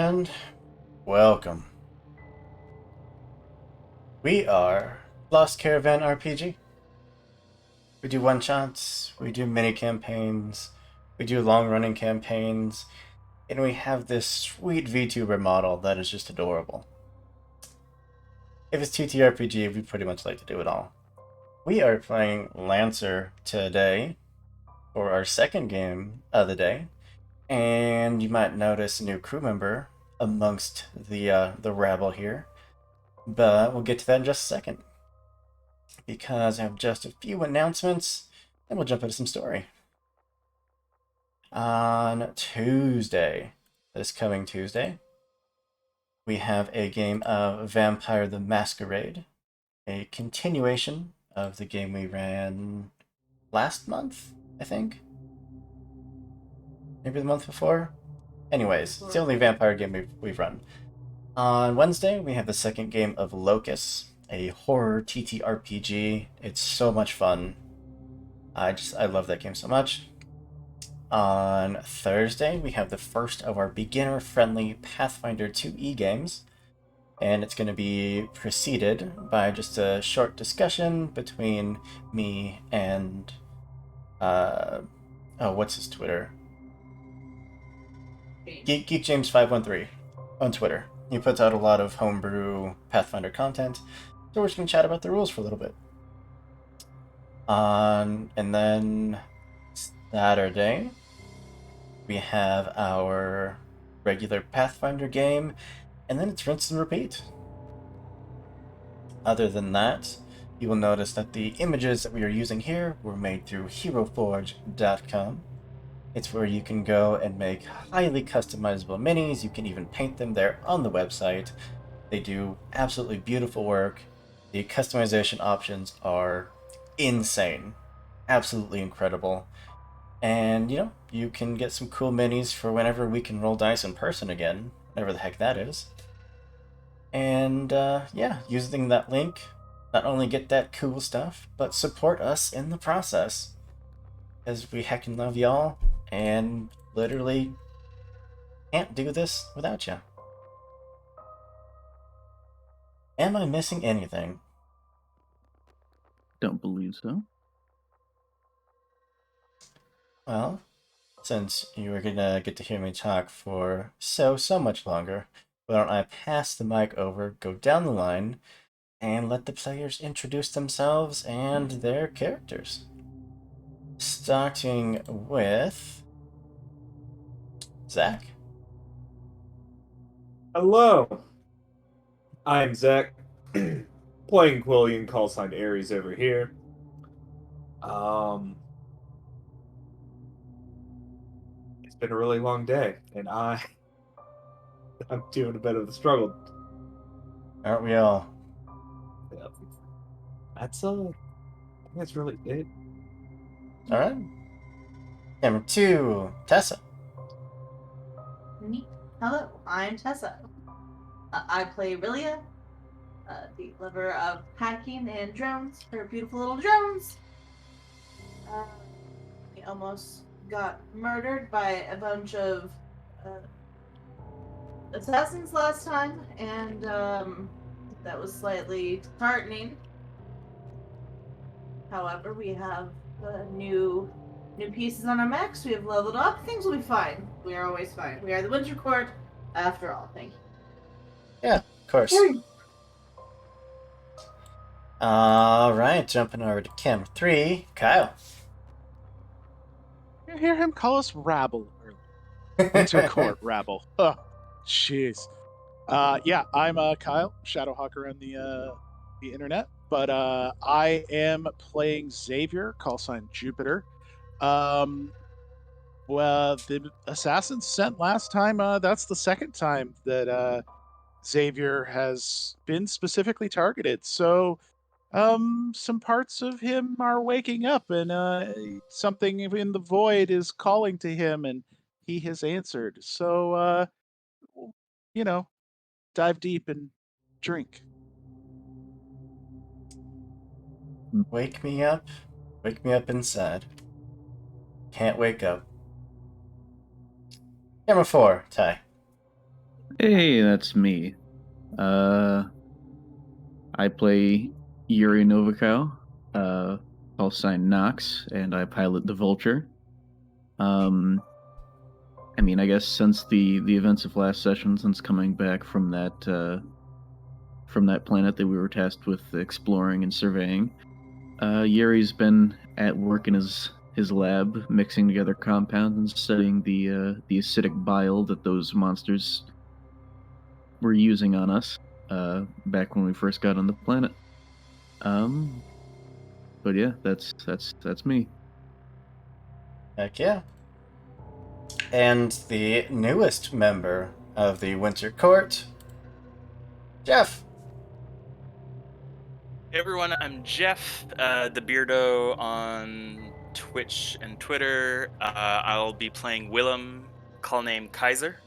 and welcome. We are Lost Caravan RPG. We do one-shots, we do mini-campaigns, we do long-running campaigns, and we have this sweet VTuber model that is just adorable. If it's TTRPG, we pretty much like to do it all. We are playing Lancer today for our second game of the day, and you might notice a new crew member amongst the rabble here. But we'll get to that in just a second, because I have just a few announcements, and we'll jump into some story. On Tuesday, this coming Tuesday, we have a game of Vampire the Masquerade, a continuation of the game we ran last month, I think. Maybe the month before? Anyways, it's the only vampire game we've run. On Wednesday, we have the second game of Locus, a horror TTRPG. It's so much fun. I love that game so much. On Thursday, we have the first of our beginner-friendly Pathfinder 2e games, and it's going to be preceded by just a short discussion between me and what's his Twitter? Geek James 513 on Twitter. He puts out a lot of homebrew Pathfinder content, so we're just going to chat about the rules for a little bit. And then Saturday, we have our regular Pathfinder game, and then it's rinse and repeat. Other than that, you will notice that the images that we are using here were made through HeroForge.com. It's where you can go and make highly customizable minis. You can even paint them there on the website. They do absolutely beautiful work. The customization options are insane. Absolutely incredible. And, you can get some cool minis for whenever we can roll dice in person again, whatever the heck that is. And, using that link, not only get that cool stuff, but support us in the process. Because we heckin' love y'all, and literally can't do this without you. Am I missing anything? Don't believe so. Well, since you were gonna get to hear me talk for so much longer, why don't I pass the mic over, go down the line, and let the players introduce themselves and their characters. Starting with Zach. Hello, I'm Zach, playing Quillian, call sign Aries over here. It's been a really long day, and I'm doing a bit of a struggle. Aren't we all? Yeah. That's I think that's really it. All right. Number 2, Tessa. Hello, I'm Tessa. I play Rilia, the lover of hacking and drones, her beautiful little drones. He almost got murdered by a bunch of assassins last time, and that was slightly disheartening. However, we have new pieces on our mechs. We have leveled up. Things will be fine. We are always fine. We are the Winter Court, after all. Thank you. Yeah, of course. All right, jumping over to camera 3, Kyle. You hear him call us rabble earlier. Winter Court rabble. Oh, jeez. Yeah, I'm Kyle, Shadowhawker on the internet, but I am playing Xavier, call sign Jupiter. Well, the assassins sent last time. That's the second time that Xavier has been specifically targeted. So, some parts of him are waking up, and something in the void is calling to him, and he has answered. So, you know, dive deep and drink. Wake me up. Wake me up inside. Can't wake up. Camera 4, Ty. Hey, that's me. Uh, I play Yuri Novikov, call sign Nox, and I pilot the Vulture. I mean, I guess since the events of last session, since coming back from that planet that we were tasked with exploring and surveying, Yuri's been at work in his lab, mixing together compounds and studying the acidic bile that those monsters were using on us back when we first got on the planet. Um, but yeah, that's me. Heck yeah. And the newest member of the Winter Court, Jeff. Hey everyone, I'm Jeff, the Beardo on Twitch and Twitter. I'll be playing Willem, call name Kaiser.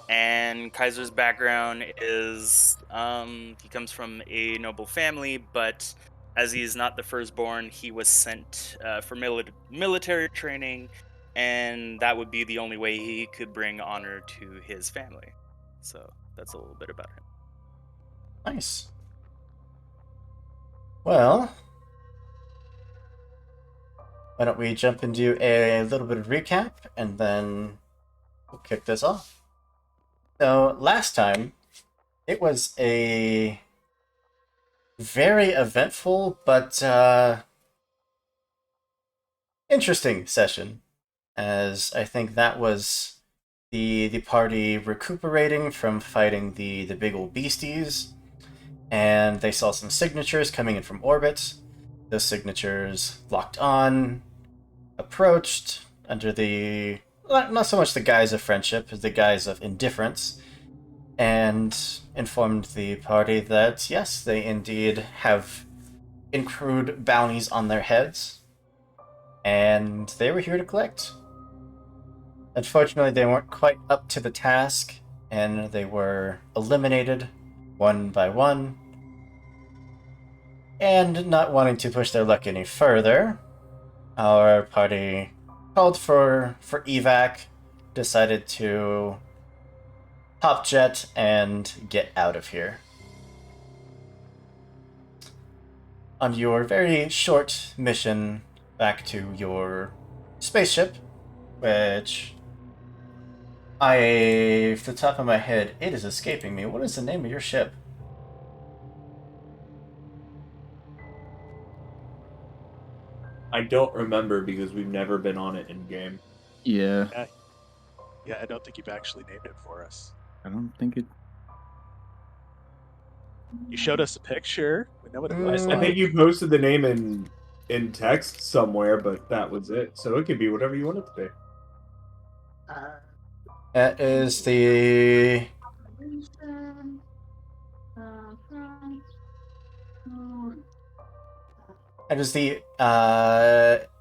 And Kaiser's background is he comes from a noble family, but as he is not the firstborn, he was sent for military training, and that would be the only way he could bring honor to his family. So that's a little bit about him. Nice. Well, why don't we jump into a little bit of recap, and then we'll kick this off. So, last time, it was a very eventful but interesting session, as I think that was the party recuperating from fighting the big old beasties, and they saw some signatures coming in from orbit. Those signatures locked on, approached under the not so much the guise of friendship as the guise of indifference, and informed the party that yes, they indeed have accrued bounties on their heads, and they were here to collect. Unfortunately, they weren't quite up to the task, and they were eliminated one by one. And not wanting to push their luck any further, our party called for evac, decided to pop jet and get out of here. On your very short mission back to your spaceship, which off the top of my head, it is escaping me. What is the name of your ship? I don't remember because we've never been on it in game. Yeah, Yeah, I don't think you've actually named it for us. I don't think it. You showed us a picture. We know what it looks I like. think you posted the name in text somewhere, but that was it. So it could be whatever you want it to be. That is the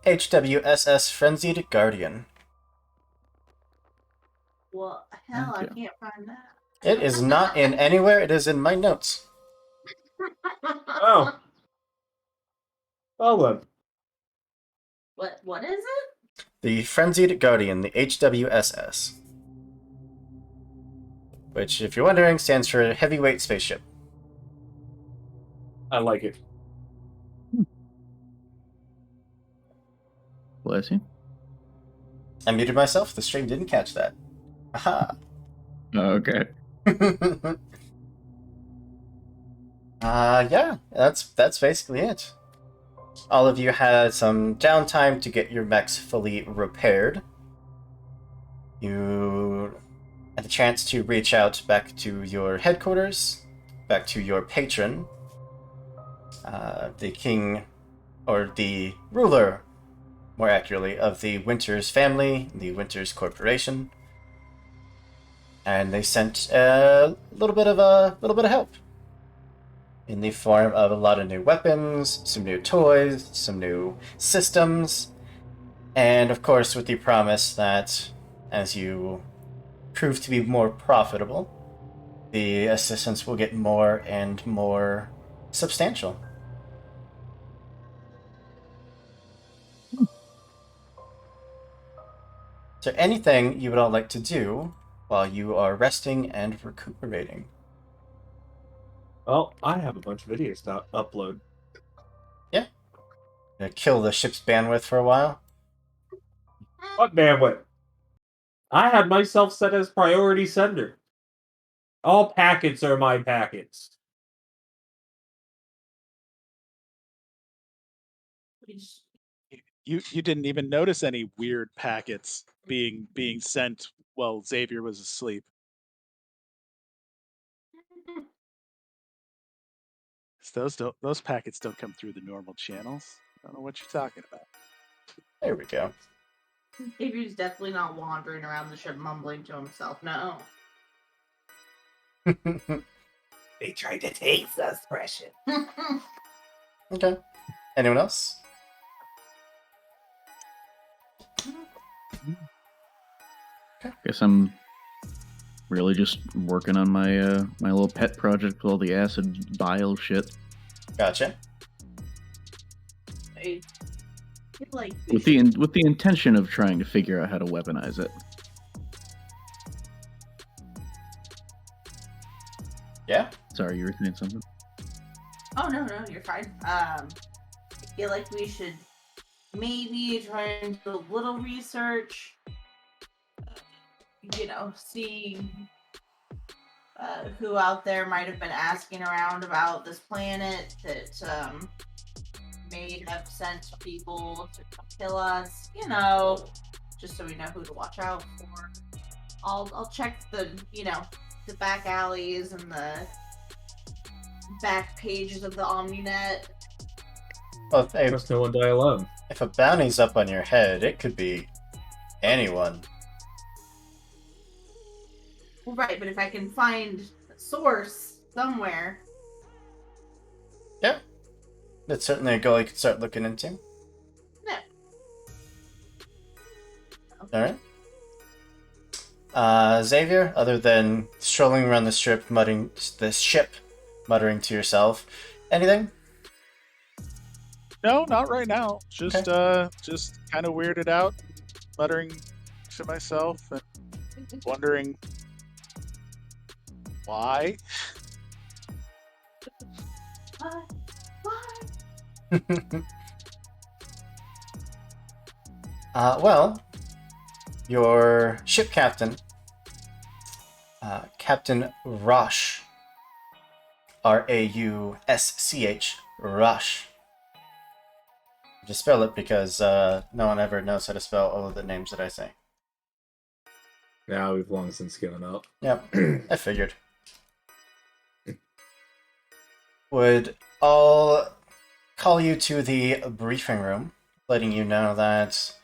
HWSS Frenzied Guardian. Well, hell, I Yeah. can't find that. It is not in anywhere, it is in my notes. Oh. Well then. What is it? The Frenzied Guardian, the HWSS. Which, if you're wondering, stands for Heavyweight Spaceship. I like it. Bless you. I muted myself, the stream didn't catch that. Aha! Oh, okay. Yeah, that's basically it. All of you had some downtime to get your mechs fully repaired. You had the chance to reach out back to your headquarters, back to your patron, the king, or the ruler, more accurately, of the Winters family, the Winters Corporation, and they sent a little bit of help in the form of a lot of new weapons, some new toys, some new systems, and of course with the promise that as you prove to be more profitable, the assistance will get more and more substantial. Is there anything you would all like to do while you are resting and recuperating. Well, I have a bunch of videos to upload. Yeah. Gonna kill the ship's bandwidth for a while. What bandwidth? I had myself set as priority sender. All packets are my packets. You didn't even notice any weird packets being sent while Xavier was asleep. Those packets don't come through the normal channels. I don't know what you're talking about. There we go. Xavier's definitely not wandering around the ship mumbling to himself. No. They tried to taste us, precious. Okay. Anyone else? Guess I'm really just working on my my little pet project with all the acid bile shit. Gotcha. I feel like With the intention of trying to figure out how to weaponize it. Yeah. Sorry, you were saying something? Oh no, you're fine. I feel like we should maybe try and do a little research. See who out there might have been asking around about this planet that may have sent people to come kill us. Just so we know who to watch out for. I'll check the the back alleys and the back pages of the OmniNet. Well, Trust no one die alone. if a bounty's up on your head, it could be anyone. Well, right, but if I can find a source somewhere. Yeah. That's certainly a goal you could start looking into. Yeah. Alright. Xavier, other than strolling around the ship, muttering to yourself, anything? No, not right now. Just Okay. just kind of weirded out, muttering to myself and wondering why. Why? Well, your ship captain, Captain Rush, Rausch, Rush. Just spell it because no one ever knows how to spell all of the names that I say. Now we've long since given up. Yep, I figured. Would all call you to the briefing room, letting you know that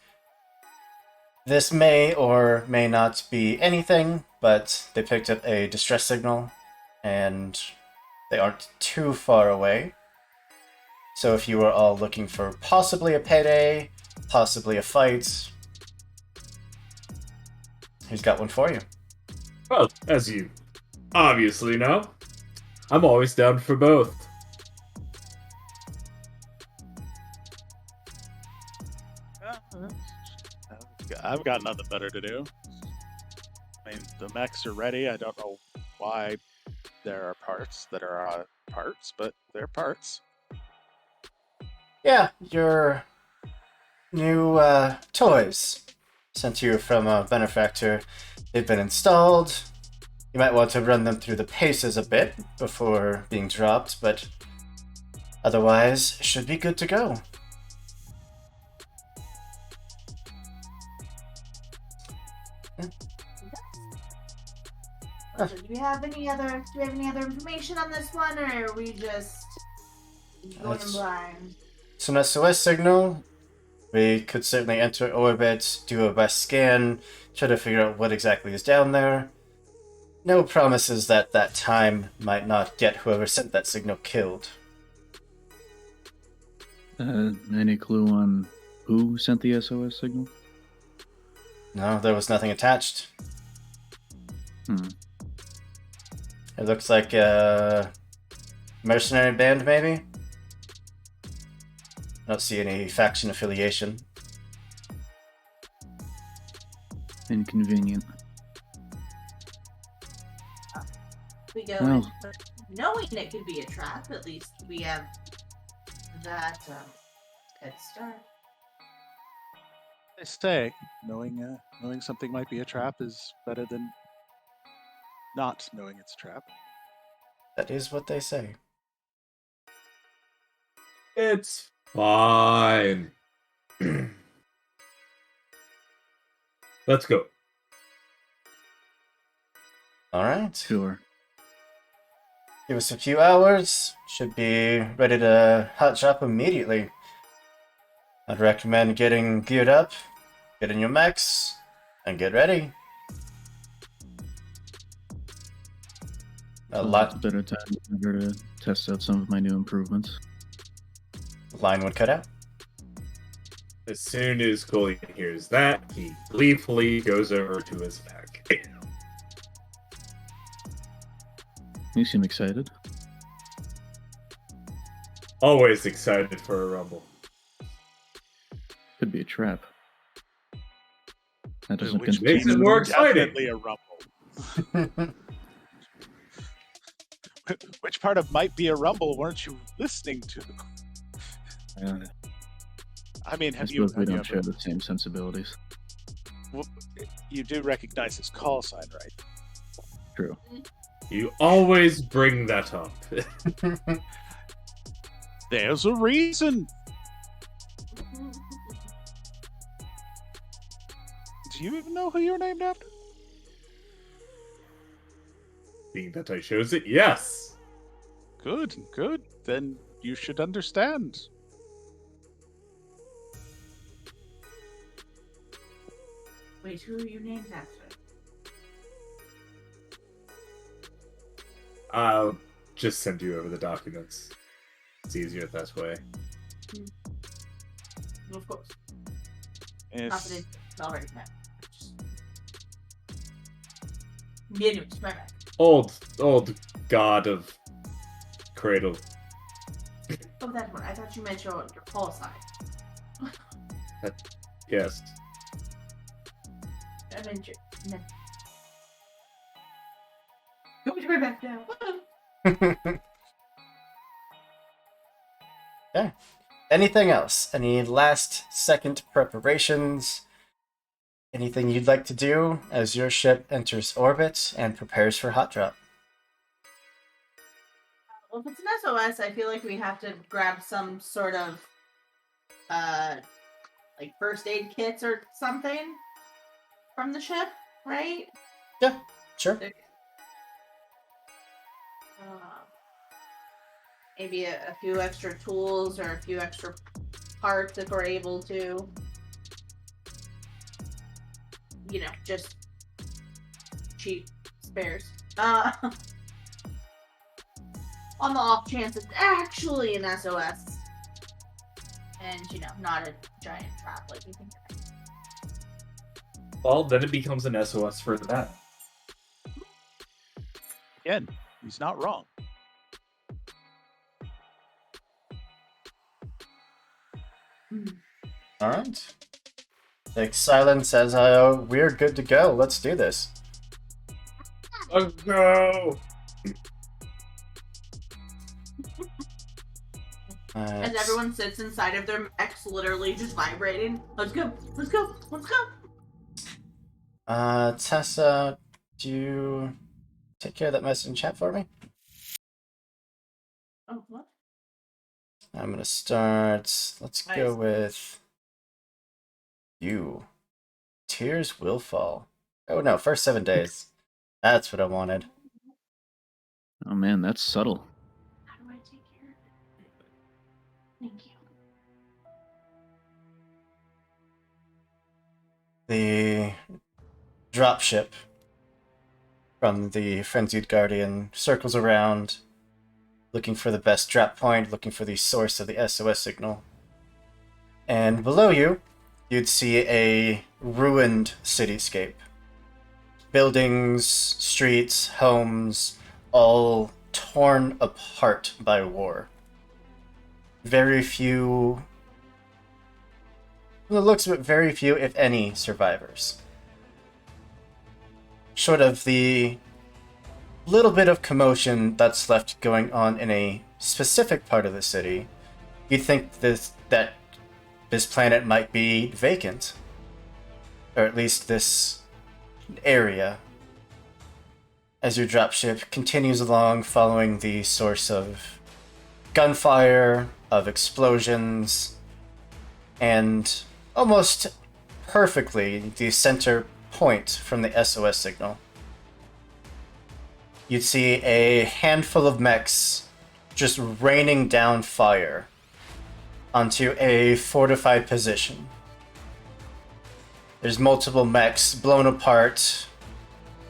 this may or may not be anything, but they picked up a distress signal, and they aren't too far away. So if you are all looking for possibly a payday, possibly a fight, he's got one for you. Well, as you obviously know, I'm always down for both. I've got nothing better to do. I mean, the mechs are ready. I don't know why there are parts that are parts, but they're parts. Yeah, your new toys sent to you from a benefactor. They've been installed. You might want to run them through the paces a bit before being dropped, but otherwise, should be good to go. So do we have any other information on this one, or are we just going in blind? So an SOS signal, we could certainly enter orbit, do a best scan, try to figure out what exactly is down there. No promises that that time might not get whoever sent that signal killed. Any clue on who sent the SOS signal? No, there was nothing attached. It looks like a mercenary band, maybe? I don't see any faction affiliation. Inconvenient. We go Well. in knowing it could be a trap. At least we have that head start. They say knowing something might be a trap is better than not knowing it's a trap. That is what they say. It's fine. Let's go. Alright. Sure. Give us a few hours. Should be ready to hot shop immediately. I'd recommend getting geared up, get in your mechs, and get ready. A It's lot better time than ever to test out some of my new improvements. line would cut out. As soon as Coley hears that, he gleefully goes over to his pack. You seem excited. Always excited for a rumble. Could be a trap. That doesn't Which contain makes it more exciting. Definitely a rumble. Which part of might be a rumble weren't you listening to? I mean, I have you? suppose we Have you don't share ever? the same sensibilities. Well, you do recognize his call sign, right? True. You always bring that up. There's a reason. Do you even know who you're named after? Being that I chose it, yes. Good, good. Then you should understand. Wait, who are you named after? I'll just send you over the documents. It's easier that way. Of course. If, Not that it's already met. Anyways, my bad. Old god of cradle. Oh, that one. I thought you meant your call sign. Yes. I meant your. No. Go to my back now. Okay. Anything else? Any last second preparations? Anything you'd like to do as your ship enters orbit and prepares for hot drop? Well, if it's an SOS, I feel like we have to grab some sort of, like first aid kits or something from the ship, right? Yeah, sure. Maybe a few extra tools or a few extra parts if we're able to. You know, just cheap spares. On the off chance it's actually an SOS. And, you know, not a giant trap like you think it is. Well, then it becomes an SOS for that. again, he's not wrong. Alright. Like silence says, we're good to go. Let's do this. Let's go! As everyone sits inside of their mechs, literally just vibrating. Let's go! Let's go! Let's go! Tessa, do you take care of that message in chat for me? Oh, what? I'm gonna start. Let's go Nice. with you. Tears will fall. Oh no, first 7 days. That's what I wanted. Oh man, that's subtle. How do I take care of it? Thank you. The dropship from the Frenzied Guardian circles around, looking for the best drop point, looking for the source of the SOS signal. And below you, you'd see a ruined cityscape. Buildings, streets, homes, all torn apart by war. Very few, from the looks of it, very few, if any, survivors. Short of the little bit of commotion that's left going on in a specific part of the city, you'd think that this planet might be vacant. Or at least this area. As your dropship continues along following the source of gunfire, of explosions, and almost perfectly the center point from the SOS signal. You'd see a handful of mechs just raining down fire onto a fortified position. There's multiple mechs blown apart,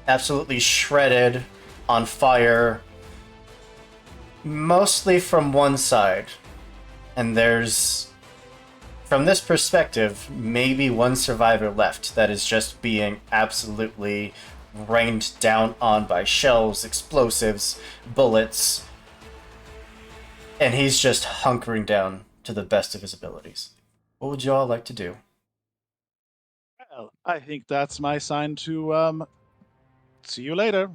absolutely shredded, on fire, mostly from one side. And there's, from this perspective, maybe one survivor left that is just being absolutely rained down on by shells, explosives, bullets, and he's just hunkering down to the best of his abilities. What would you all like to do? Well, I think that's my sign to see you later.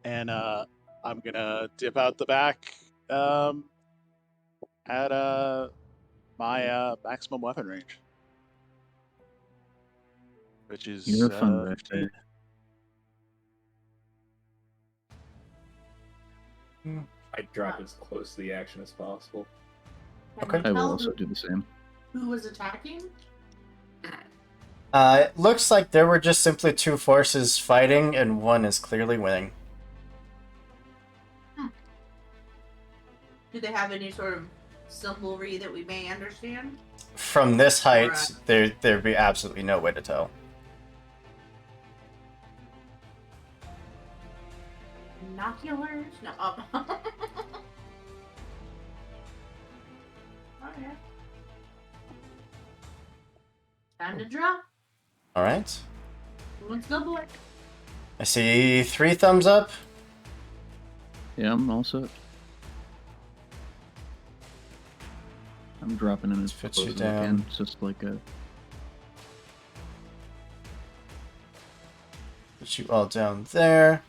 And I'm gonna dip out the back at my maximum weapon range, which is You're fun back 15. there. I'd drive as close to the action as possible. Can Okay. you I will tell also do the same. who was attacking? It looks like there were just simply two forces fighting, and one is clearly winning. Do they have any sort of symbolry that we may understand? From this height, Alright. there'd be absolutely no way to tell. Binoculars? No. Oh. Oh, yeah. Time to draw. Alright. Let's go, boy. I see 3 thumbs up. Yeah, I'm all set. I'm dropping in as Put close you as I down. can. It's just like a... Put you all down there.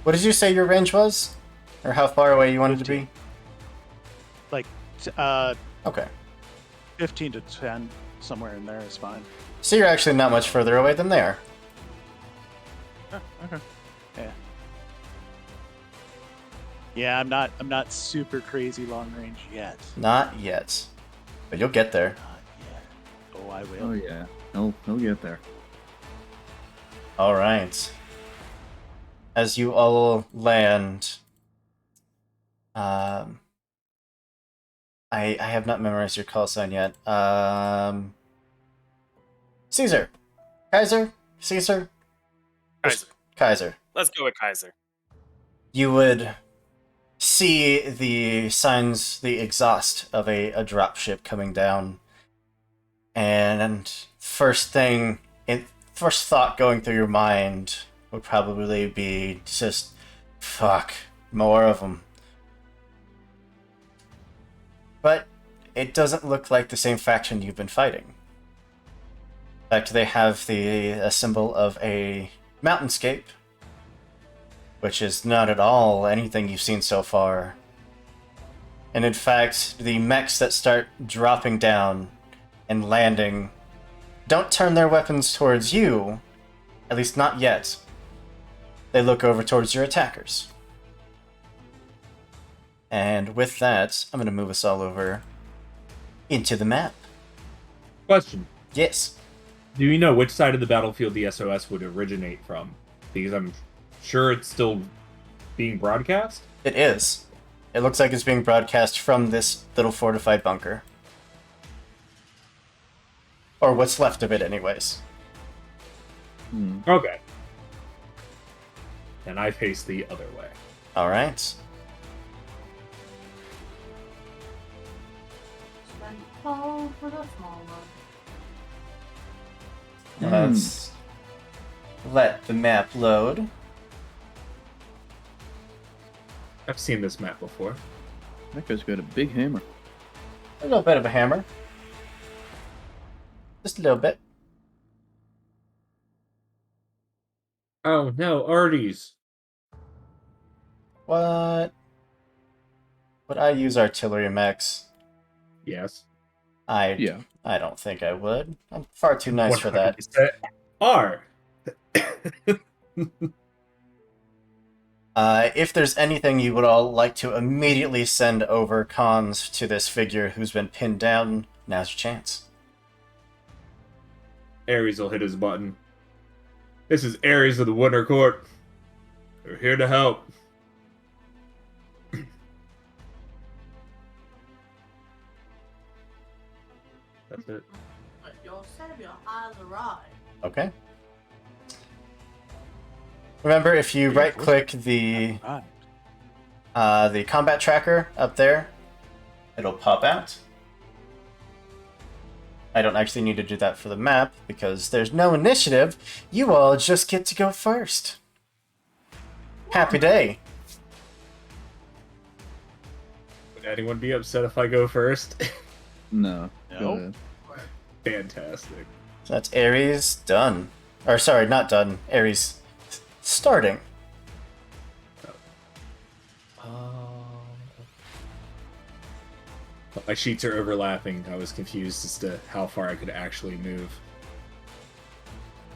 What did you say your range was? Or how far away you wanted to be? Like Okay. 15 to 10, somewhere in there is fine. So you're actually not much further away than they are. Oh, okay. Yeah. Yeah, I'm not super crazy long range yet. Not yet. But you'll get there. Not yet. Oh, I will. Oh yeah, he'll get there. Alright. As you all land, I have not memorized your call sign yet. Caesar. Kaiser? Caesar? Kaiser. Kaiser. Let's go with Kaiser. You would see the signs, the exhaust of a dropship coming down. And first thought going through your mind would probably be just, fuck, more of them. But it doesn't look like the same faction you've been fighting. In fact, they have a symbol of a mountainscape, which is not at all anything you've seen so far. And in fact, the mechs that start dropping down and landing don't turn their weapons towards you, at least not yet. They look over towards your attackers. And with that, I'm going to move us all over into the map. Question. Yes. Do you know which side of the battlefield the SOS would originate from? Because I'm sure it's still being broadcast. It is. It looks like it's being broadcast from this little fortified bunker. Or what's left of it, anyways. Okay. And I face the other way. Alright. Spend all for the small one. Let's let the map load. I've seen this map before. That guy's got a big hammer. A little bit of a hammer. Just a little bit. Oh no, Artie's. What? Would I use artillery mechs? Yes. Yeah. I don't think I would. I'm far too nice for that. 100% are. If there's anything you would all like to immediately send over cons to this figure who's been pinned down, now's your chance. Ares will hit his button. This is Ares of the Winter Court. We're here to help. That's it. But your savior has arrived. Okay. Remember, if you right-click Alright. the combat tracker up there, it'll pop out. I don't actually need to do that for the map because there's no initiative. You all just get to go first. Happy day. Would anyone be upset if I go first? No. No. Go ahead. Fantastic. So that's Ares done. Or sorry, not done. Ares starting. My sheets are overlapping. I was confused as to how far I could actually move.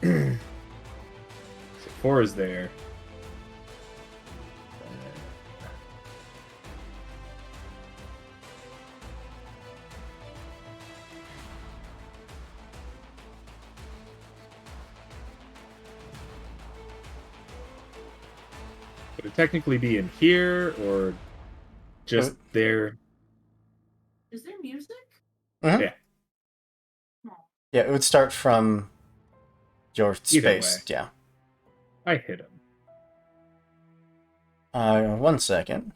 So 4 is there. Would it technically be in here or just there? Is there music? Mhm. Yeah. Yeah, it would start from your Either space. way. Yeah. I hit him. 1 second.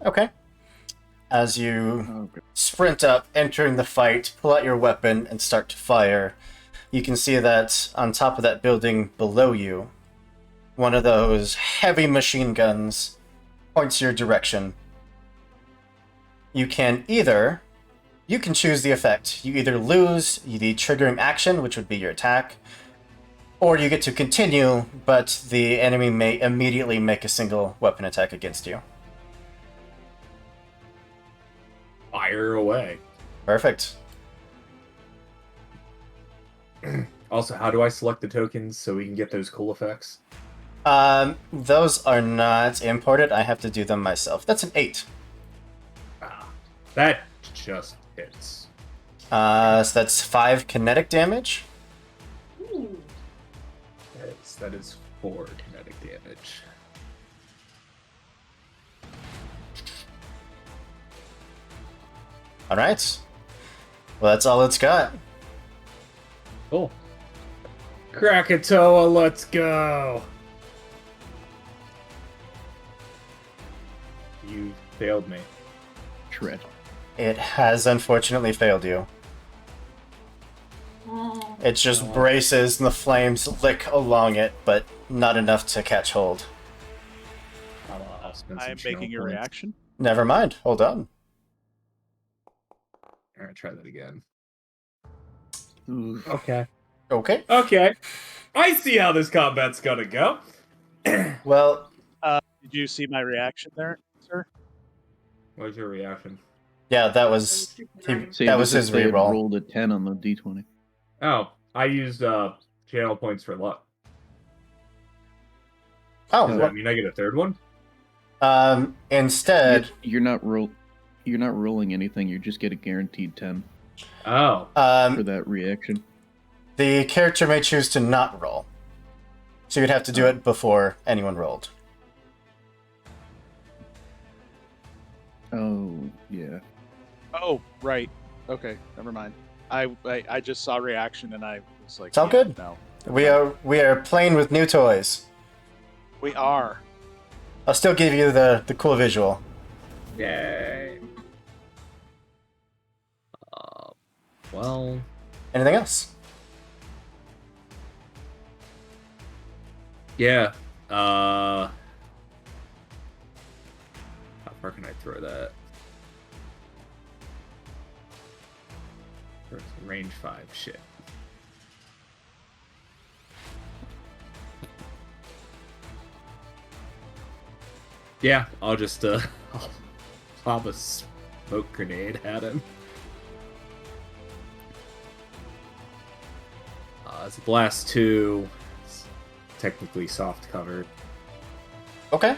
Okay. As you Okay. sprint up, entering the fight, pull out your weapon, and start to fire, you can see that on top of that building below you, one of those heavy machine guns points your direction. You can choose the effect. You either lose the triggering action, which would be your attack, or you get to continue, but the enemy may immediately make a single weapon attack against you. Fire away. Perfect. Also, how do I select the tokens so we can get those cool effects? Those are not imported. I have to do them myself. That's an 8. That just hits. So that's 5 kinetic damage. Ooh. That is 4 kinetic damage. All right. Well, that's all it's got. Cool. Krakatoa, let's go! You failed me. Shred. It has unfortunately failed you. Oh. It just braces and the flames lick along it, but not enough to catch hold. I'll spend I some am channel making a points. reaction. Never mind. Hold on. Alright, try that again. Ooh. Okay. Okay. Okay. I see how this combat's gonna go. Well, Did you see my reaction there, sir? What was your reaction? yeah, that was Save that was as if his they had reroll. rolled a 10 on the d20. Oh, I used channel points for luck. Oh, Does that mean I get a third one? instead, You're not rolling anything. You just get a guaranteed 10 Oh. for that reaction. the character may choose to not roll. So you'd have to do it before anyone rolled. Oh, yeah. Oh, right. Okay, never mind. I just saw reaction and I was like, It's all good. No, We are playing with new toys. we are. I'll still give you the cool visual. Yay. Well, Anything else? yeah. How far can I throw that? Or it's range 5. Shit. Yeah, I'll just I'll pop a smoke grenade at him. It's a blast 2. It's technically soft cover. Okay.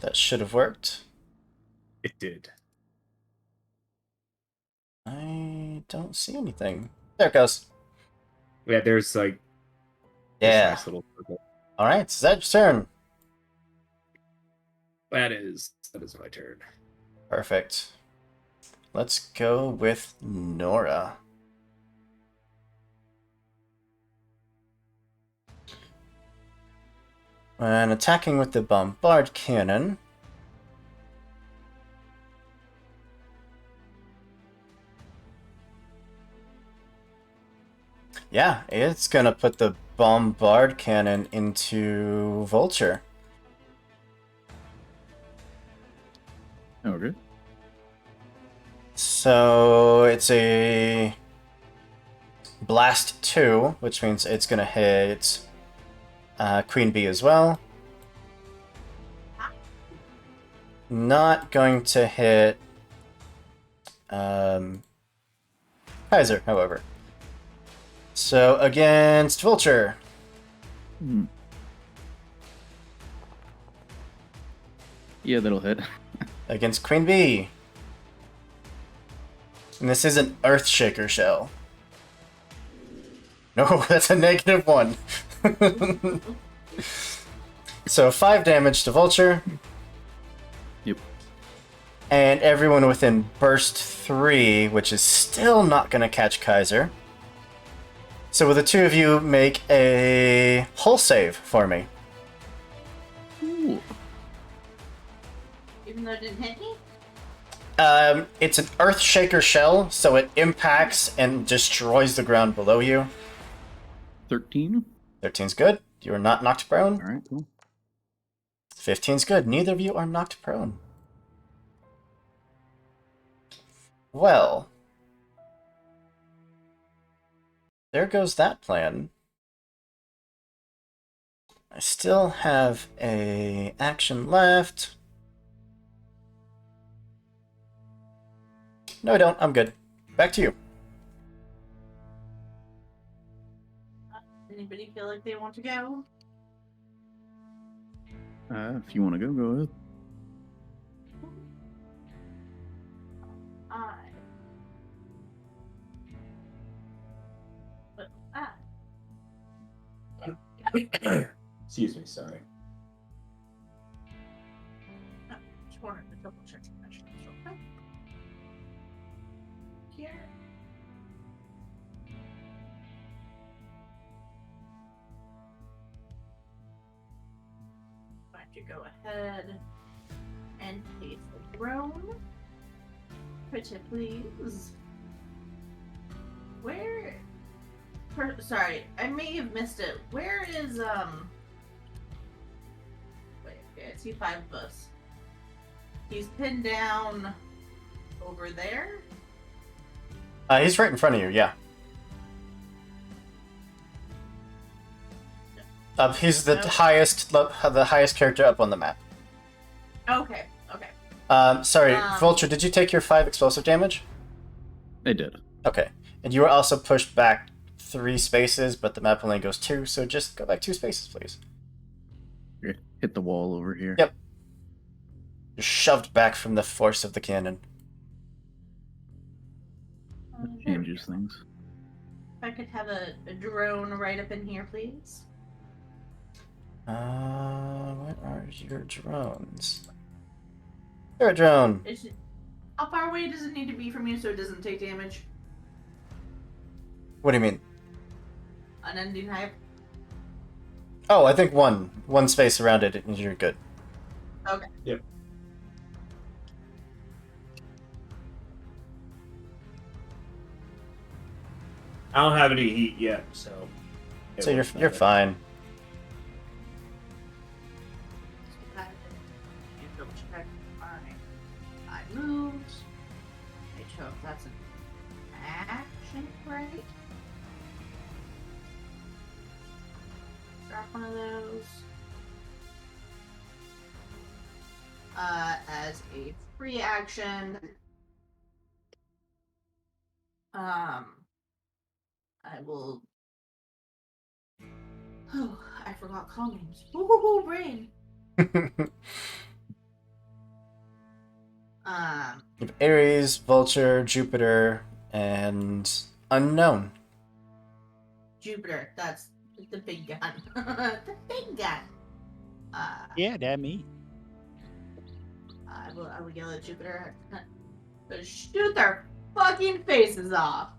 That should have worked. It did. I don't see anything. There it goes. Yeah, there's like this Yeah. nice little circle. All right, Zed's turn. That is my turn. Perfect. Let's go with Nora. When attacking with the bombard cannon, yeah, it's gonna put the bombard cannon into Vulture. Okay. So it's a blast 2, which means it's gonna hit Queen Bee as well. Not going to hit Kaiser, however. So against Vulture. Hmm. Yeah, that'll hit. Against Queen Bee. And this is an Earthshaker shell. No, that's a -1. So 5 damage to Vulture. Yep. And everyone within burst 3, which is still not going to catch Kaiser. So will the two of you make a hull save for me? Ooh. Even though it didn't hit me? It's an Earthshaker shell, so it impacts and destroys the ground below you. 13. 13's good. You are not knocked prone. All right, cool. 15's good. Neither of you are knocked prone. Well, there goes that plan. I still have a action left. No, I don't. I'm good. Back to you. Anybody feel like they want to go? If you want to go ahead. I. But Excuse me, sorry. just wanted to double check some measurements real quick. Here. Going to go ahead and place the drone. Pretty please. Where? Sorry, I may have missed it. Where is Wait, okay, I see 5 of us. He's pinned down over there. He's right in front of you, yeah. He's the highest character up on the map. Okay. Sorry, Vulture, did you take your 5 explosive damage? I did. Okay. And you were also pushed back 3 spaces, but the map only goes 2, so just go back 2 spaces, please. Okay. Hit the wall over here. Yep. You're shoved back from the force of the cannon. That changes things. If I could have a drone right up in here, please. What are your drones? You're a drone. How far away does it need to be from you so it doesn't take damage? What do you mean? Unending hype? Oh, I think one space around it and you're good. Okay. Yep. I don't have any heat yet, so. So you're fine. So that's an action, right? Drop one of those. As a free action, I will. Oh, I forgot call names. Woo, brain. You have Ares, Vulture, Jupiter, and Unknown. Jupiter. That's the big gun. The big gun. Yeah, that me. I will yell at Jupiter to shoot their fucking faces off.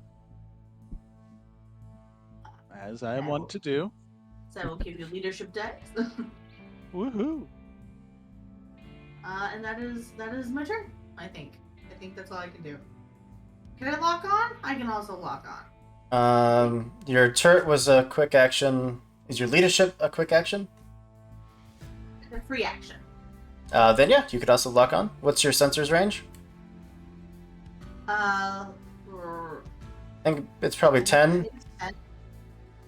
As I want to do. So I will give you leadership dice. Woohoo! And that is my turn. I think that's all I can do. Can I lock on? I can also lock on. Your turret was a quick action. Is your leadership a quick action? It's a free action. Then yeah, you could also lock on. What's your sensor's range? Uh, I think it's probably 10.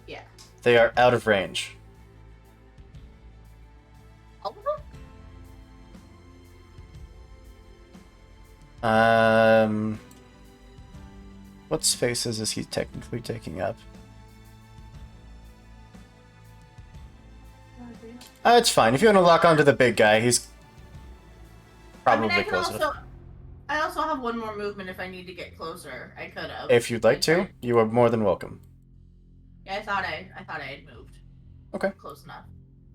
Yeah. They are out of range. All of them? What spaces is he technically taking up? It's fine. If you want to lock onto the big guy, he's probably I close enough. I also have one more movement if I need to get closer. I could have. If you'd like to, you are more than welcome. Yeah, I thought I had moved. Okay. Close enough.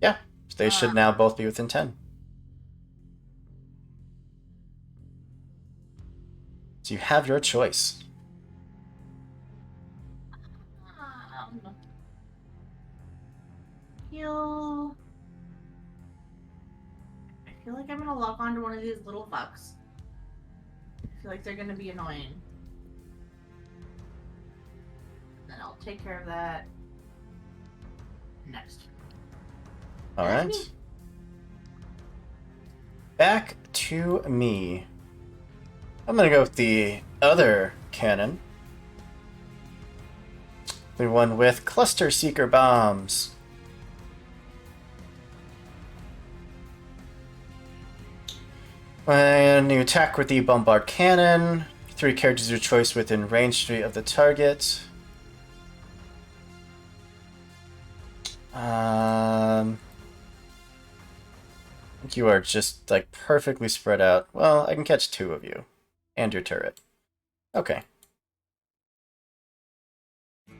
Yeah, they should now both be within 10. So you have your choice. I feel like I'm gonna lock onto one of these little fucks. I feel like they're gonna be annoying. And then I'll take care of that next. Alright. Back to me. I'm gonna go with the other cannon. The one with cluster seeker bombs. When you attack with the bombard cannon, 3 characters of your choice within range 3 of the target. I think you are just like perfectly spread out. Well, I can catch 2 of you. And your turret. Okay. I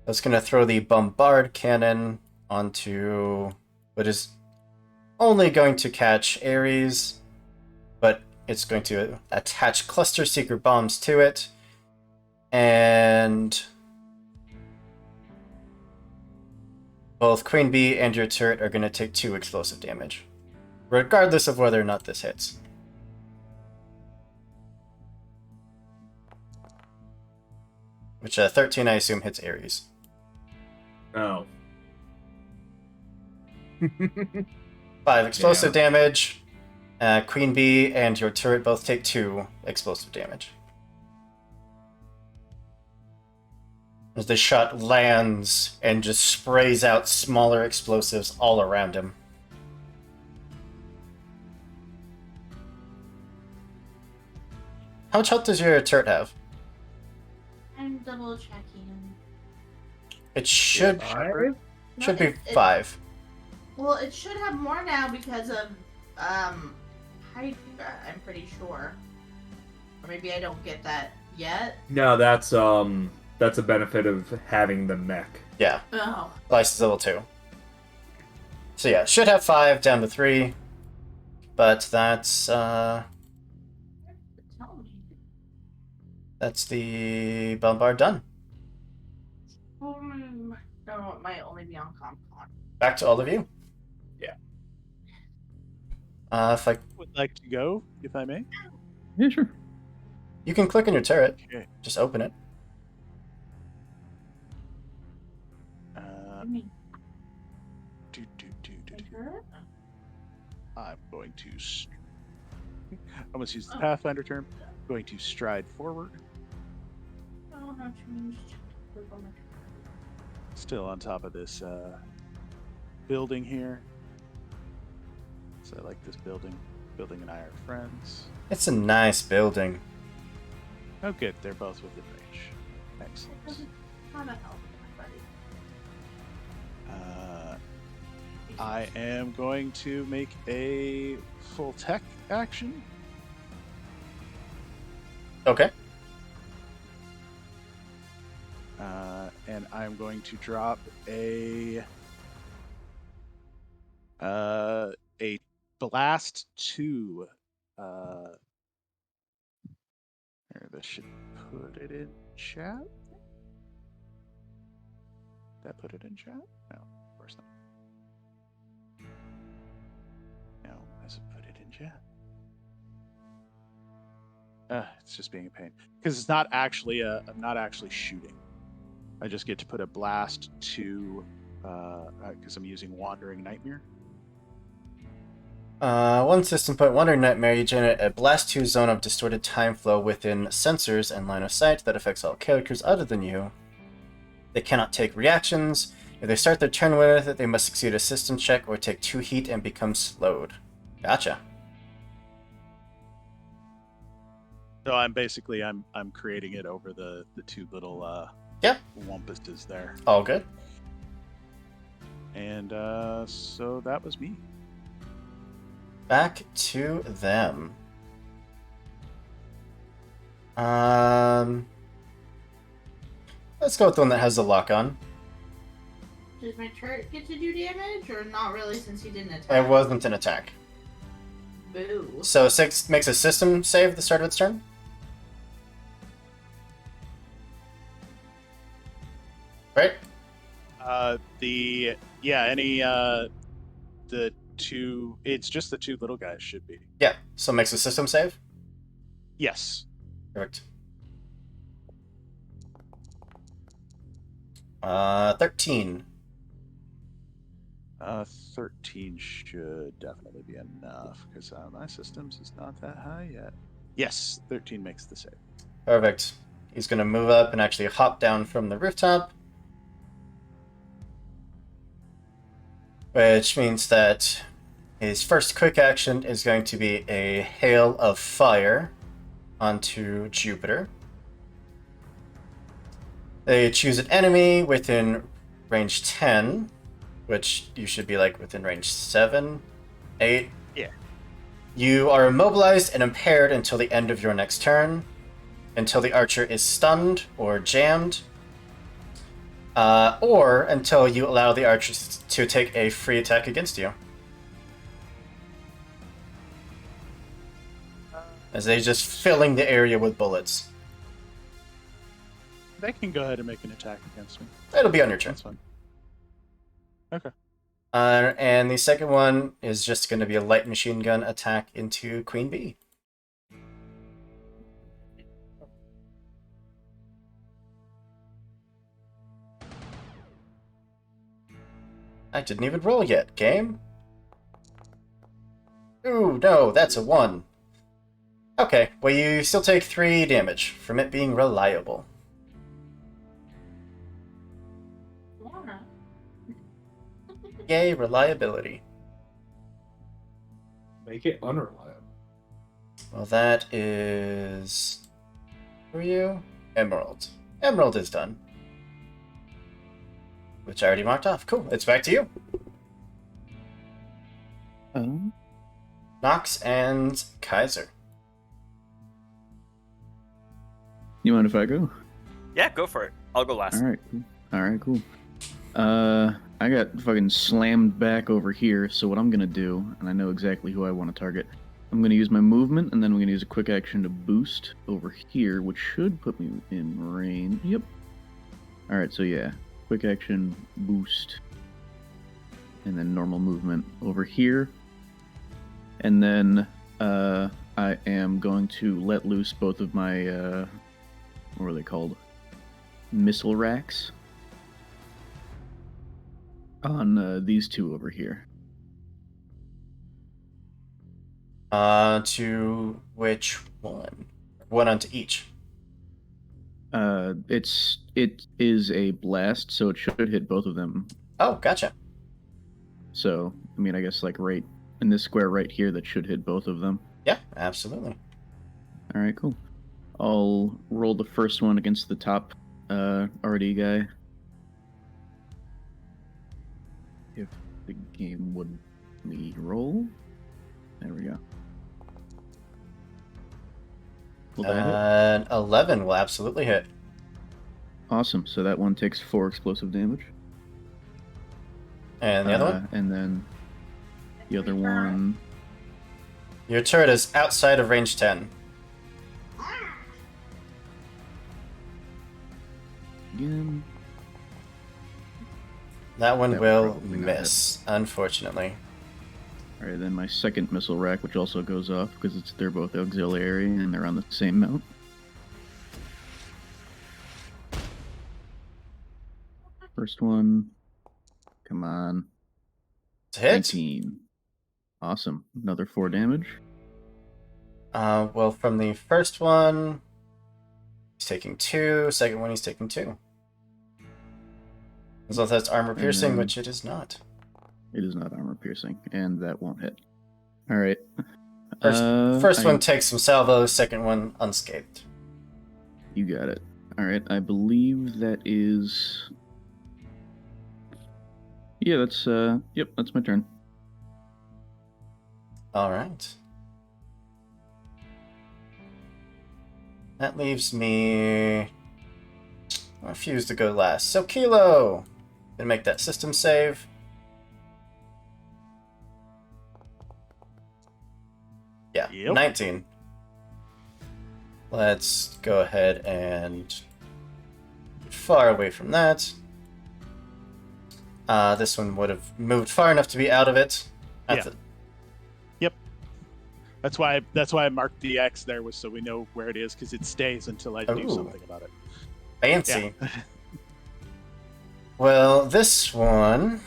was going to throw the bombard cannon onto what is only going to catch Ares, but it's going to attach cluster seeker bombs to it. And both Queen Bee and your turret are going to take 2 explosive damage, regardless of whether or not this hits. Which 13, I assume, hits Ares. Oh. 5 explosive damage. Queen Bee and your turret both take 2 explosive damage. As the shot lands and just sprays out smaller explosives all around him. How much health does your turret have? I'm double checking. It should be It- 5. Well, it should have more now because of Hydra, I'm pretty sure. Or maybe I don't get that yet. No, that's a benefit of having the mech. Yeah. Oh. License level 2. So yeah, should have 5 down to 3. But that's Tell me. that's the bombard done. No, it might only be on ComCon. Back to all of you. Yeah. If I Would like to go, if I may. Yeah, sure. you can click on your turret. Okay. Just open it. I'm going to. I almost use the Pathfinder term. going to stride forward, Oh, no, changed. still on top of this building here. So I like this building. Building and I are friends. It's a nice building. Oh, good. They're both within range. Excellent. How the hell, buddy? I am going to make a full tech action. Okay. And I'm going to drop a blast 2. This should put it in chat. Did I put it in chat? No, of course not. No, has it put it in chat? It's just being a pain because it's not actually I'm not actually shooting. I just get to put a blast 2 because I'm using Wandering Nightmare. One system point, Wandering Nightmare, you generate a Blast 2 zone of distorted time flow within sensors and line of sight that affects all characters other than you. They cannot take reactions. If they start their turn with it, they must succeed a system check or take 2 heat and become slowed. Gotcha. So I'm basically I'm creating it over the 2 little Yep. wumpuses there. All good. And so that was me. Back to them. Let's go with the one that has the lock on. Does my turret get to do damage, or not really since he didn't attack? It wasn't an attack. Boo. So 6 makes a system save at the start of its turn. Right? The 2, it's just the 2 little guys should be. Yeah, so makes a system save. Yes. Perfect. 13. 13 should definitely be enough because my systems is not that high yet. Yes, 13 makes the save. Perfect. He's going to move up and actually hop down from the rooftop. Which means that his first quick action is going to be a hail of fire onto Jupiter. They choose an enemy within range 10, which you should be like within range 7, 8. Yeah. You are immobilized and impaired until the end of your next turn, until the archer is stunned or jammed, or until you allow the archer to take a free attack against you. As they just filling the area with bullets. They can go ahead and make an attack against me. It'll be on your turn. That's fine. Okay. And the second one is just going to be a light machine gun attack into Queen Bee. I didn't even roll yet, game. Ooh, no, that's a 1. Okay, well you still take 3 damage from it being reliable. Yay, reliability. Make it unreliable. Well, that is... for you? Emerald. Emerald is done. Which I already marked off. Cool, it's back to you. Nox and Kaiser. You mind if I go? Yeah, go for it. I'll go last. All right, cool. I got fucking slammed back over here, so what I'm gonna do, and I know exactly who I want to target, I'm gonna use my movement, and then I'm gonna use a quick action to boost over here, which should put me in range. Yep. Alright, so yeah. Quick action, boost, and then normal movement over here. And then, I am going to let loose both of my, what are they called? Missile racks. On these 2 over here. To which one? one onto each? It is a blast, so it should hit both of them. Oh, gotcha. So, I mean, I guess like right in this square right here, that should hit both of them. Yeah, absolutely. All right, cool. I'll roll the first one against the top RD guy. If the game would let me roll. There we go. Will that hit? An 11 will absolutely hit. Awesome. So that one takes 4 explosive damage. And the other one? And then the other one. Your turret is outside of range 10. Again. That one That will will probably not miss, unfortunately. All right, then my second missile rack, which also goes off because they're both auxiliary and they're on the same mount. First one, come on, It's a hit. 19. Awesome, another 4 damage. Well, from the first one, he's taking 2. Second one, he's taking 2. As long as that's armor piercing, then- which it is not. It is not armor piercing, and that won't hit. All right. First one takes some salvo, second one unscathed. You got it. All right, I believe that is. Yeah, that's yep, that's my turn. All right. That leaves me. I refuse to go last. So Kilo, gonna make that system save. Yeah, Yep. 19. Let's go ahead and get far away from that. This one would have moved far enough to be out of it. Yeah. That's why I marked the X there, was so we know where it is, because it stays until I do Ooh. something about it. Fancy. Yeah. Well, this one.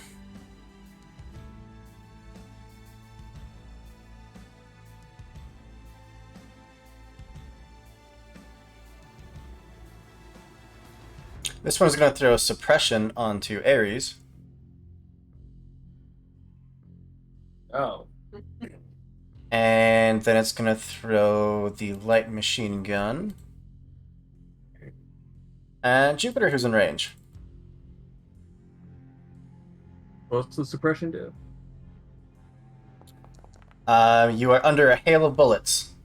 This one's going to throw suppression onto Ares. Oh. And then it's going to throw the light machine gun. And Jupiter, who's in range. What's the suppression do? You are under a hail of bullets.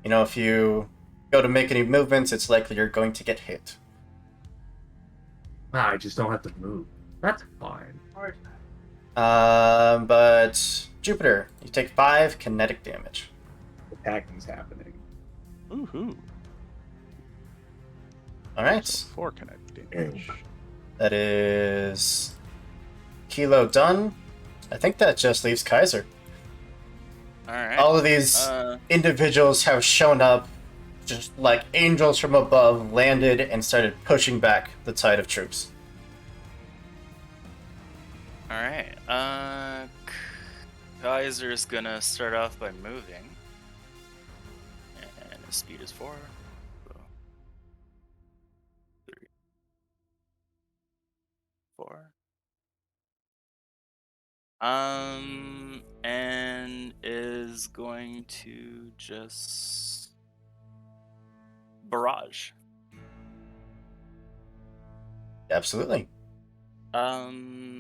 You know, if you go to make any movements, it's likely you're going to get hit. I just don't have to move. That's fine. But Jupiter, you take 5 kinetic damage. Attacking's happening. Ooh. All right, 4 kinetic damage. that is Kilo done. I think that just leaves Kaiser. All right. All of these individuals have shown up, just like angels from above, landed and started pushing back the tide of troops. All right. Kaiser's gonna start off by moving, and his speed is 4. So 3, 4. And is going to just barrage. Absolutely.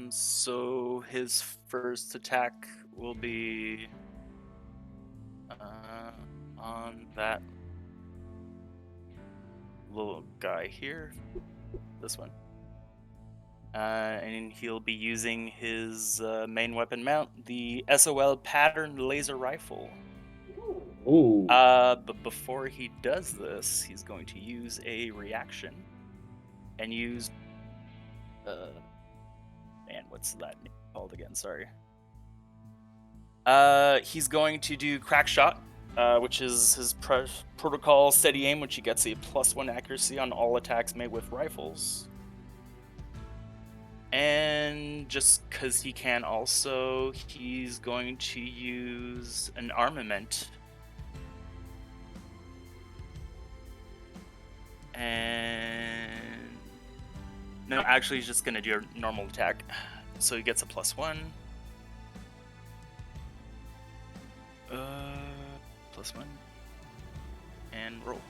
So his first attack will be on that little guy here. This one. And he'll be using his main weapon mount, the SOL pattern laser rifle. Ooh. But before he does this, he's going to use a reaction and use what's that name called again? Sorry. He's going to do crack shot, which is his protocol steady aim, which he gets a +1 accuracy on all attacks made with rifles. And just because he can also, he's going to use an armament And no, actually, he's just gonna do a normal attack. So he gets a +1. +1. And roll.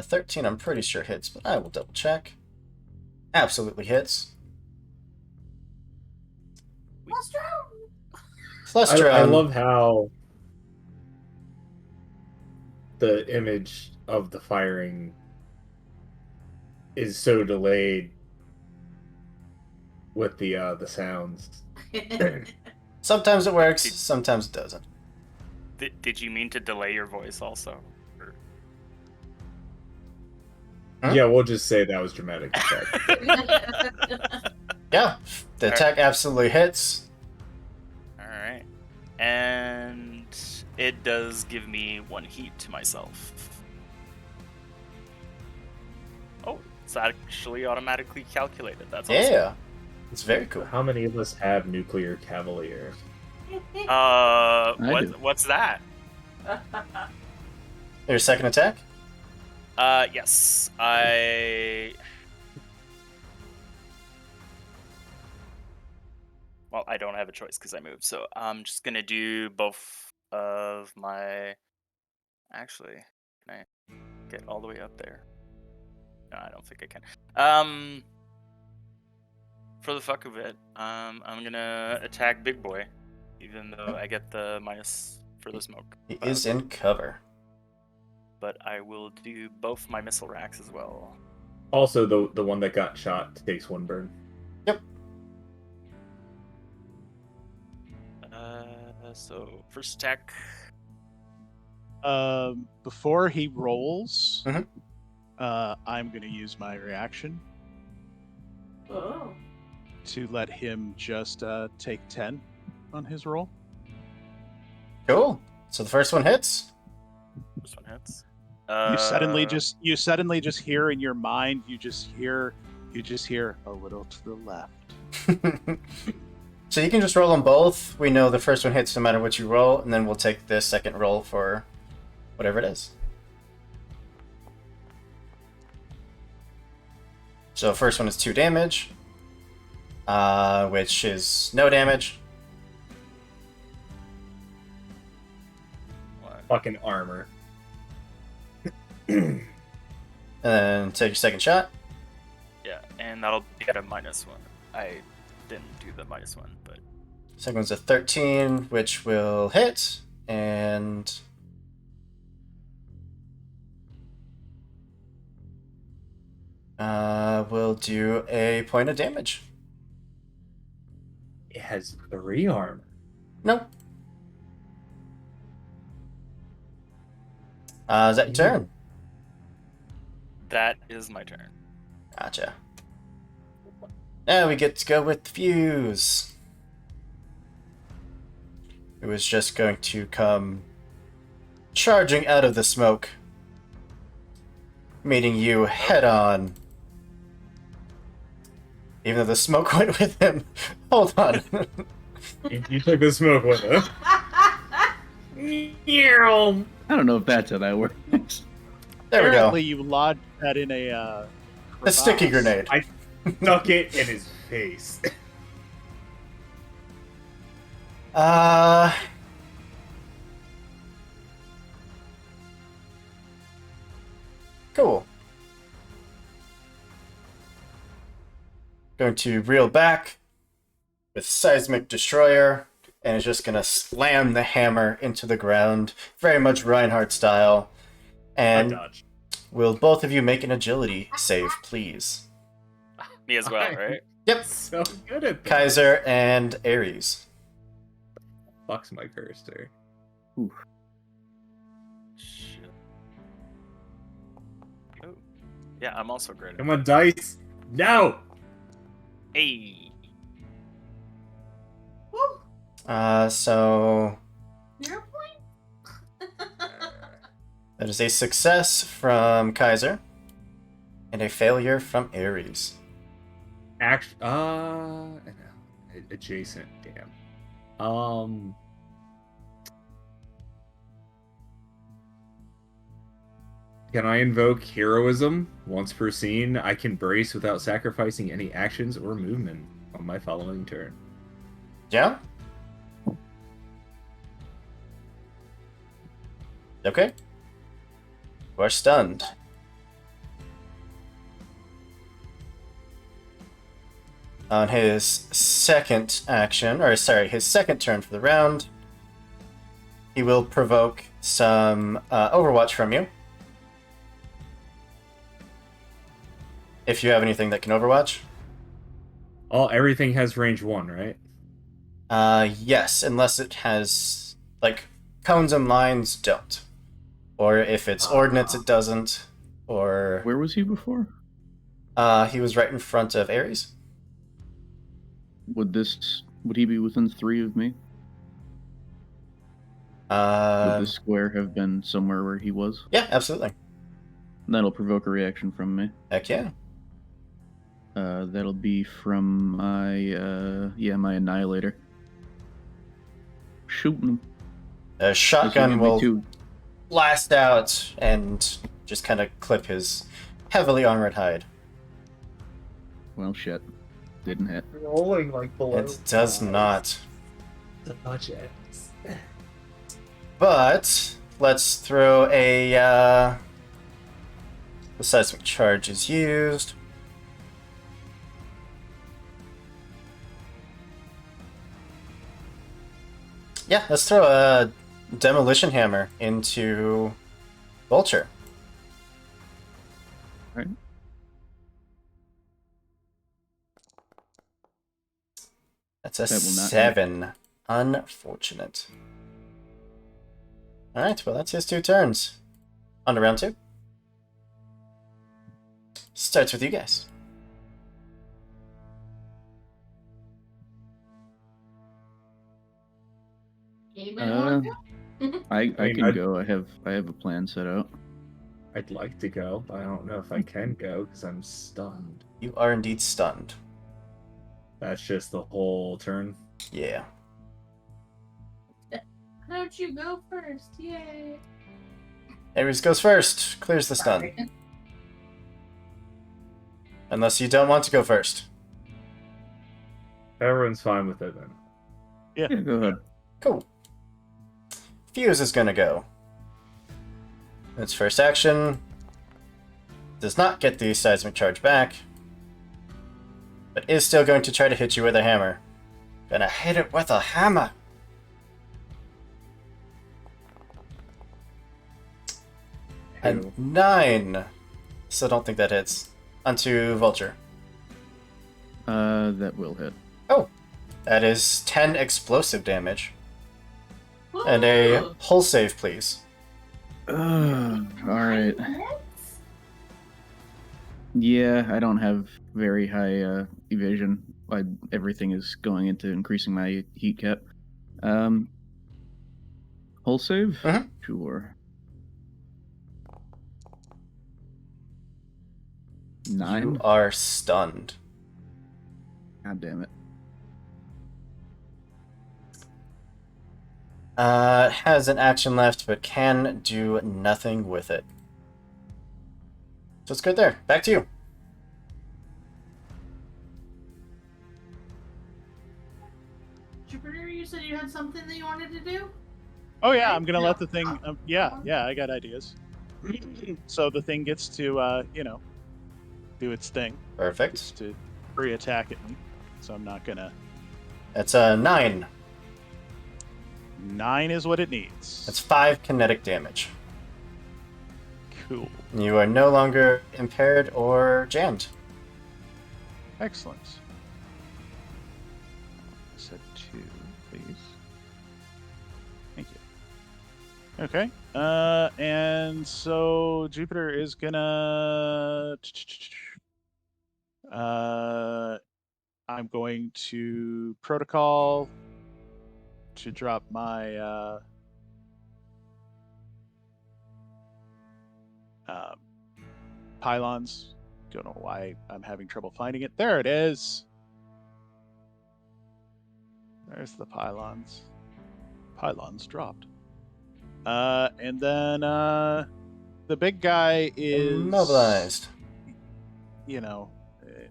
13, I'm pretty sure hits, but I will double check. Absolutely hits. Plus drone. Plus I drone. love how the image of the firing is so delayed with the sounds. Sometimes it works, sometimes it doesn't. Did you mean to delay your voice also? Or- Huh? Yeah, we'll just say that was dramatic effect. Yeah, the attack absolutely hits. All right. And it does give me 1 heat to myself. Oh, it's actually automatically calculated. That's awesome. Yeah, it's very cool. How many of us have nuclear cavalier? do. What's that? Your second attack? Yes. I don't have a choice because I moved, so I'm just gonna do both of my. Actually, can I get all the way up there? No, I don't think I can. For the fuck of it, I'm gonna attack Big Boy, even though I get the minus for the smoke. He is in cover. But I will do both my missile racks as well. Also, the one that got shot takes 1 burn. Yep. So first attack. Before he rolls, Mhm. I'm going to use my reaction Oh. to let him just take 10 on his roll. Cool. So the first one hits. This one hits. You suddenly just hear in your mind, you just hear a little to the left. So you can just roll them both. We know the first one hits no matter what you roll, and then we'll take the second roll for whatever it is. So first one is 2 damage, which is no damage. Fucking armor. And then take your second shot. Yeah, and that'll be at a -1. I didn't do the -1, but Second one's a 13, which will hit, and we'll do a point of damage. It has 3 armor. Nope. Is that your turn? that is my turn. Gotcha. Now we get to go with Fuse, who is just going to come charging out of the smoke, meeting you head on. Even though the smoke went with him. Hold on. You took the smoke with him. I don't know if that's how that works. There we go. Apparently, you lodged that in a A sticky crevasse. grenade. I stuck it in his face. Cool. Going to reel back with Seismic Destroyer, and is just gonna slam the hammer into the ground, very much Reinhardt style. I And dodged. will both of you make an agility save, please? Me as well, right? Yep. So good at that. Kaiser and Ares. Fucks my cursor. Shit. Oh. Yeah, I'm also great. Come on, dice. No. Hey. Woo. So 0 point. that is a success from Kaiser and a failure from Ares. Adjacent. Damn. Can I invoke heroism? Once per scene, I can brace without sacrificing any actions or movement on my following turn. Yeah? Okay. You are stunned. On his second action, or sorry, his second turn for the round, he will provoke some Overwatch from you. If you have anything that can Overwatch. Everything has range 1, right? Yes, unless it has, like, cones and lines don't. Or if it's ordnance, it doesn't. Or Where was he before? he was right in front of Ares. Would he be within 3 of me? Would this square have been somewhere where he was? Yeah, absolutely. That'll provoke a reaction from me. Heck yeah. That'll be from my Annihilator. Shooting him. A shotgun will blast out and just kind of clip his heavily armored hide. Well, shit. Didn't hit. Rolling like below. It does not. Budget. But let's throw a the seismic charge is used. Yeah, let's throw a demolition hammer into Vulture. Right. That's a That will not 7. Unfortunate. Alright, well that's his 2 turns. On to round 2. Starts with you guys. Anybody want to go? I mean, can go. I have a plan set out. I'd like to go, but I don't know if I can go because I'm stunned. You are indeed stunned. That's just the whole turn. Yeah. Why don't you go first? Yay. Ares goes first. Clears the stun. Sorry. Unless you don't want to go first. Everyone's fine with it then. Yeah, go ahead. Cool. Fuse is gonna go. Its first action does not get the seismic charge back, but is still going to try to hit you with a hammer. Gonna hit it with a hammer. And 9. Still don't think that hits. Onto Vulture. That will hit. Oh, that is 10 explosive damage. And a Woo! hull save, please. Alright. Yeah, I don't have very high evasion. Everything is going into increasing my heat cap. Hull save? Mhm. Sure. 9? You are stunned. God damn it. Has an action left, but can do nothing with it. So it's good there. Back to you. Jupiter, you said you had something that you wanted to do? Oh yeah, I'm gonna let the thing. Yeah, I got ideas. So the thing gets to, do its thing. Perfect. It's to re-attack at me. So I'm not gonna. That's a 9. 9 is what it needs. That's 5 kinetic damage. Cool. You are no longer impaired or jammed. Excellent. Set 2, please. Thank you. Okay. And so Jupiter is gonna. I'm going to protocol to drop my pylons. Don't know why I'm having trouble finding it. There it is. There's the pylons. Pylons dropped. And then the big guy is Immobilized. You know,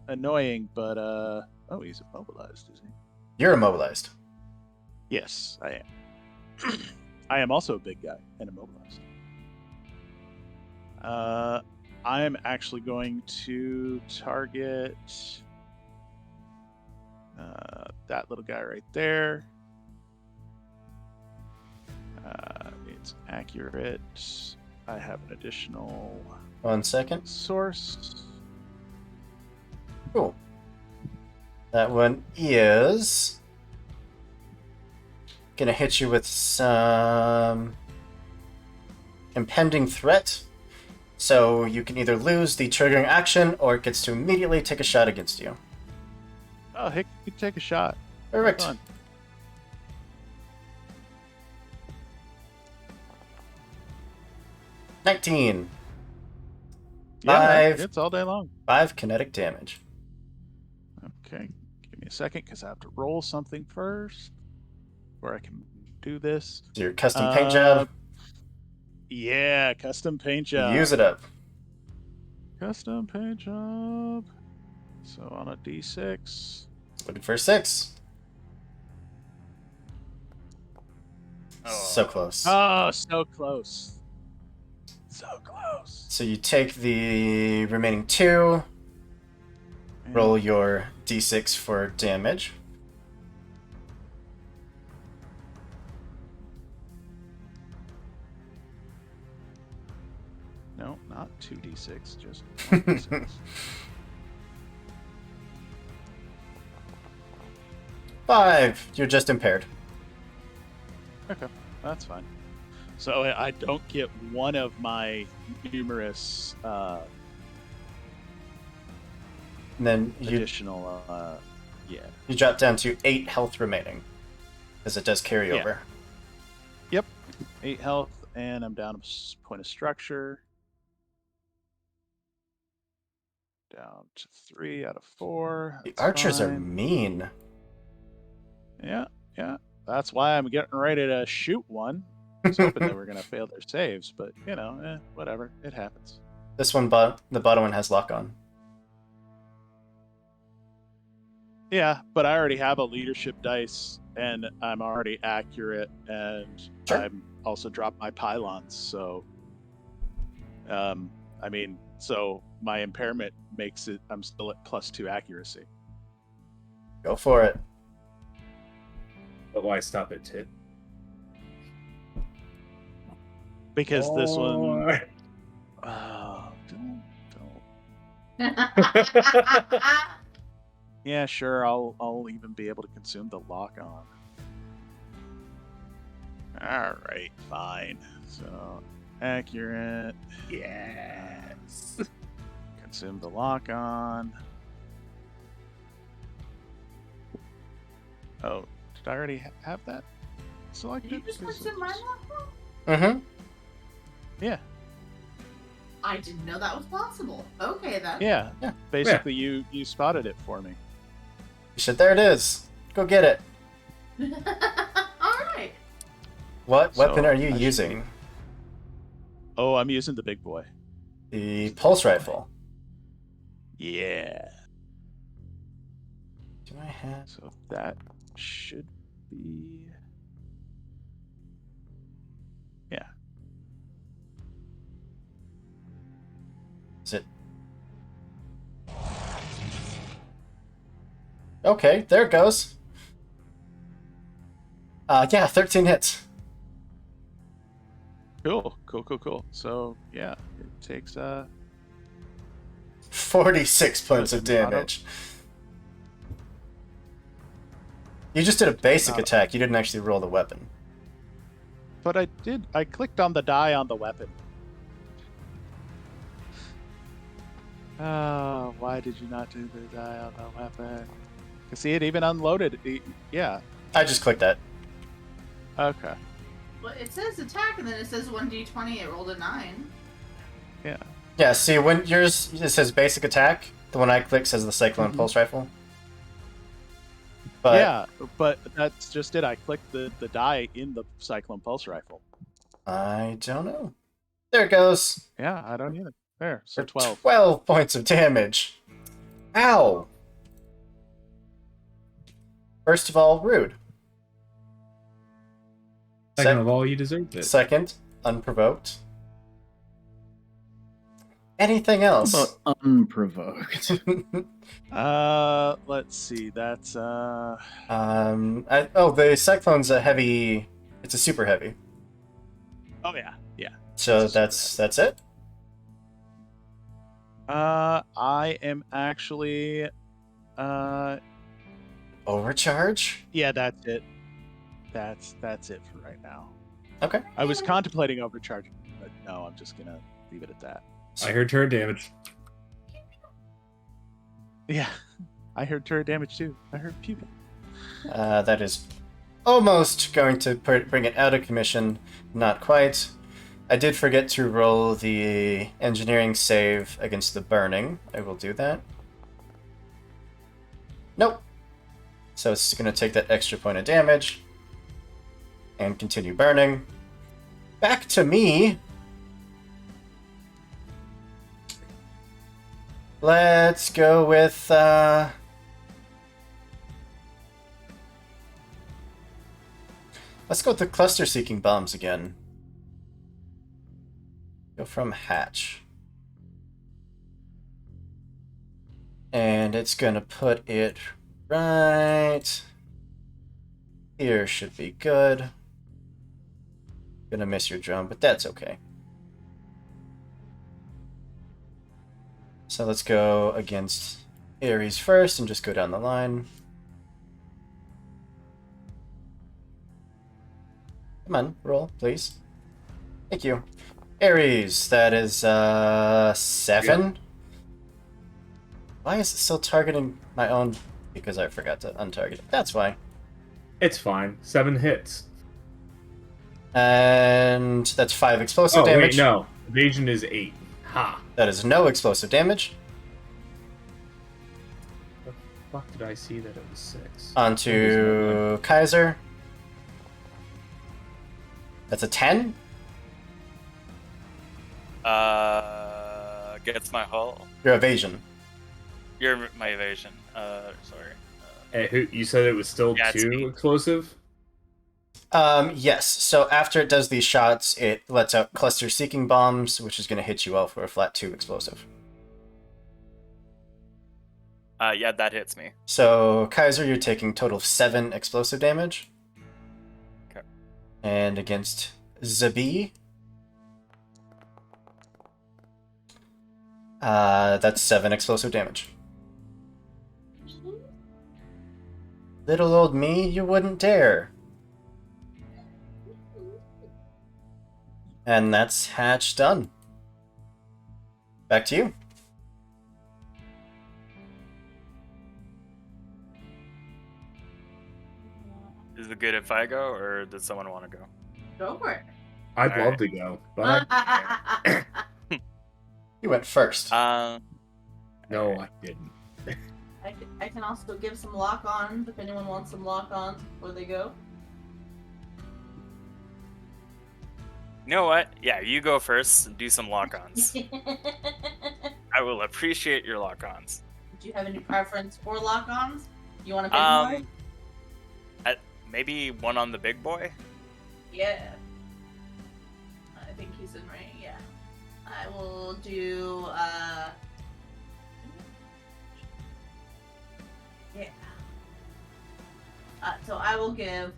annoying, but oh, he's immobilized, is he? You're immobilized. Yes, I am. I am also a big guy and immobilized. I am actually going to target that little guy right there. It's accurate. I have an additional 1 second. source. Cool. That one is gonna hit you with some impending threat. So you can either lose the triggering action, or it gets to immediately take a shot against you. Oh, heck, you can take a shot. Perfect. Fun. $19. Yeah, Five. it's all day long. 5 kinetic damage. Okay, give me a second because I have to roll something first where I can do this. So your custom paint job. Yeah, custom paint job. Use it up. Custom paint job. So on a D6. Looking for a 6. So close. Oh, so close. So close. So you take the remaining 2. Roll your d6 for damage. No, not 2d6, just 1d6. 5. You're just impaired. Okay, that's fine. So I don't get one of my numerous And then you additional, yeah. you drop down to 8 health remaining, as it does carry Yeah. over. Yep, 8 health, and I'm down a point of structure. Down to 3 out of 4. The That's archers are fine. mean. Yeah. That's why I'm getting ready to shoot one. I was hoping they were going to fail their saves, but, whatever. It happens. This one, the bottom one has lock on. Yeah, but I already have a leadership dice, and I'm already accurate, and Sure. I'm also dropped my pylons, so... so my impairment makes it... I'm still at +2 accuracy. Go for it. But why stop at 10? Because this one... Or- Oh, don't... That's Yeah, sure, I'll even be able to consume the lock-on. Alright, fine. So, accurate. Yes. Consume the lock-on. Oh, did I already have that selected? Did you just consume my lock? Mm-hmm. Yeah, I didn't know that was possible. Okay, then. yeah. Yeah. Basically, you spotted it for me. Shit, there it is. Go get it. Alright. What So, weapon are you I should using? Oh, I'm using the big boy. The pulse rifle. Yeah. Do I have... So that should be... Yeah. Is it... Okay, there it goes. Yeah, 13 hits. Cool. So, yeah, it takes, 46 points of damage. You just did a basic attack. You didn't actually roll the weapon. But I clicked on the die on the weapon. Oh, why did you not do the die on the weapon? See, it even unloaded. Yeah. I just clicked that. Okay. Well, it says attack, and then it says 1d20. It rolled a 9. Yeah. Yeah, see, when yours, it says basic attack. The one I clicked says the Cyclone Pulse Rifle. But Yeah, but that's just it. I clicked the die in the Cyclone Pulse Rifle. I don't know. There it goes. Yeah, I don't either. There, so For 12. 12 points of damage. Ow! First of all, rude. Second of all, you deserved it. Second, unprovoked. Anything How else? about unprovoked? Let's see. That's the cyclone's a heavy. It's a super heavy. oh yeah, yeah. So It's a super that's it. I am actually Overcharge. yeah, that's it. That's it for right now. Okay. I was contemplating overcharging, but no, I'm just gonna leave it at that. I heard turret damage. Yeah, I heard turret damage too. I heard pew. That is almost going to bring it out of commission. Not quite. I did forget to roll the engineering save against the burning. I will do that. Nope. So it's going to take that extra point of damage and continue burning. Back to me. Let's go with let's go with the cluster seeking bombs again. Go from hatch. And it's gonna put it right here. Should be good. Gonna miss your drone, but that's okay. So let's go against Ares first and just go down the line. Come on, roll, please. Thank you. Ares, that is 7. Yep. Why is it still targeting my own? Because I forgot to untarget it. That's why. It's fine. 7 hits. And that's 5 explosive Oh, damage. wait, no. Evasion is 8. Ha. That is no explosive damage. The fuck did I see that it was 6? Onto Kaiser. That's a 10. Gets my hull. Your evasion. Your my evasion. Sorry. Hey, you said it was still Yeah, it's 2 me. explosive? Yes. So after it does these shots, it lets out cluster seeking bombs, which is going to hit you all for a flat 2 explosive. Yeah, that hits me. So Kaiser, you're taking total of 7 explosive damage. Okay. And against Zabi, that's 7 explosive damage. Little old me, you wouldn't dare. And that's hatch done. Back to you. Is it good if I go, or does someone want to go? Go for it. I'd All love right. to go, but You went first. Um, no, I didn't. I can also give some lock-ons if anyone wants some lock-ons before they go. you know what? Yeah, you go first and do some lock-ons. Do I will appreciate your lock-ons. you have any preference for lock-ons? You want a big boy? Maybe one on the big boy. Yeah. I think he's in range. Yeah. I will do. Yeah. So I will give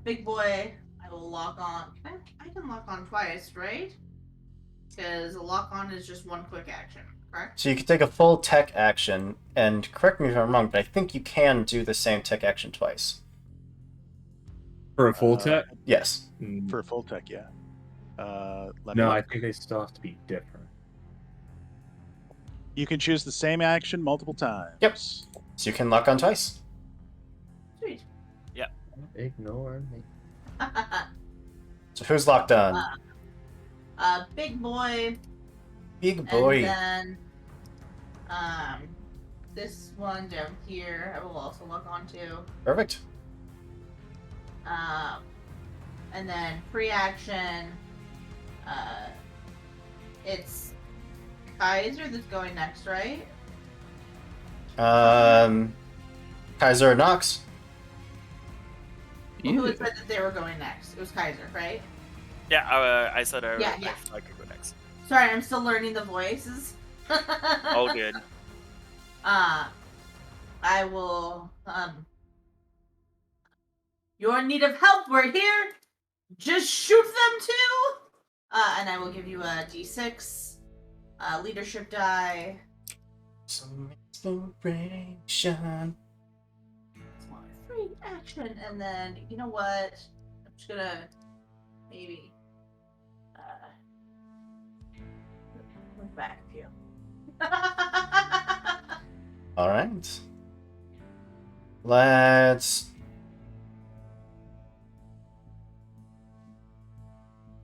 big boy. I will lock on. I can lock on twice, right? Because a lock on is just one quick action, correct? So you can take a full tech action, and correct me if I'm wrong, but I think you can do the same tech action twice. For a full tech? Yes. For a full tech, yeah. Let me No, I look. think they still have to be different. You can choose the same action multiple times. Yep. So you can lock on twice. Sweet. Ignore me. So who's locked on? Big boy. Big boy. And then, this one down here, I will also lock on to. Perfect. And then free action, It's Kaiser that's going next, right? Kaiser or Nox? Well, who had Yeah. said that they were going next? It was Kaiser, right? Yeah, I said Yeah. I could go next. Sorry, I'm still learning the voices. All good. I will. You're in need of help. We're here. Just shoot them too. And I will give you a D6 leadership die. Some inspiration. It's my free action, and then you know what? I'm just gonna maybe move back a few. All right. Let's.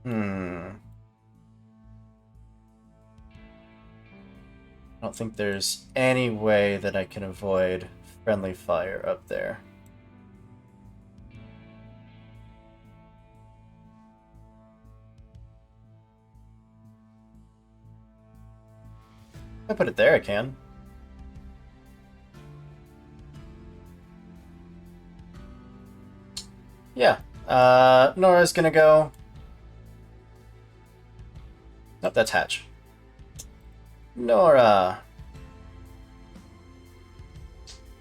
I don't think there's any way that I can avoid friendly fire up there. If I put it there, I can. Yeah. Nora's gonna go. Nope, that's Hatch. Nora.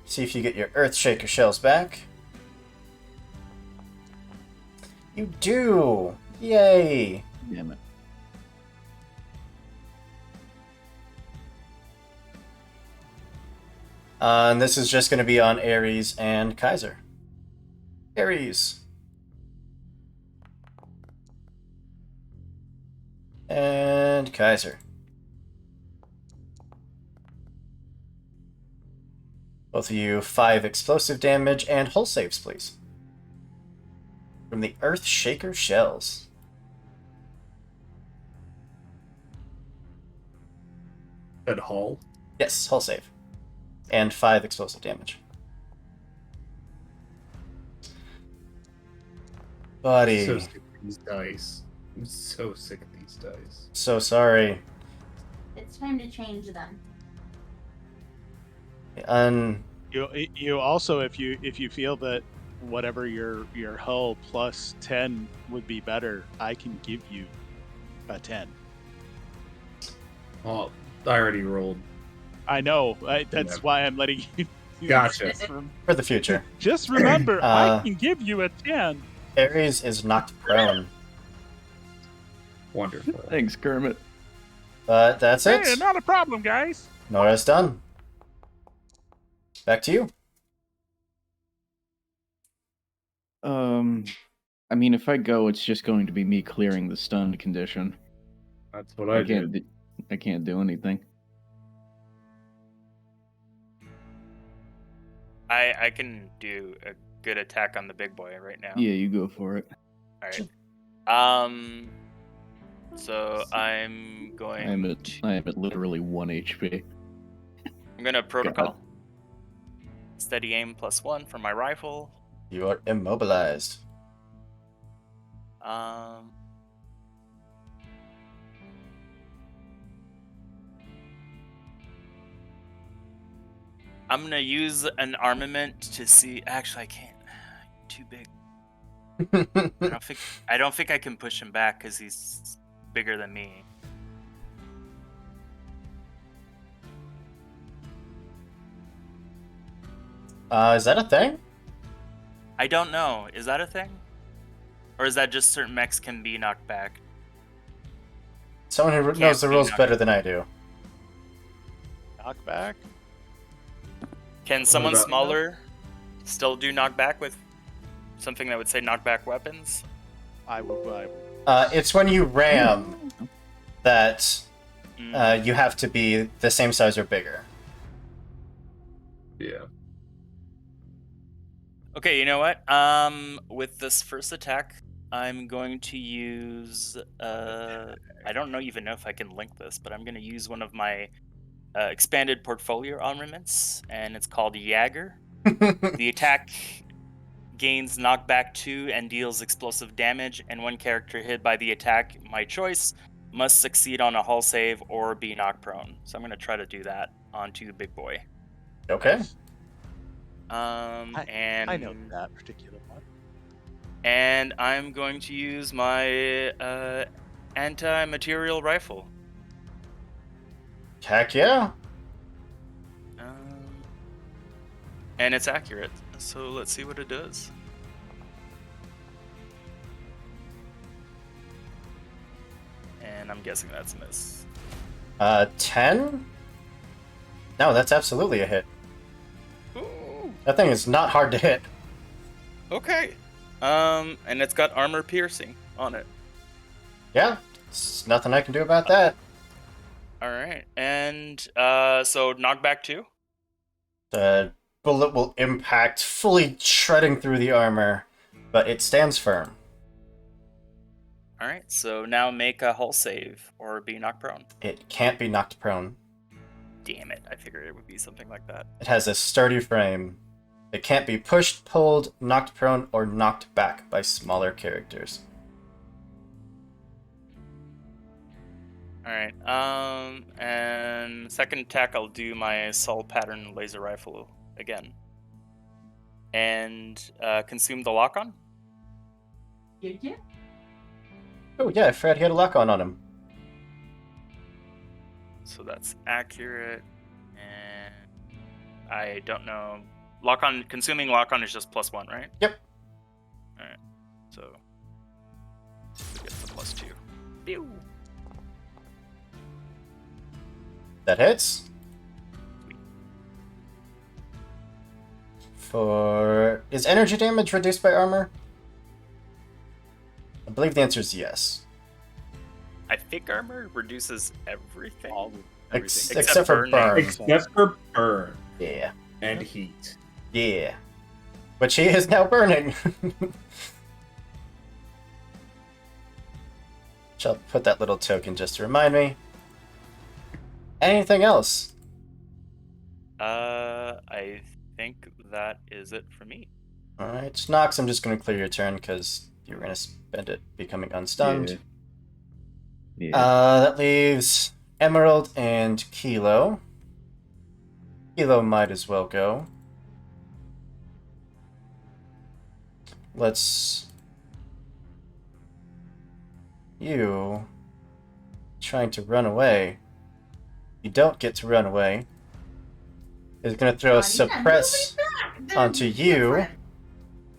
See if you get your Earthshaker shells back. You do! Yay! Damn it. And this is just going to be on Ares and Kaiser. Ares. And Kaiser. Both of you 5 explosive damage and hull saves, please. From the Earthshaker shells. At Hull. Yes, hull save. And 5 explosive damage. Buddy. So sick of these dice. I'm so sick of these dice. So sorry. It's time to change them. You also, if you feel that whatever your hull plus 10 would be better, I can give you a 10. Oh, I already rolled. I know. That's Yeah. why I'm letting you. Gotcha. For the future. Just remember, I can give you a 10. Ares is knocked prone. Wonderful. Thanks, Kermit. But that's it. Hey, not a problem, guys. Nora's done. Back to you. I mean, if I go, it's just going to be me clearing the stunned condition. That's what I did. I can't do anything. I can do a good attack on the big boy right now. Yeah, you go for it. All right. So I'm going. I am at literally 1 HP. I'm gonna protocol. Steady aim +1 for my rifle. You are immobilized. I'm gonna use an armament to see. Actually, I can't. Too big. I don't think I can push him back because he's bigger than me. Is that a thing? I don't know. Is that a thing? Or is that just certain mechs can be knocked back? Someone who Can't knows the be rules knocked better than I do. Knockback. Can someone about- smaller still do knockback with something that would say knockback weapons? I will. It's when you ram that Mm. you have to be the same size or bigger. Yeah. Okay, you know what? With this first attack, I'm going to use. I don't even know if I can link this, but I'm going to use one of my expanded portfolio armaments, and it's called Jagger. The attack gains knockback 2 and deals explosive damage, and one character hit by the attack, my choice, must succeed on a hull save or be knocked prone. So I'm going to try to do that onto Big Boy. Okay. And I know that particular one. And I'm going to use my anti-material rifle. Heck yeah. And it's accurate. So let's see what it does. And I'm guessing that's a miss. 10? No, that's absolutely a hit. Ooh, That thing is not hard to hit. okay. And it's got armor piercing on it. Yeah, there's nothing I can do about that. All right. And so knockback 2. The bullet will impact, fully shredding through the armor, but it stands firm. All right. So now make a hull save or be knocked prone. It can't be knocked prone. Damn it. I figured it would be something like that. It has a sturdy frame. It can't be pushed, pulled, knocked prone, or knocked back by smaller characters. All right. And second attack, I'll do my Soul Pattern laser rifle again, and consume the lock-on. Yeah. Oh yeah, I forgot he had a lock-on on him. So that's accurate, and I don't know. Lock-on, consuming lock-on is just +1, right? Yep. All right. So we get the +2. Pew. That hits. Is energy damage reduced by armor? I believe the answer is yes. I think armor reduces everything. Except Except for burning. burn. Except for burn Yeah. and heat. Yeah. Which he is now burning. I'll put that little token just to remind me. Anything else? I think that is it for me. Alright, Nox, I'm just going to clear your turn because you're going to spend it becoming unstunned. Yeah. That leaves Emerald and Kilo. Kilo might as well go. Let's... You... trying to run away. You don't get to run away. Is going to throw a suppress onto you.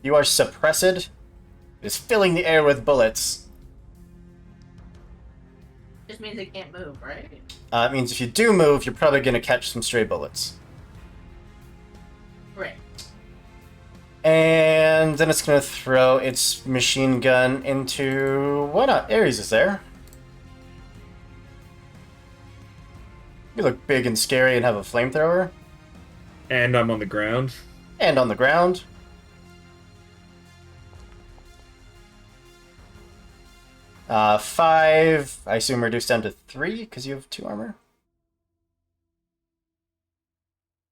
You are suppressed. It is filling the air with bullets. Just means it can't move, right? It means if you do move, you're probably going to catch some stray bullets. Right. And then it's going to throw its machine gun into... Why not? Ares is there. You look big and scary and have a flamethrower. And I'm on the ground. And on the ground. Five, I assume reduced down to 3 because you have 2 armor.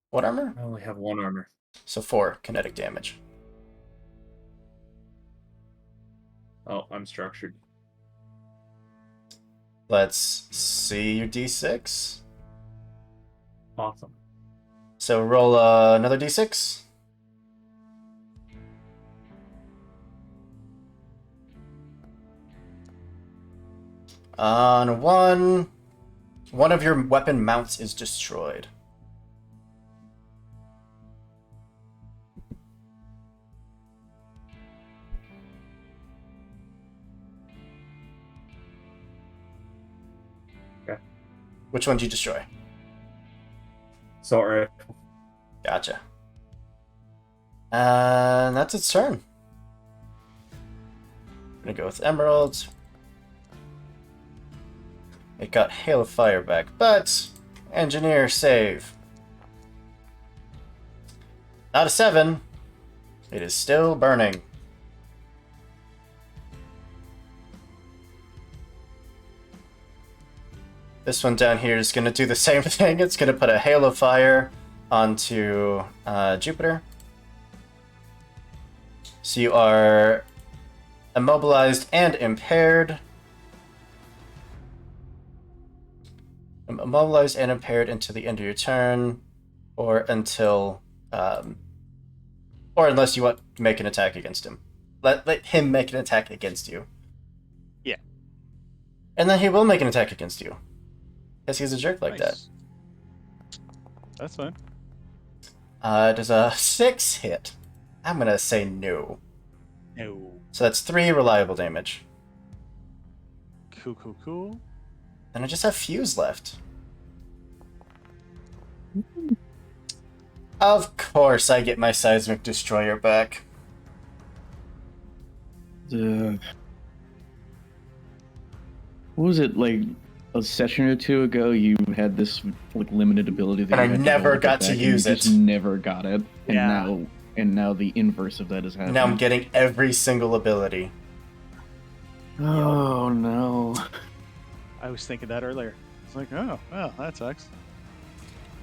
What armor? I only have 1 armor. So 4 kinetic damage. Oh, I'm structured. Let's see your d6. Awesome. So roll another d6. On 1, one of your weapon mounts is destroyed. Okay. Which one did you destroy? Sorry. Gotcha. And that's its turn. I'm gonna go with Emerald. It got Hail of Fire back, but Engineer save. Not a 7. It is still burning. This one down here is going to do the same thing. It's going to put a Hail of Fire onto Jupiter. So you are immobilized and impaired. Immobilized and impaired until the end of your turn, or until, or unless you want to make an attack against him. Let him make an attack against you. Yeah. And then he will make an attack against you. Because he's a jerk like Nice. That's fine. that. Does a 6 hit? I'm gonna say no. No. So that's 3 reliable damage. Cool. And I just have Fuse left. Of course I get my Seismic Destroyer back. What was it, like a session or two ago? You had this like limited ability that And you I had never hold got back, to and use you it. just never got it, and Yeah. now the inverse of that is happening. Now I'm getting every single ability. Oh no! I was thinking that earlier. It's like, oh, well, that sucks.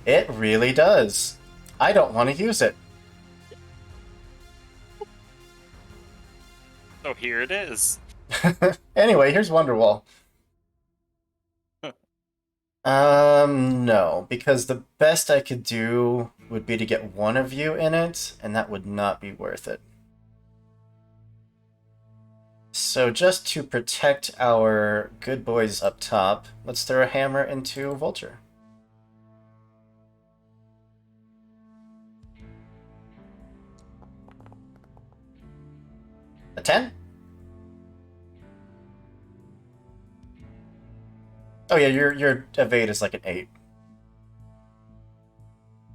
It really does. I don't want to use it. So here it is. Anyway, here's Wonderwall. No, because the best I could do would be to get one of you in it, and that would not be worth it. So just to protect our good boys up top, let's throw a hammer into Vulture. A 10? Oh yeah, your evade is like an 8.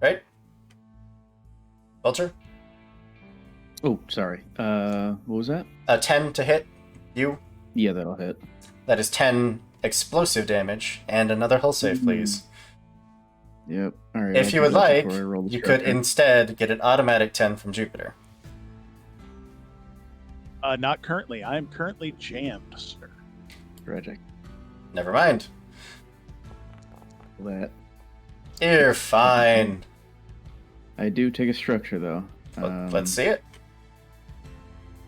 Right? Vulture? Oh, sorry. What was that? A 10 to hit you. Yeah, that'll hit. That is 10 explosive damage, and another hull save, please. Yep. All right. If I'll you do would that like, before I roll the you could structure. instead get an automatic 10 from Jupiter. Not currently. I'm currently jammed, sir. Tragic. Never mind. That. You're fine. I do take a structure though. Let's see it.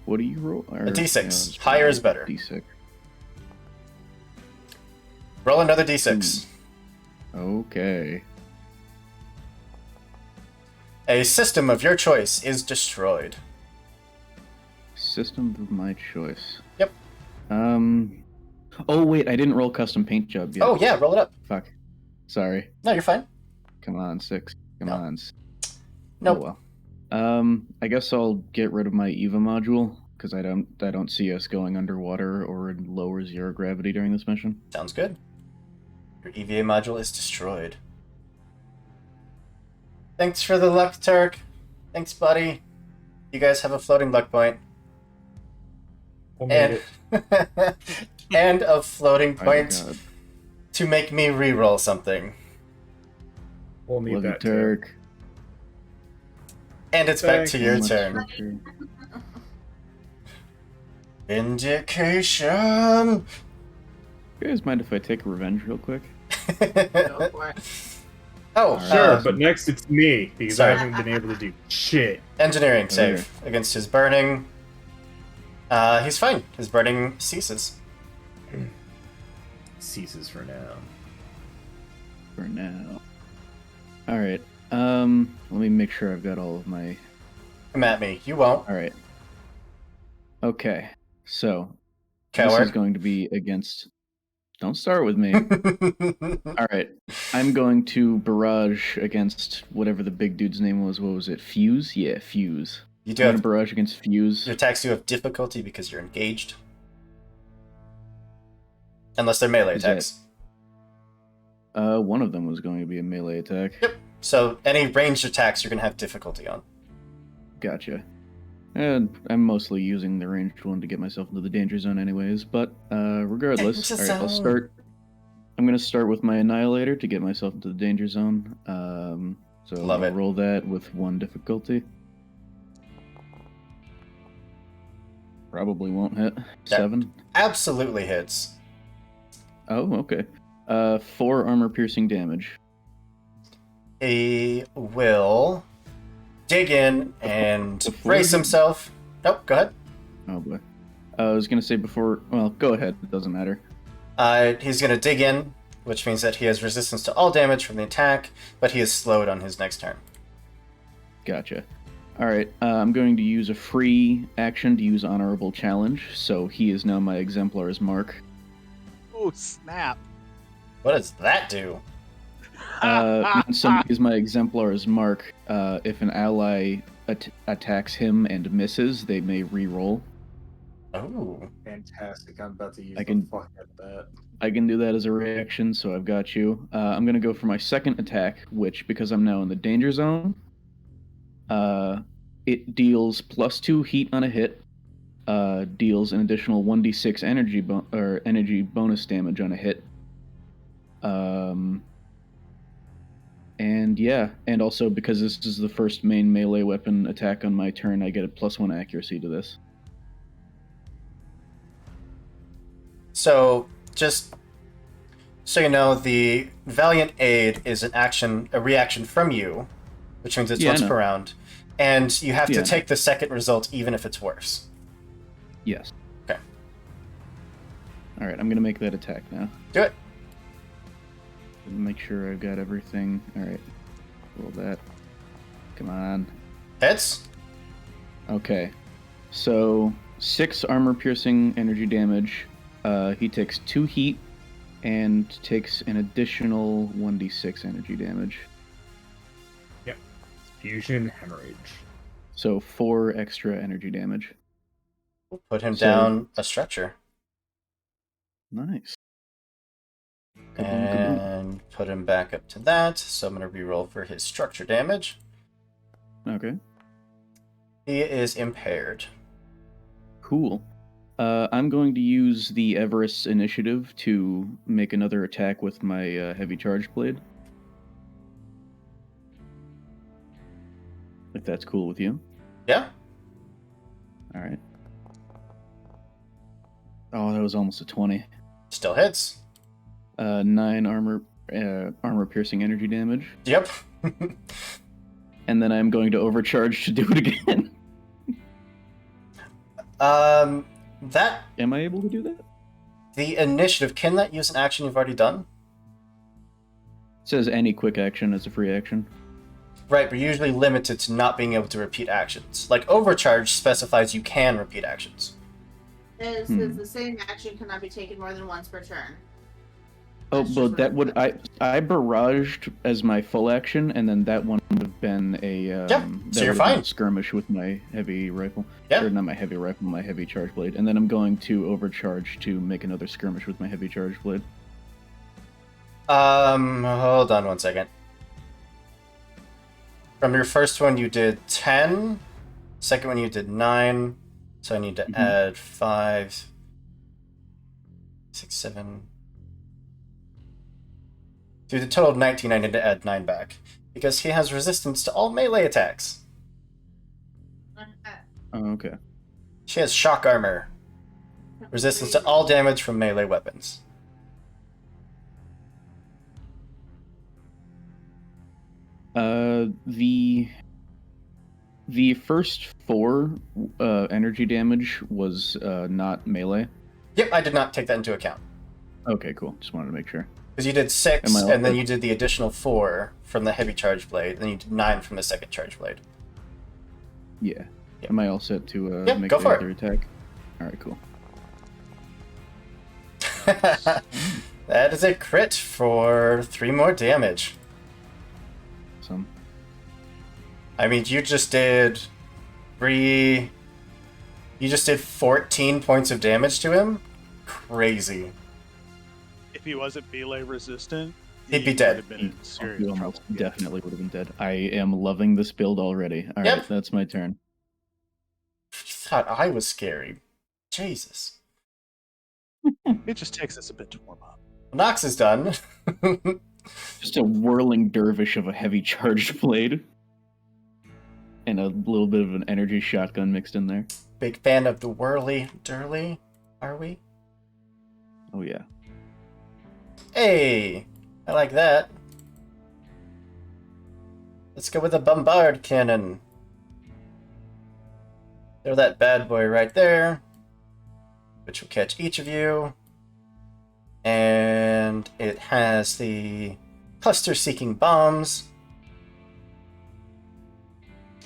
What do you roll? A D6. Higher is better. D6. Roll another D6. Okay. A system of your choice is destroyed. System of my choice. Yep. Oh wait, I didn't roll custom paint job yet. Oh yeah, roll it up. Fuck. Sorry. No, you're fine. Come on, 6. Come No. on. Nope. Oh well. I guess I'll get rid of my EVA module because I don't see us going underwater or in lower zero gravity during this mission. Sounds good. Your EVA module is destroyed. Thanks for the luck, Turk. Thanks, buddy. You guys have a floating luck point. We'll make And it. and a floating I point forgot. to make me re-roll something. We'll need Love you, that too. Turk. And it's back to Thank your Much turn. structure. Vindication! You guys mind if I take revenge real quick? Go for it. Oh, Sure, but next it's me because Sorry. I haven't been able to do shit. engineering save against his burning. He's fine. His burning ceases. Ceases for now. For now. All right. Let me make sure I've got all of my. Come at me. You won't. All right. Okay. So this is Coward. going to be against. Don't start with me. All right. I'm going to barrage against whatever the big dude's name was. What was it? Fuse? Yeah, Fuse. You I'm do going to have barrage against Fuse. your attacks do have difficulty because you're engaged. Unless they're melee Is that- attacks. One of them was going to be a melee attack. Yep. So any ranged attacks you're gonna have difficulty on. Gotcha. And I'm mostly using the ranged one to get myself into the danger zone anyways, but regardless, Danger alright, I'll zone. start. I'm gonna start with my Annihilator to get myself into the danger zone. So Love I'll it. roll that with 1 difficulty. Probably won't hit. 7. Absolutely hits. Oh, okay. 4 armor piercing damage. He will dig in and Before brace he- himself. Nope, go ahead. Oh boy. I was gonna say before. Well, go ahead. It doesn't matter. He's gonna dig in, which means that he has resistance to all damage from the attack, but he is slowed on his next turn. Gotcha. All right, I'm going to use a free action to use Honorable Challenge, so he is now my Exemplar's Mark. Oh, snap. What does that do? When somebody is my Exemplar's Mark, if an ally attacks him and misses, they may re-roll. Oh. Fantastic. I'm about to use I can- the fuck out of that. I can do that as a reaction, so I've got you. I'm going to go for my second attack, which, because I'm now in the danger zone, it deals +2 heat on a hit, deals an additional 1d6 energy bonus damage on a hit. And yeah, and also because this is the first main melee weapon attack on my turn, I get a +1 accuracy to this. So, just so you know, the Valiant Aid is a reaction from you, which means it's Yeah, I once know. per round, and you have Yeah. to take the second result even if it's worse. Yes. Okay. All right, I'm gonna make that attack now. Do it. Make sure I've got everything. All right, roll that. Come on. Hits. Okay, so 6 armor-piercing energy damage. He takes 2 heat and takes an additional 1d6 energy damage. Fusion hemorrhage. So 4 extra energy damage. We'll put him So- down a stretcher Nice. Kaboom, kaboom. and put him back up to that. So I'm going to reroll for his structure damage. Okay, He is impaired. cool. I'm going to use the Everest initiative to make another attack with my heavy charge blade. If that's cool with you. Yeah. All right. Oh, that was almost a 20. Still hits. 9 armor piercing energy damage, Yep. and then I'm going to overcharge to do it again. That Am I able to do that? the initiative, can that use an action you've already done? It says any quick action as a free action. Right, but you're usually limited to not being able to repeat actions. Like overcharge specifies you can repeat actions. It Hmm. says the same action cannot be taken more than once per turn. Oh, That's but just that what would I barraged as my full action, and then that one would have been a so that you're would have been fine. a skirmish with my heavy rifle. Yeah. Or not my heavy rifle, my heavy charge blade, and then I'm going to overcharge to make another skirmish with my heavy charge blade. Hold on one second. From your first one, you did 10. Second one, you did 9. So I need to Mhm. add 5, 6, 7. To the total of 19, I need to add 9 back. Because he has resistance to all melee attacks. Oh, okay. She has shock armor. Resistance to all damage from melee weapons. The first 4 energy damage was not melee. Yep, I did not take that into account. Okay, cool. Just wanted to make sure. Because you did 6, Am I all and then set? you did the additional 4 from the heavy charge blade, and then you did 9 from the second charge blade. Yeah. Yep. Am I all set to Yep, make go the for it. other attack? All right, cool. That is a crit for 3 more damage. Some. I mean, you just did 14 points of damage to him? Crazy. If he wasn't melee resistant, He'd be would dead. have been in serious You trouble. almost Yeah. definitely would have been dead. I am loving this build already. All right, Yep. that's my turn. Thought I was scary. Jesus. It just takes us a bit to warm up. Nox is done. Just a whirling dervish of a heavy charged blade. And a little bit of an energy shotgun mixed in there. Big fan of the whirly durly, are we? Oh, yeah. Hey, I like that. Let's go with a bombard cannon. Throw that bad boy right there, which will catch each of you. And it has the cluster-seeking bombs.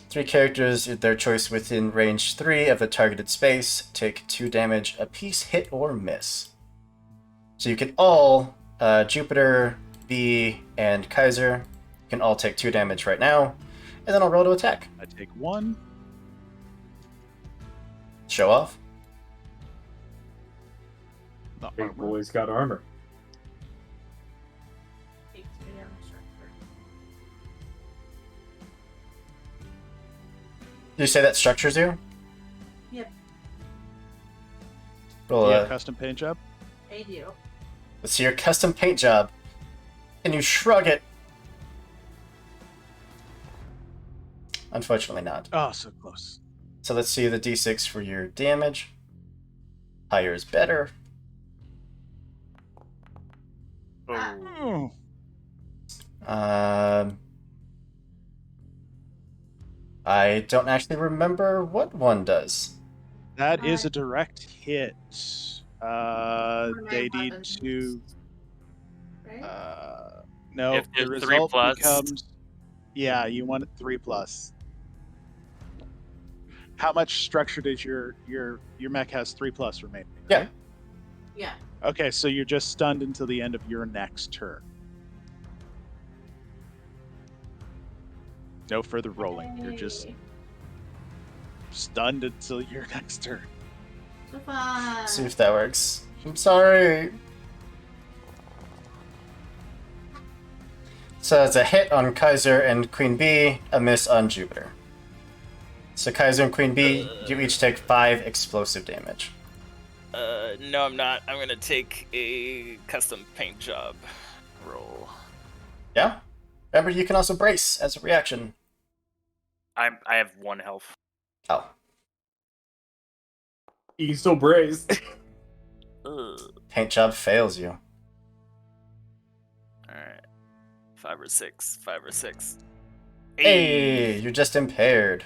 3 characters, their choice within range 3 of the targeted space, take 2 damage apiece, hit or miss. So you can all, Jupiter, B, and Kaiser, can all take 2 damage right now. And then I'll roll to attack. I take 1. Show off. The Big armor. boy's got armor. Take 2 damage structure. Did you say that structures you? Yep, Roll Yeah, a, custom paint job. I do. let's see your custom paint job. Can you shrug it? Unfortunately not. Oh, so close. So let's see the d6 for your damage. Higher is better. Oh. Oh. I don't actually remember what one does. That is a direct hit. They Automatic need weapons, to. right? No, If the there's 3 result plus. becomes. Yeah, you want 3+. How much structure does your mech has 3+ remaining? Yeah. right? Yeah. Okay, so you're just stunned until the end of your next turn. No further rolling. You're just Yay. stunned until your next turn. So fun. See if that works. I'm sorry. So it's a hit on Kaiser and Queen Bee, a miss on Jupiter. So Kaiser and Queen Bee, you each take 5 explosive damage. No, I'm not. I'm gonna take a custom paint job roll. Yeah? Remember, you can also brace as a reaction. I have 1 health. Oh. You can still brace. Paint job fails you. Alright. 5 or 6. 5 or 6. Hey, you're just impaired.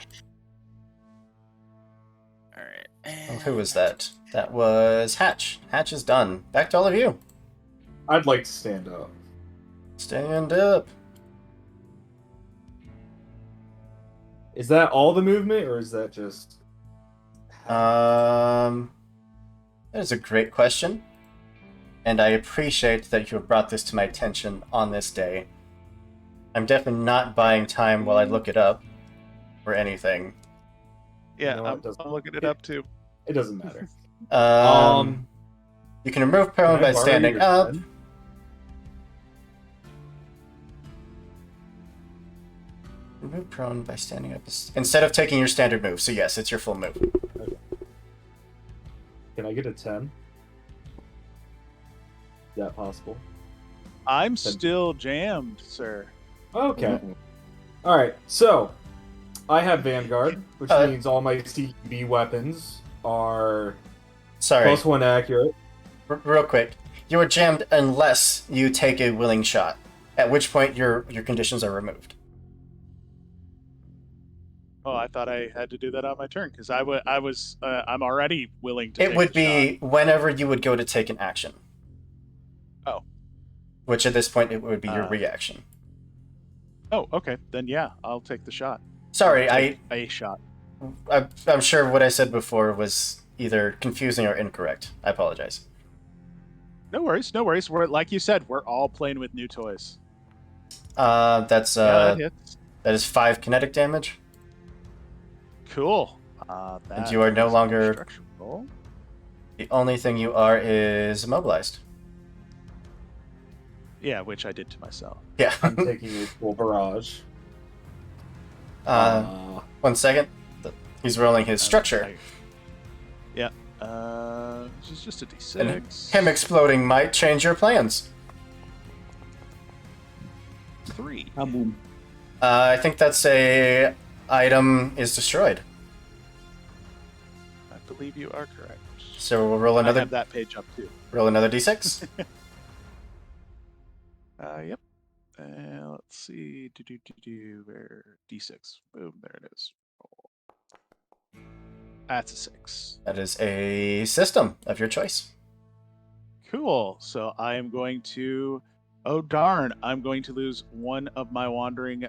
Alright. Oh, who was that? That was Hatch. Hatch is done. Back to all of you. I'd like to stand up. Stand up. Is that all the movement, or is that just? That is a great question. And I appreciate that you have brought this to my attention on this day. I'm definitely not buying time while I look it up or anything. Yeah, No, it doesn't. I'm looking it up too. It doesn't matter. You can remove prone Can I by borrow standing your up. pen? Remove prone by standing up instead of taking your standard move. So yes, it's your full move. Can I get a 10? Is that possible? I'm still jammed, sir. Okay. All right. So, I have Vanguard, which means all my CB weapons are Sorry, +1 accurate. real quick. You are jammed unless you take a willing shot, at which point your conditions are removed. Oh, I thought I had to do that on my turn because I'm already willing to. It take would the be whenever you would go to take an action. Oh. Which at this point it would be your Uh, reaction. shot. Oh, okay, then yeah, I'll take the shot. Sorry, Take a shot. I'm sure what I said before was either confusing or incorrect. I apologize. No worries, no worries. We're like you said, we're all playing with new toys. That's Yeah, that hits. that is 5 kinetic damage. Cool. And you are no is longer- structural. The only thing you are is immobilized. Yeah, which I did to myself. Yeah. I'm taking a full barrage. 1 second. He's rolling his structure. Yeah. This is just a And d6. him exploding might change your plans. 3. I think that's a item is destroyed. I believe you are correct. So we'll roll I another have that page up too. roll another d6. Yep. Let's see. Where d6? Boom. There it is. That's a 6. That is a system of your choice. Cool. So I am going to. Oh darn! I'm going to lose one of my wandering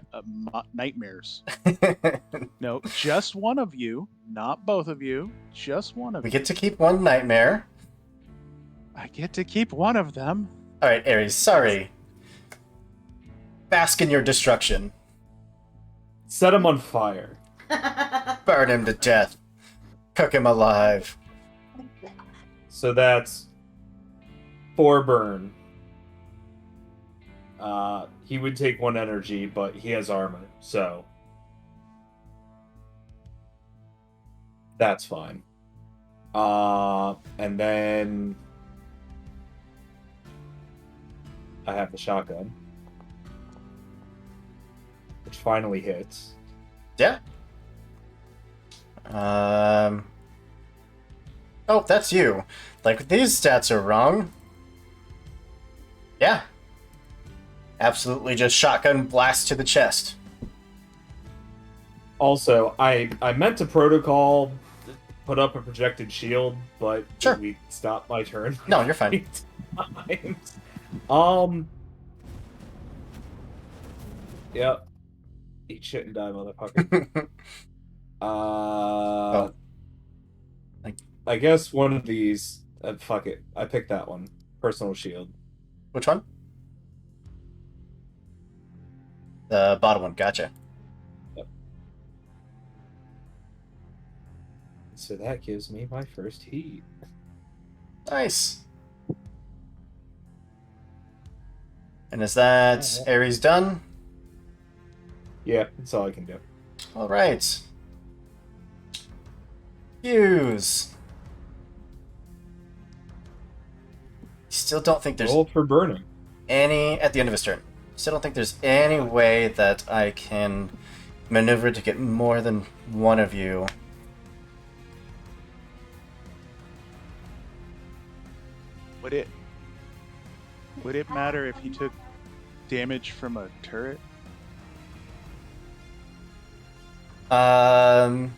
nightmares. No, just one of you, not both of you. Just one of We you. get to keep one nightmare. I get to keep one of them. All right, Ares. Sorry. Bask in your destruction. Set him on fire. Burn him to death. Cook him alive. So that's 4 burn. He would take 1 energy, but he has armor, so that's fine. And then I have the shotgun, which finally hits. Yeah. Oh, that's you. Like, these stats are wrong. Yeah. Absolutely just shotgun blast to the chest. Also, I meant to protocol put up a projected shield, but Sure. we stopped my turn. No, you're fine. Yep. Eat shit and die, motherfucker. Oh. I guess one of these. Fuck it. I picked that one. Personal shield. Which one? The bottom one, gotcha. So that gives me my first heat. Nice. And is that Ares done? Yeah, that's all I can do. All right. Fuse. Still don't think there's Roll for burning. any at the end of his turn. Still don't think there's any way that I can maneuver to get more than one of you. Would it matter if he took damage from a turret? Yeah,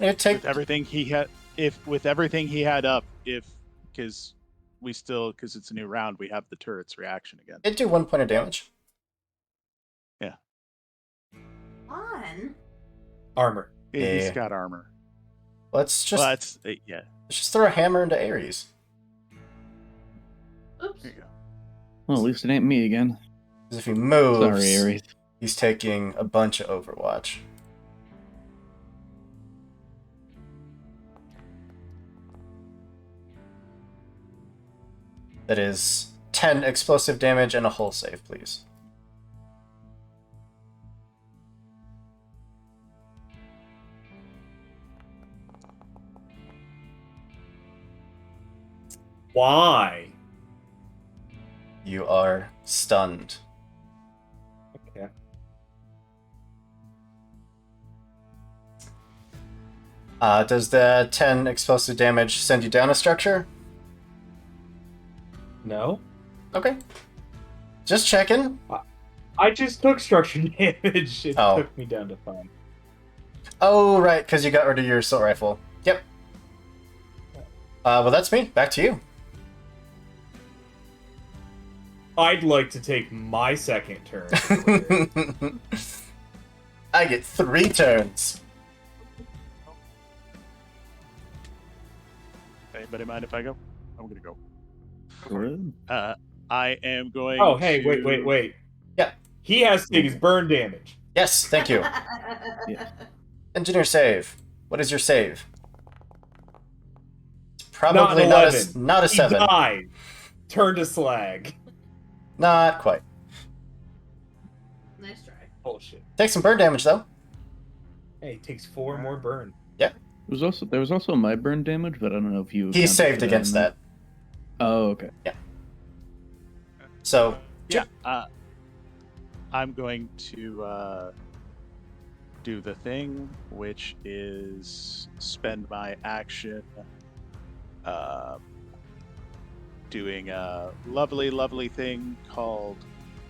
it take With everything he had, because it's a new round, we have the turret's reaction again. it'd do 1 point of damage. On. Armor. He's Yeah. got armor. Let's just Let's throw a hammer into Ares. Oops. There you go. Well, at least it ain't me again. Because if he moves, Sorry, Ares. he's taking a bunch of Overwatch. That is 10 explosive damage and a hull save, please. Why? You are stunned. Okay. Does the 10 explosive damage send you down a structure? No. Okay. Just checking. I just took structure damage. It Oh. took me down to 5. Oh, right, because you got rid of your assault rifle. Yep. Well, that's me. Back to you. I'd like to take my second turn. I get 3 turns. Anybody mind if I go? I'm gonna go. Good. I am going. Oh, hey, to... wait. Yeah. He has to take his burn damage. Yes, thank you. Yeah. Engineer save. What is your save? It's Not probably an not 11. a He 7. died. Turn to slag. Not quite. Nice try. Bullshit. Take some burn damage though. Hey, it takes 4 more burn. There was also my burn damage, but I don't know if you. He accounted saved for against in that. Oh, okay. So Yeah. I'm going to do the thing, which is spend my action doing a lovely thing called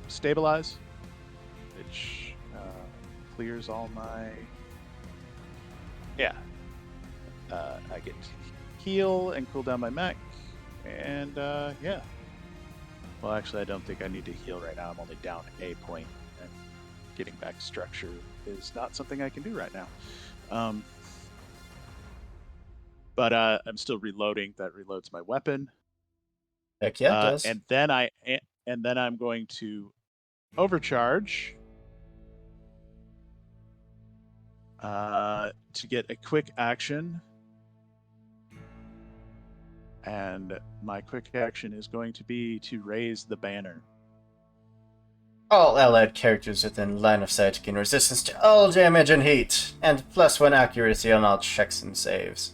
Stabilize, which clears all my... Yeah. I get to heal and cool down my mech, And yeah. Well, actually, I don't think I need to heal right now. I'm only down a point, and getting back to structure is not something I can do right now. But I'm still reloading. That reloads my weapon. Heck yeah, it does. And then I'm going to overcharge to get a quick action. And my quick action is going to be to raise the banner. All allied characters within line of sight gain resistance to all damage and heat, and +1 accuracy on all checks and saves.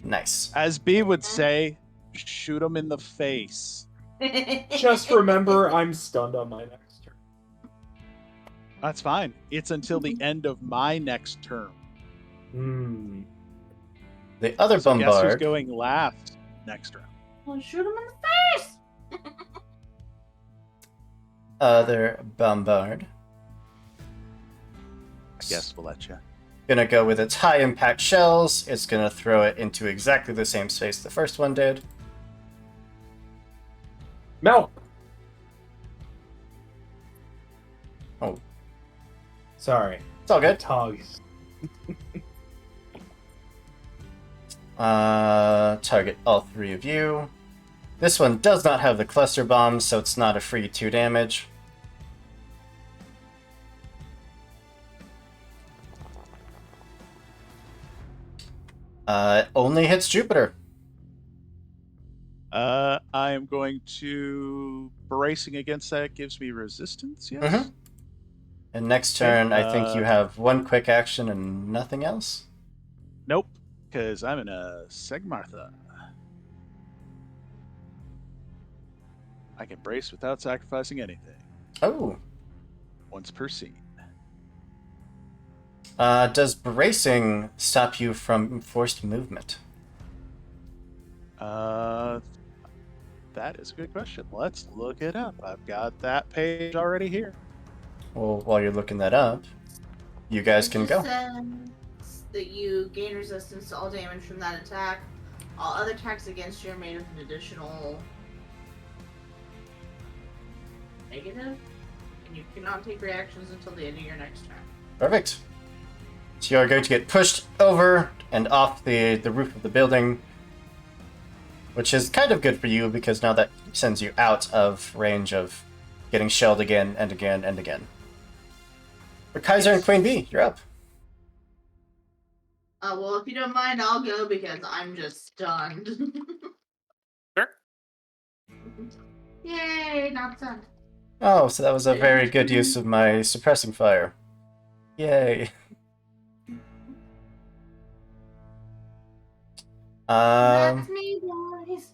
Nice. As B would say, shoot him in the face. Just remember, I'm stunned on my next turn. That's fine. It's until the end of my next turn. The other So guess who's bombard. going last next round? Well, shoot him in the face. Other bombard. I guess we'll let you. Gonna go with its high impact shells. It's gonna throw it into exactly the same space the first one did. Milk. Oh. Sorry. It's all good. Tugs. Target all three of you. This one does not have the cluster bombs, so it's not a free 2 damage. It only hits Jupiter. I am going to bracing against that gives me resistance, yes? Mhm. And next turn, I think you have one quick action and nothing else. Nope, because I'm in a Segmartha. I can brace without sacrificing anything. Oh. Once per scene. Does bracing stop you from forced movement? That is a good question. Let's look it up. I've got that page already here. Well, while you're looking that up, you guys can go. That you gain resistance to all damage from that attack. All other attacks against you are made with an additional negative, and you cannot take reactions until the end of your next turn. Perfect. So you are going to get pushed over and off the roof of the building, which is kind of good for you because now that sends you out of range of getting shelled again and again and again. For Kaiser and Queen Bee, you're up. Well, if you don't mind, I'll go because I'm just stunned. Sure. Yay, not stunned. Oh, so that was a very good use of my suppressing fire. Yay. That's me, guys.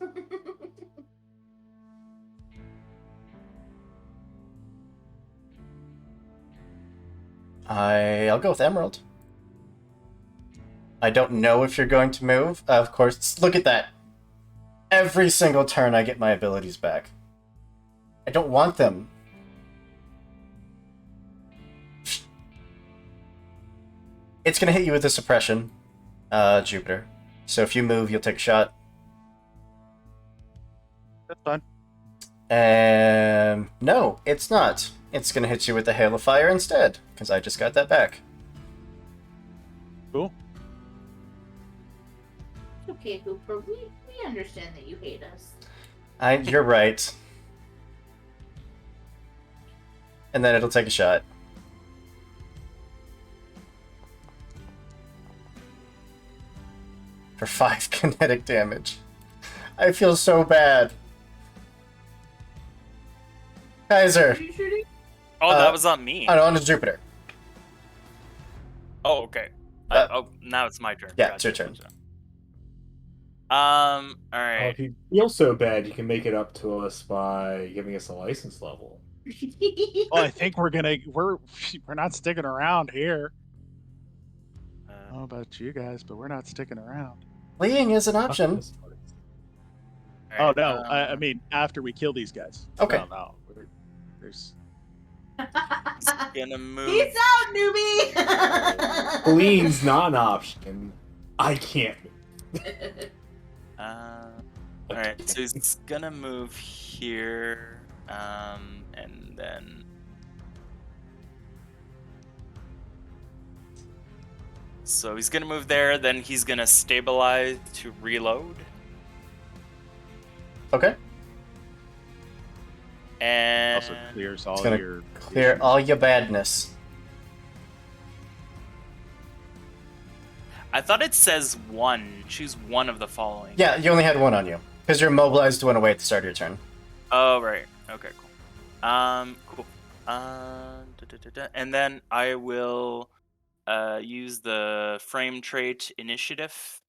I'll go with Emerald. I don't know if you're going to move. Of course, look at that. Every single turn I get my abilities back. I don't want them. It's going to hit you with a suppression, Jupiter. So if you move, you'll take a shot. That's fine. No, it's not. It's going to hit you with a hail of fire instead, because I just got that back. Cool. Okay, Hooper, we understand that you hate us. You're right. And then it'll take a shot. For 5 kinetic damage. I feel so bad. Kaiser. Are you shooting? Oh, that was on me. On to Jupiter. Oh, okay. Now it's my turn. Yeah, it's your turn. All Well, right. if you feel so bad, you can make it up to us by giving us a license level. Well, I think we're not sticking around here. I don't know about you guys, but we're not sticking around. Fleeing is an option. Oh no, I mean after we kill these guys. Okay. No, there's. Gonna move. Peace out, newbie. Fleeing's not an option. I can't. Alright, so he's gonna move here, and then... So he's gonna move there, then he's gonna stabilize to reload. Okay. And... Also clears It's all gonna your clear issues. all your badness. I thought it says one. Choose one of the following. Yeah, you only had one on you. Because you're immobilized to one away at the start of your turn. Oh, right. Okay, cool. Cool. And then I will use the frame trait initiative.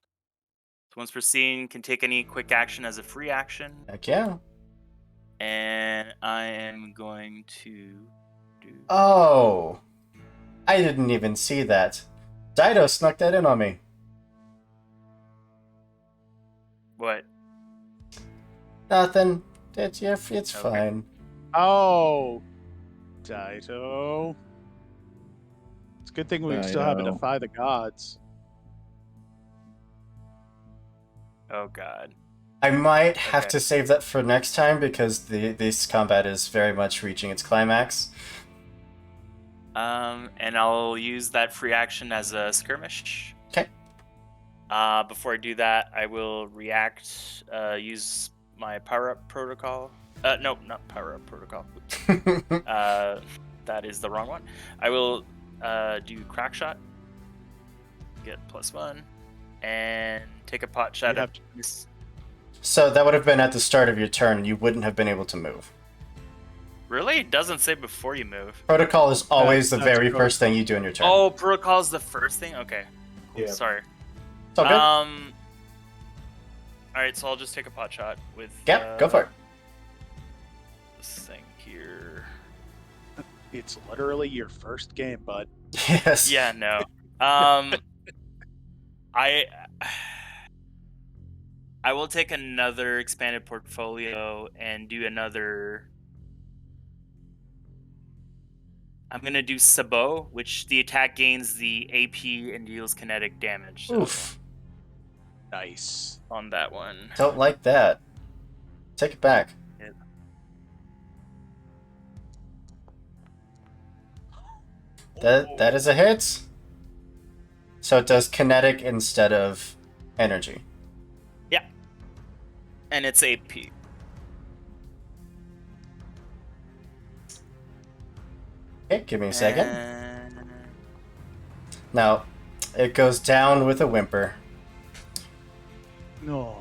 So once per scene, can take any quick action as a free action. Heck yeah. And I am going to do... Oh. I didn't even see that. Dido snuck that in on me. What? Nothing. It's Okay. fine. Oh, Daito. It's a good thing we still have a Daito. Defy the Gods. Oh, God. I might have Okay. to save that for next time because this combat is very much reaching its climax. And I'll use that free action as a skirmish. Okay. Before I do that, I will react, use my power-up protocol. No, not power-up protocol. Oops. That is the wrong one. I will do crack shot. Get +1. And take a pot shot You at have this. So that would have been at the start of your turn. You wouldn't have been able to move. Really? It doesn't say before you move. Protocol is always the that's very protocol. first thing you do in your turn. Oh, protocol is the first thing? Okay. Cool. Yeah. Sorry. It's all good. Alright, so I'll just take a pot shot with... Yep, go for it. This thing here. It's literally your first game, bud. Yes. Yeah, no. I will take another expanded portfolio and do another... I'm gonna do Sabot, which the attack gains the AP and deals kinetic damage. So Oof. Nice. on that one. Don't like that. Take it back. That is a hit. So it does kinetic instead of energy. Yeah. And it's AP. Okay, give me a second. And... Now, it goes down with a whimper. No.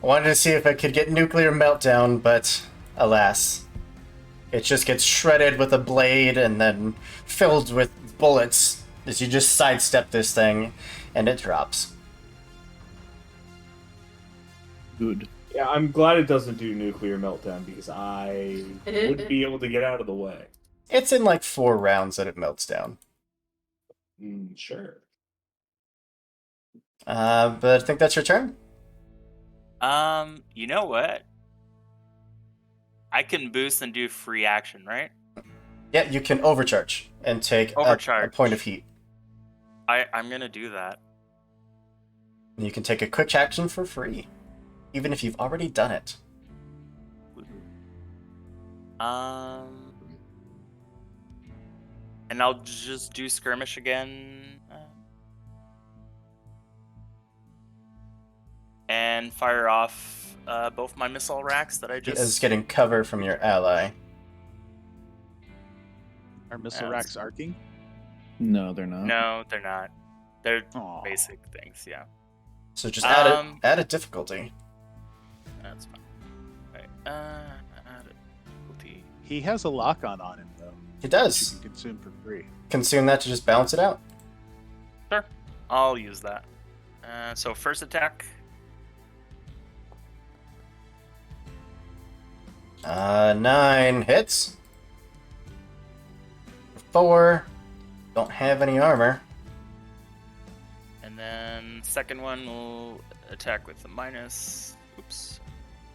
I wanted to see if I could get nuclear meltdown, but alas. It just gets shredded with a blade and then filled with bullets as you just sidestep this thing, and it drops. Good. Yeah, I'm glad it doesn't do nuclear meltdown because I wouldn't be able to get out of the way. It's in like 4 rounds that it melts down. Sure. But I think that's your turn. You know what? I can boost and do free action, right? Yeah, you can overcharge and take a Overcharge. point of heat. I'm gonna do that. You can take a quick action for free, even if you've already done it. And I'll just do skirmish again. And fire off both my missile racks that I just... It's getting cover from your ally. Are missile Yeah, racks arcing? No, they're not. No, they're not. They're Aw. basic things, yeah. So just add a difficulty. That's fine. Right. Add a difficulty. He has a lock-on on him, though. It Which you does. can consume for free. Consume that to just balance it out. Sure. I'll use that. So first attack. 9 hits. 4. Don't have any armor. And then second one will attack with the minus. Oops.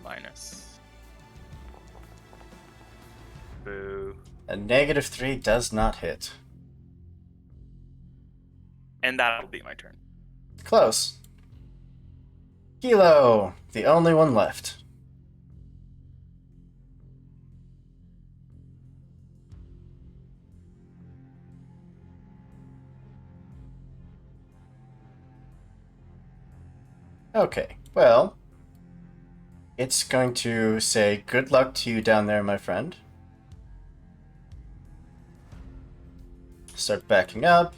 Minus. Boo. A -3 does not hit. And that'll be my turn. Close. Kilo, the only one left. Okay, well, it's going to say good luck to you down there, my friend. Start backing up.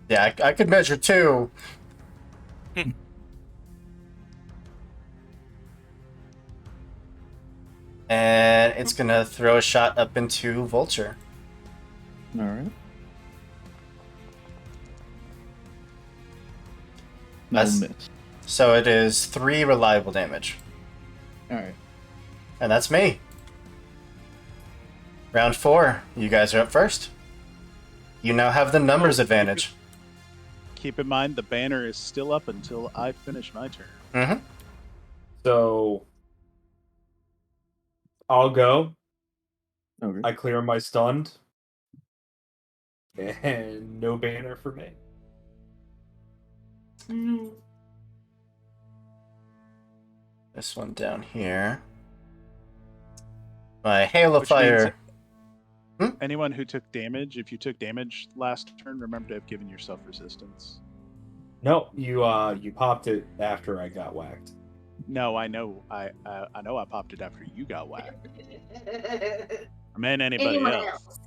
Yeah, I could measure 2. And it's gonna throw a shot up into Vulture. All right. No That's- miss. So it is 3 reliable damage. All right. And that's me. Round 4. You guys are up first. You now have the numbers advantage. Keep in mind the banner is still up until I finish my turn. Mm-hmm. So I'll go. Okay. I clear my stunned. And no banner for me. This one down here. My Hail of Which means Fire. Anyone who took damage, if you took damage last turn, remember to have given yourself resistance. No, you popped it after I got whacked. No, I know. I know I popped it after you got whacked. I meant anybody Anyone else.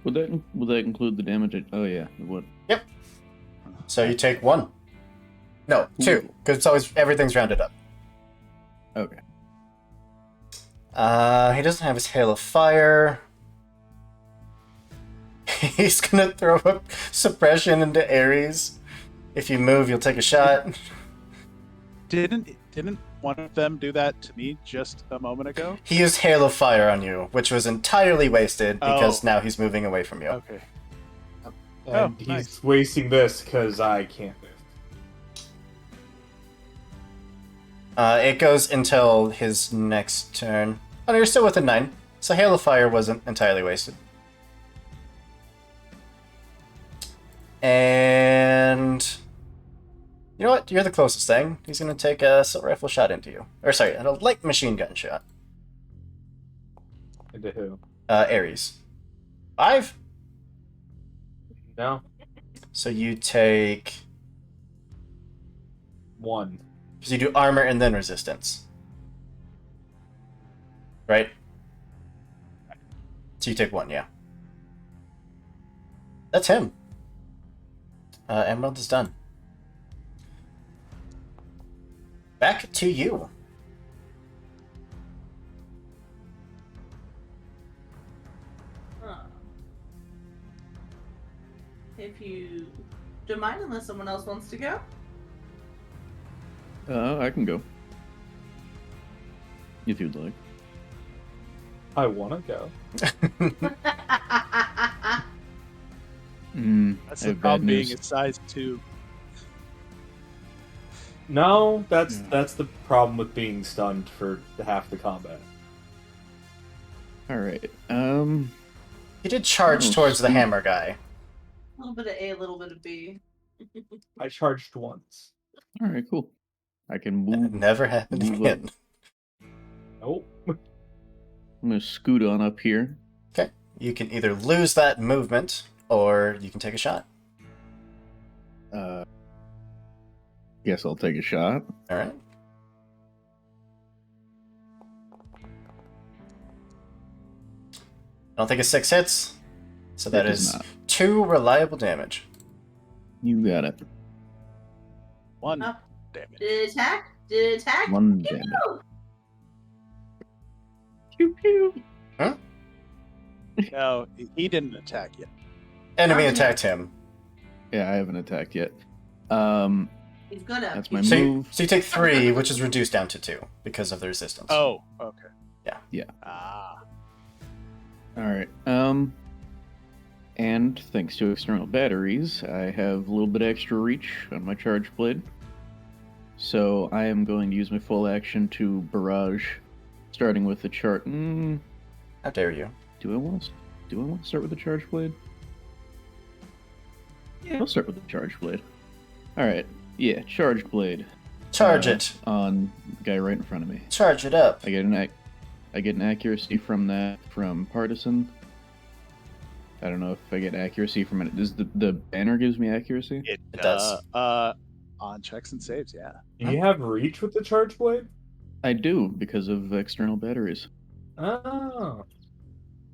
Would that include the damage? Oh yeah, it would. Yep. So you take 1. No, 2, because it's always everything's rounded up. Okay. He doesn't have his Hail of Fire. He's gonna throw up suppression into Ares. If you move, you'll take a shot. Didn't one of them do that to me just a moment ago? He used Hail of Fire on you, which was entirely wasted because Oh. now he's moving away from you. Okay. And he's nice. wasting this because I can't move. It goes until his next turn. Oh, no, you're still within 9. So Hail of Fire wasn't entirely wasted. And you know what? You're the closest thing. He's gonna take a assault rifle shot into you. Or sorry, a light machine gun shot. Into who? Ares. 5. No. So you take... 1. Because you do armor and then resistance. Right? So you take 1, yeah. That's him. Emerald is done. Back to you. If you don't mind, unless someone else wants to go. I can go. If you'd like. I want to go. That's I the have bad problem being news. it's size 2. No, that's Yeah. that's the problem with being stunned for half the combat. All right. He did charge Oh, towards the sweet. hammer guy. A little bit of A, a little bit of B. I charged once. All right. Cool. I can That move. never happened move again. Nope. I'm gonna scoot on up here. Okay. You can either lose that movement, or you can take a shot. Guess I'll take a shot. Alright. I don't think a 6 hits. So that It does is not. 2 reliable damage. You got it. 1 Oh. damage. Did it attack? Did it attack? 1 damage. Pew! Pew pew. No, he didn't attack yet. Enemy Oh, yeah. attacked him. Yeah, I haven't attacked yet. He's good at That's my So move. you take 3, which is reduced down to 2 because of the resistance. Oh, okay. Yeah. Yeah. Ah. All right. And thanks to external batteries, I have a little bit extra reach on my charge blade. So I am going to use my full action to barrage, starting with the chart. How dare you? Do I want to start with the charge blade? Yeah, I'll start with the charge blade. All right. Yeah, charge blade. Charge it. On the guy right in front of me. Charge it up. I get an accuracy from that from partisan. I don't know if I get accuracy from it. Does the banner gives me accuracy? It does. On checks and saves, yeah. Do you have reach with the charge blade? I do because of external batteries. Oh.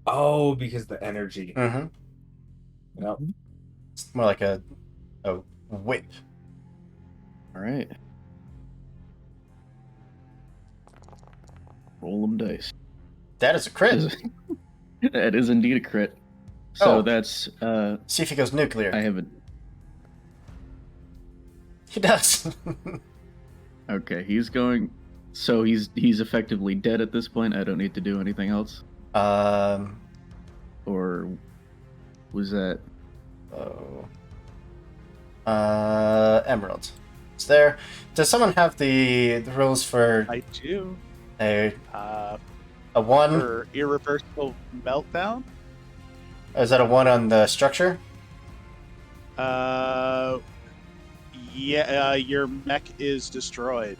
Oh, because the energy. Mm-hmm. Yep. It's more like a whip. All right. Roll them dice. That is a crit. That is indeed a crit. So Oh. that's See if he goes nuclear. I haven't. He does. Okay, he's going. So he's effectively dead at this point. I don't need to do anything else. Or was that? Emerald. It's there. Does someone have the rules for I do. a 1? For irreversible meltdown. Is that a 1 on the structure? Yeah, your mech is destroyed.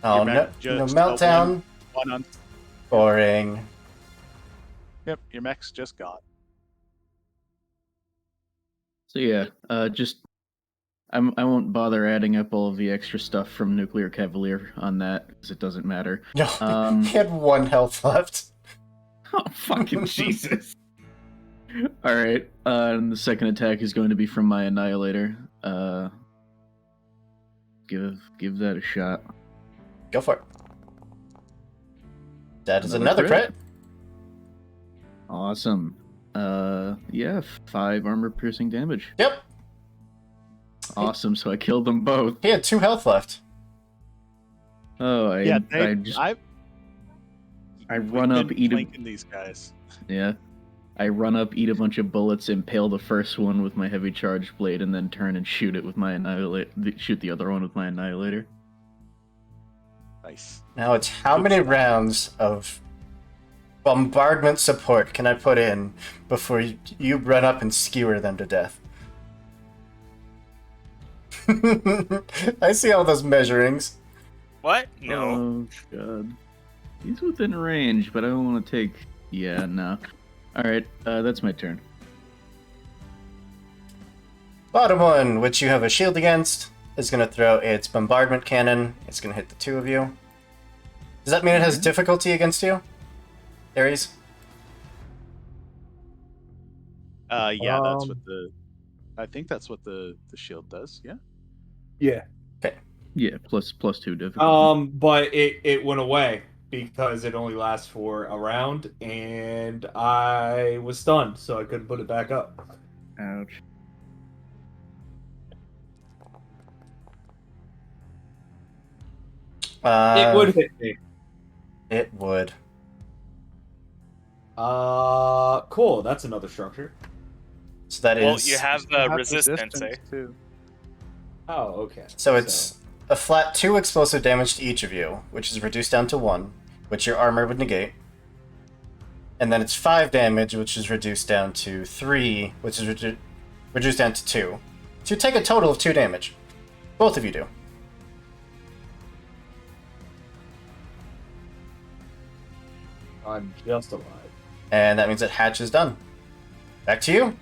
Oh, Your no, mech no just- meltdown. One on. Boring. Yep, your mech's just gone. So yeah, just I won't bother adding up all of the extra stuff from Nuclear Cavalier on that because it doesn't matter. No, he had 1 health left. Oh fucking Jesus! All right, and the second attack is going to be from my Annihilator. Give that a shot. Go for it. That is Another another crit. Awesome. Yeah, 5 armor-piercing damage. Yep. Awesome. So I killed them both. He had 2 health left. Oh, I run up, eat these guys. Yeah. I run up, eat a bunch of bullets, impale the first one with my heavy charge blade, and then turn and shoot it with my shoot the other one with my Annihilator. Nice. Now it's how many rounds of bombardment support can I put in before you run up and skewer them to death? I see all those measurings. What? No. Oh, God. He's within range, but I don't want to take... Yeah, no. Alright, that's my turn. Bottom one, which you have a shield against, is going to throw its bombardment cannon. It's going to hit the 2 of you. Does that mean it has difficulty against you, Ares? Yeah, that's what the. I think that's what the shield does. Yeah. Yeah. Yeah, plus 2 difficulty. But it went away because it only lasts for a round, and I was stunned, so I couldn't put it back up. Ouch. It would hit me. It would. Cool. That's another structure. So that is. Well, you have resistance, eh? too. Oh, okay. So it's a flat 2 explosive damage to each of you, which is reduced down to 1, which your armor would negate. And then it's 5 damage, which is reduced down to 3, which is reduced down to 2. So you take a total of 2 damage. Both of you do. I'm just alive. And that means that Hatch is done. Back to you.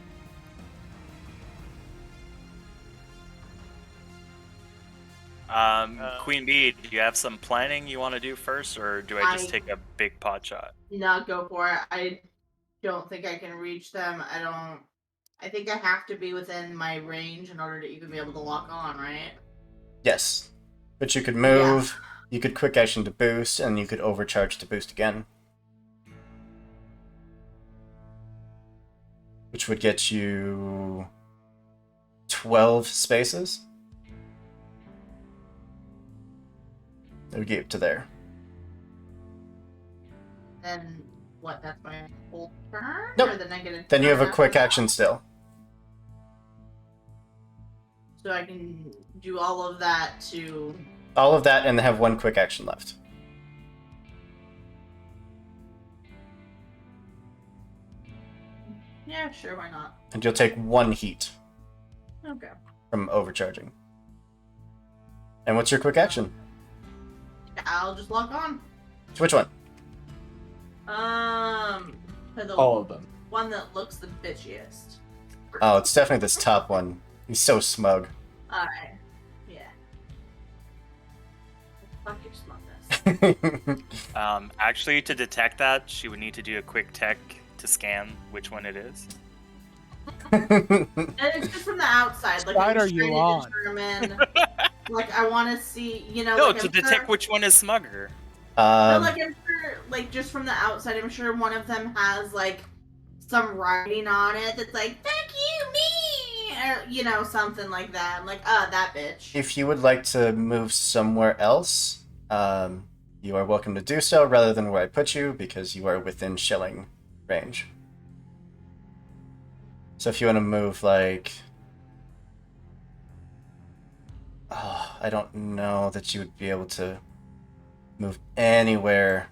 Queen Bee, do you have some planning you want to do first, or do I just take a big pot shot? Not go for it. I don't think I can reach them. I think I have to be within my range in order to even be able to lock on, right? Yes. But you could move, you could quick action to boost, and you could overcharge to boost again. Which would get you 12 spaces. That would get you up to there. Then what? That's my whole turn? Nope. Or the negative Then you have a turn quick after that? action still. So I can do all of that to... All of that and have 1 quick action left. Yeah, sure, why not? And you'll take 1 heat Okay. from overcharging. And what's your quick action? I'll just log on. So which one? To the All of them. one that looks the bitchiest. Oh, it's definitely this top one. He's so smug. Alright. Yeah. Fuck your smugness. Actually, to detect that, she would need to do a quick tech to scan which one it is. And it's just from the outside. Like, Side I'm are you trying on? to determine. Like, I want to see, No, like, to I'm detect sure, which one is smugger. no, like, I'm sure, like, just from the outside, I'm sure one of them has, like, some writing on it that's like, "Fuck you, me," or something like that. I'm like, that bitch. If you would like to move somewhere else, you are welcome to do so rather than where I put you, because you are within shelling range. So if you want to move, like... Oh, I don't know that you would be able to move anywhere.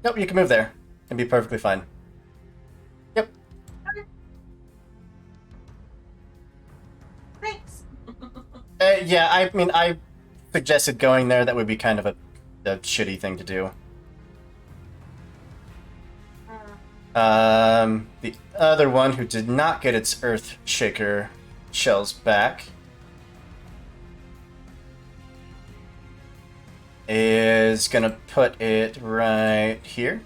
Nope, you can move there and be perfectly fine. Yep. Thanks. Yeah, I mean, I suggested going there. That would be kind of a shitty thing to do. The other one who did not get its Earth Shaker shells back is gonna put it right here.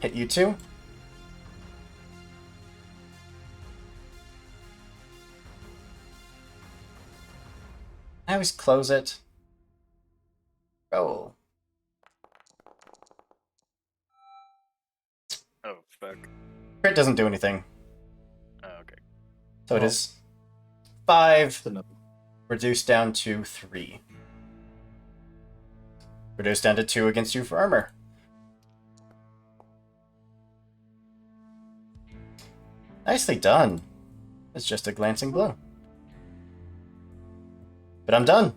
Hit you two. I always close it. Roll. Oh, fuck. Crit doesn't do anything. Oh, okay. So it Oh. is 5 That's enough. reduced down to 3. Reduced down to 2 against you for armor. Nicely done. It's just a glancing blow. But I'm done.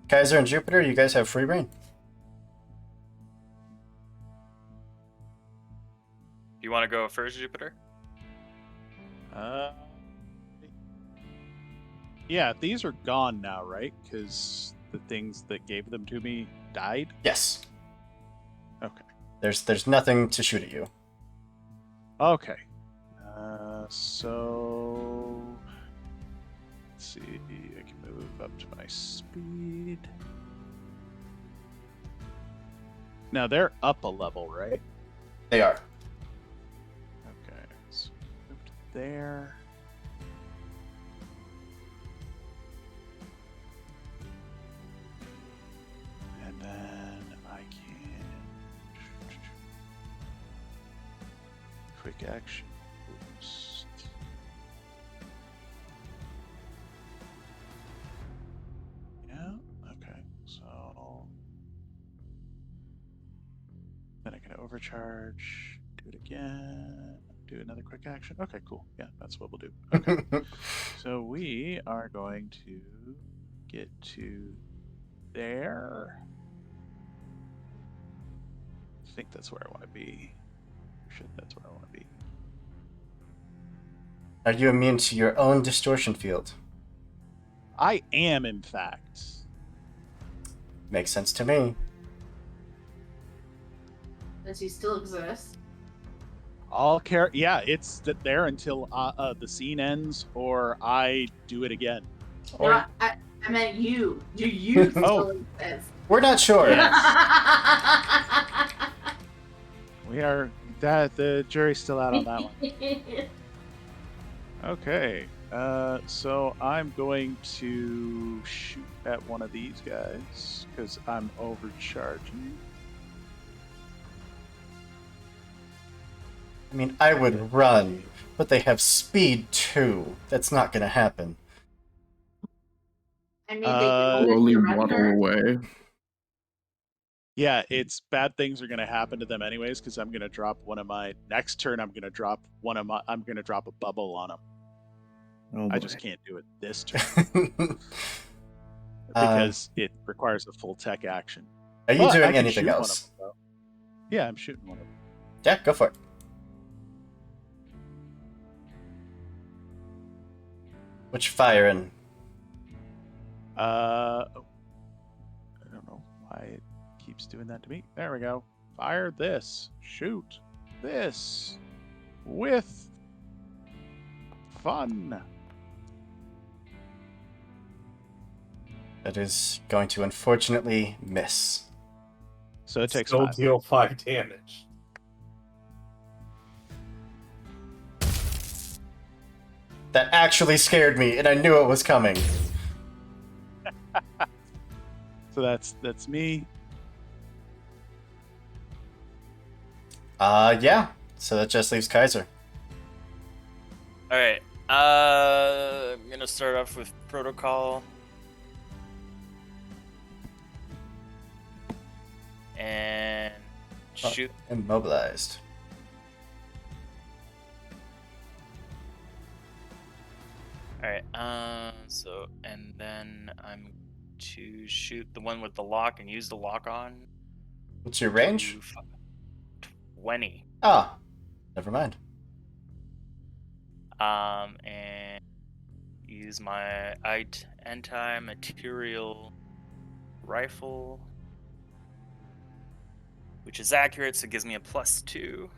Kaiser and Jupiter, you guys have free reign. You want to go first, Jupiter? Yeah, these are gone now, right? Because the things that gave them to me died. Yes. Okay. There's nothing to shoot at you. Okay. So let's see. I can move up to my speed. Now they're up a level, right? They are. Okay. So move to there. And then I can quick action boost. Yeah, okay. So then I can overcharge, do it again, do another quick action. Okay, cool. Yeah, that's what we'll do. Okay. So we are going to get to there. I think that's where I want to be. Shit, that's where I want to be. Are you immune to your own distortion field? I am, in fact. Makes sense to me. Does he still exist? I'll care. Yeah, it's there until the scene ends, or I do it again. Or No, I meant you. Do you still Oh. exist? we're not sure. Yes. We are. That the jury's still out on that one. Okay. So I'm going to shoot at one of these guys because I'm overcharging. I mean, I would run, but they have speed too. That's not gonna happen. I mean, they can Slowly always waddle surrender. away. Yeah, it's bad things are going to happen to them anyways because I'm going to drop one of my next turn. I'm going to drop a bubble on them. Oh, I boy. just can't do it this turn because it requires a full tech action. Are you But I doing can anything shoot one of else? them, though. Yeah, I'm shooting one of them. Yeah, go for it. What you firing? I don't know why it keeps doing that to me. There we go. Fire this. Shoot this. With fun. That is going to unfortunately miss. So it takes Still 5. deal 5 damage. That actually scared me, and I knew it was coming. So that's me. Yeah. So that just leaves Kaiser. All right. I'm gonna start off with protocol. And shoot. Immobilized. All right. So and then I'm to shoot the one with the lock and use the lock on. What's your range? 20. Ah, never mind. And use my anti-material rifle, which is accurate, so it gives me a +2.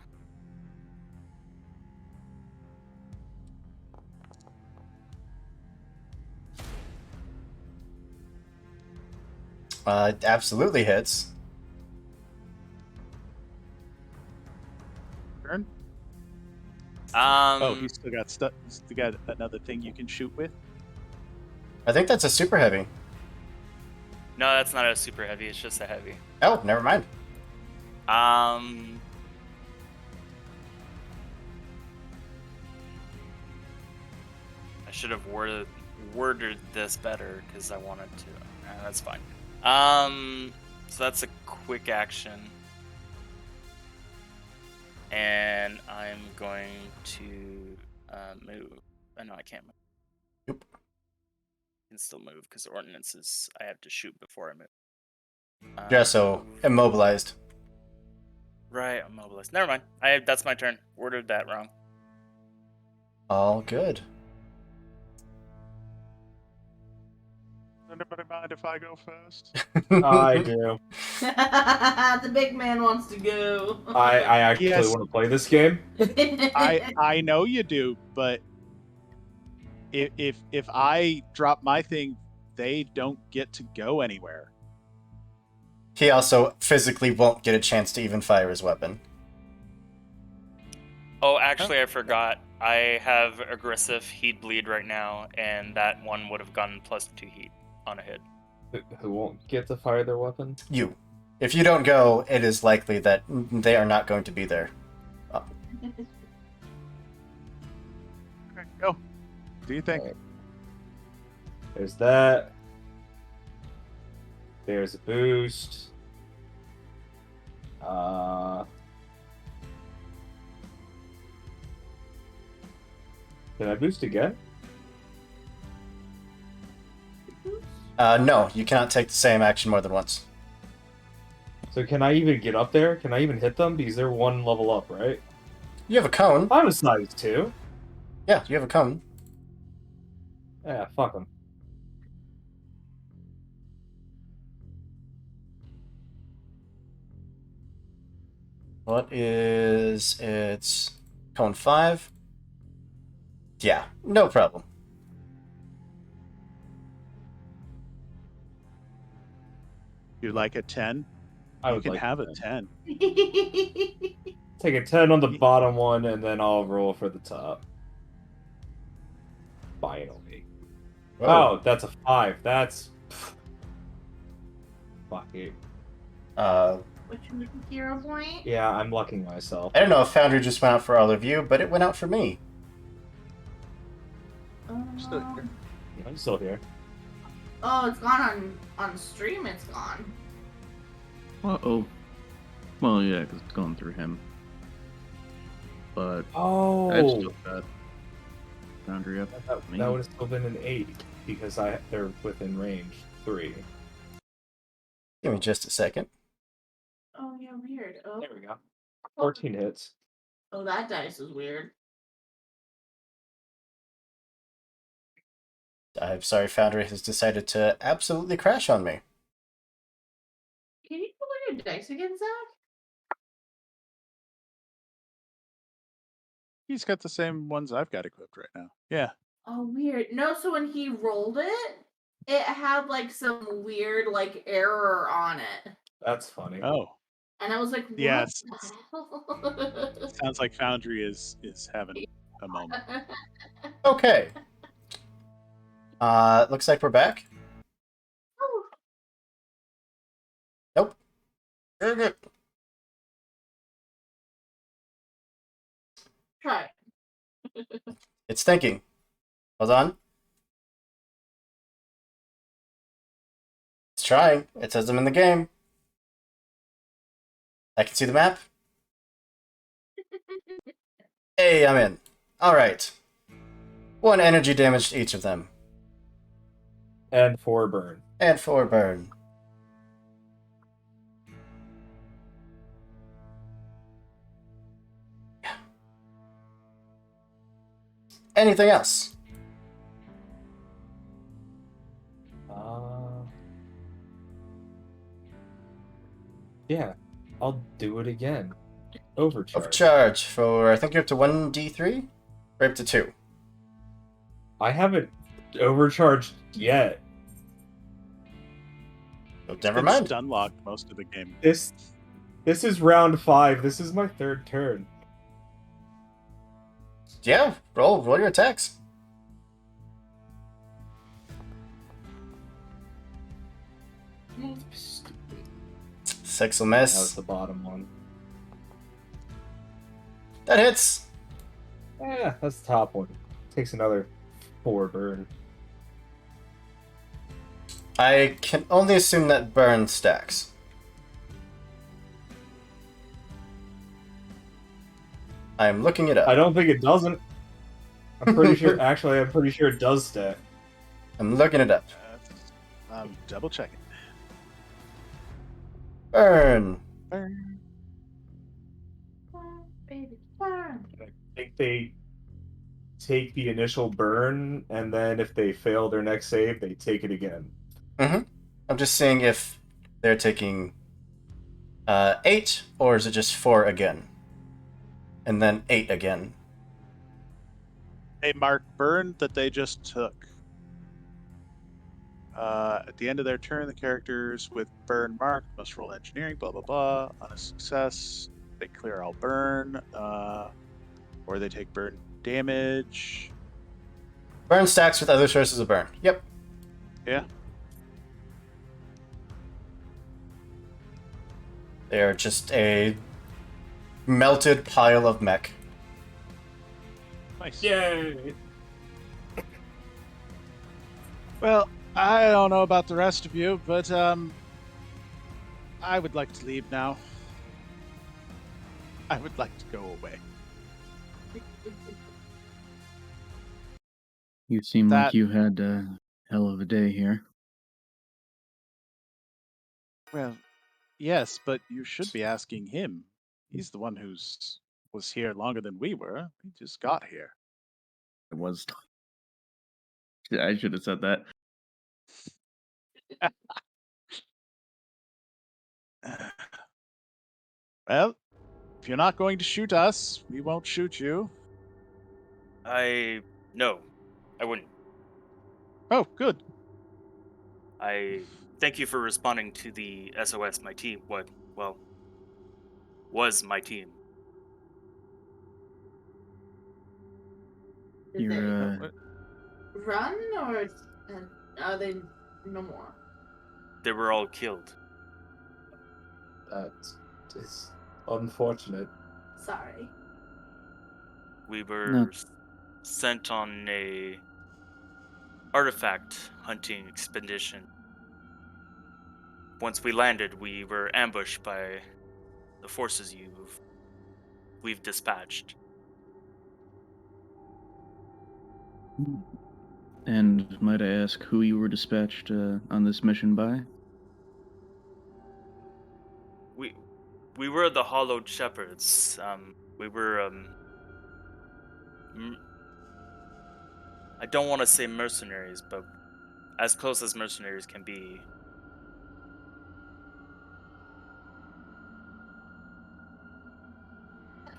It absolutely hits. Turn. Oh, He's still got stuff. Still got another thing you can shoot with. I think that's a super heavy. no, that's not a super heavy. It's just a heavy. Oh, never mind. I should have worded this better because I wanted to. That's fine. So that's a quick action, and I'm going to move. No, I can't move. Yep. I can still move because the ordinance is I have to shoot before I move. Yeah, so immobilized. Right, I'm mobilized. Never mind. That's my turn. Worded that wrong. All good. Anybody mind if I go first? I do. The big man wants to go. I actually Yes. want to play this game. I know you do, but if I drop my thing, they don't get to go anywhere. He also physically won't get a chance to even fire his weapon. Oh, actually, I forgot. I have aggressive heat bleed right now, and that one would have gotten +2 heat on a hit. Who won't get to fire their weapon? You. If you don't go, it is likely that they are not going to be there. Okay, go. Do you think? Alright. There's that. There's a boost. Can I boost again? No, you cannot take the same action more than once. So can I even get up there? Can I even hit them? Because they're 1 level up, right? You have a cone. I'm a size 2. Yeah, you have a cone. Yeah, fuck them. What is its cone 5? Yeah, no problem. You like a 10? I You would can like have a 10. 10. Take a 10 on the bottom one, and then I'll roll for the top. Finally. Whoa. Oh, that's a 5. That's... Fuck it. Which one hero point? Yeah, I'm lucking myself. I don't know if Foundry just went out for all of you, but it went out for me. Still here. I'm still here. Oh, it's gone on stream. It's gone. Uh-oh. Well, yeah, because it's going through him. But I've Oh! still got Foundry up. That would have still been an 8, because they're within range 3. Give me just a second. Oh yeah, Yeah, weird. Oh, There we go. 14 hits. oh, that dice is weird. I'm sorry, Foundry has decided to absolutely crash on me. Can you roll your dice again, Zach? He's got the same ones I've got equipped right now. Yeah. Oh, weird. No, so when he rolled it, it had like some weird like error on it, That's funny. Oh. and I was like, "What Yeah, the hell?" sounds like Foundry is having a moment. Okay. Looks like we're back. Nope. Try. It's thinking. Hold on. It's trying. It says I'm in the game. I can see the map. Hey, I'm in. Alright. 1 energy damage to each of them. And 4 burn. And 4 burn. Anything else? Yeah, I'll do it again. Overcharge. Overcharge for, I think you're up to 1d3? Or up to 2? I haven't overcharged yet. Oh, He's never been mind. stun locked most of the game. This is round 5. This is my 3rd turn. Yeah, roll your attacks. Stupid. 6 will That was miss. the bottom one. That hits. Yeah, that's the top one. Takes another 4 burn. I can only assume that burn stacks. I'm looking it up. I don't think it doesn't. I'm pretty sure. Actually, I'm pretty sure it does stack. I'm looking it up. I'm double checking. Burn. Burn. Burn, baby, burn. I think they take the initial burn, and then if they fail their next save, they take it again. I'm just seeing if they're taking 8, or is it just 4 again? And then 8 again. A mark burn that they just took. At the end of their turn, the characters with burn marked must roll engineering, blah, blah, blah. On a success, they clear all burn, or they take burn damage. Burn stacks with other sources of burn. Yep. Yeah. They're just a melted pile of mech. Nice. Yay! Well, I don't know about the rest of you, but I would like to leave now. I would like to go away. You seem That- like you had a hell of a day here. Well, yes, but you should be asking him. He's the one was here longer than we were. He just got here. It was. I should have said that. Well, if you're not going to shoot us, we won't shoot you. No, I wouldn't. Oh, good. I thank you for responding to the SOS my team. Was my team. Did You're they run or are they no more? They were all killed. That is unfortunate. Sorry. We were No. sent on a artifact hunting expedition. Once we landed, we were ambushed by the forces we've dispatched. And might I ask who you were dispatched on this mission by? we were the Hollowed Shepherds. We were I don't want to say mercenaries, but as close as mercenaries can be.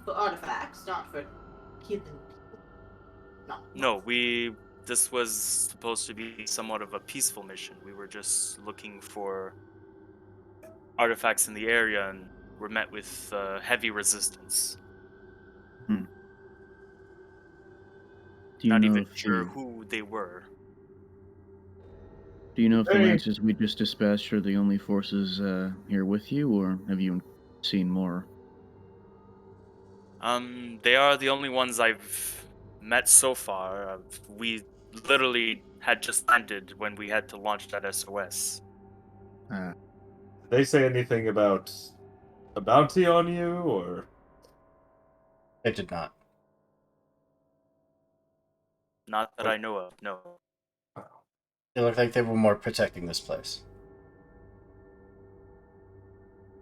For artifacts, not for killing people. No, this was supposed to be somewhat of a peaceful mission. We were just looking for artifacts in the area and were met with heavy resistance. Do you Not know even if sure the who they were. Do you know if the Hey. Lancers we just dispatched are the only forces here with you, or have you seen more? They are the only ones I've met so far. We literally had just landed when we had to launch that SOS. Did they say anything about a bounty on you, or? It did not. Not that Oh. I know of, no. It looked like they were more protecting this place.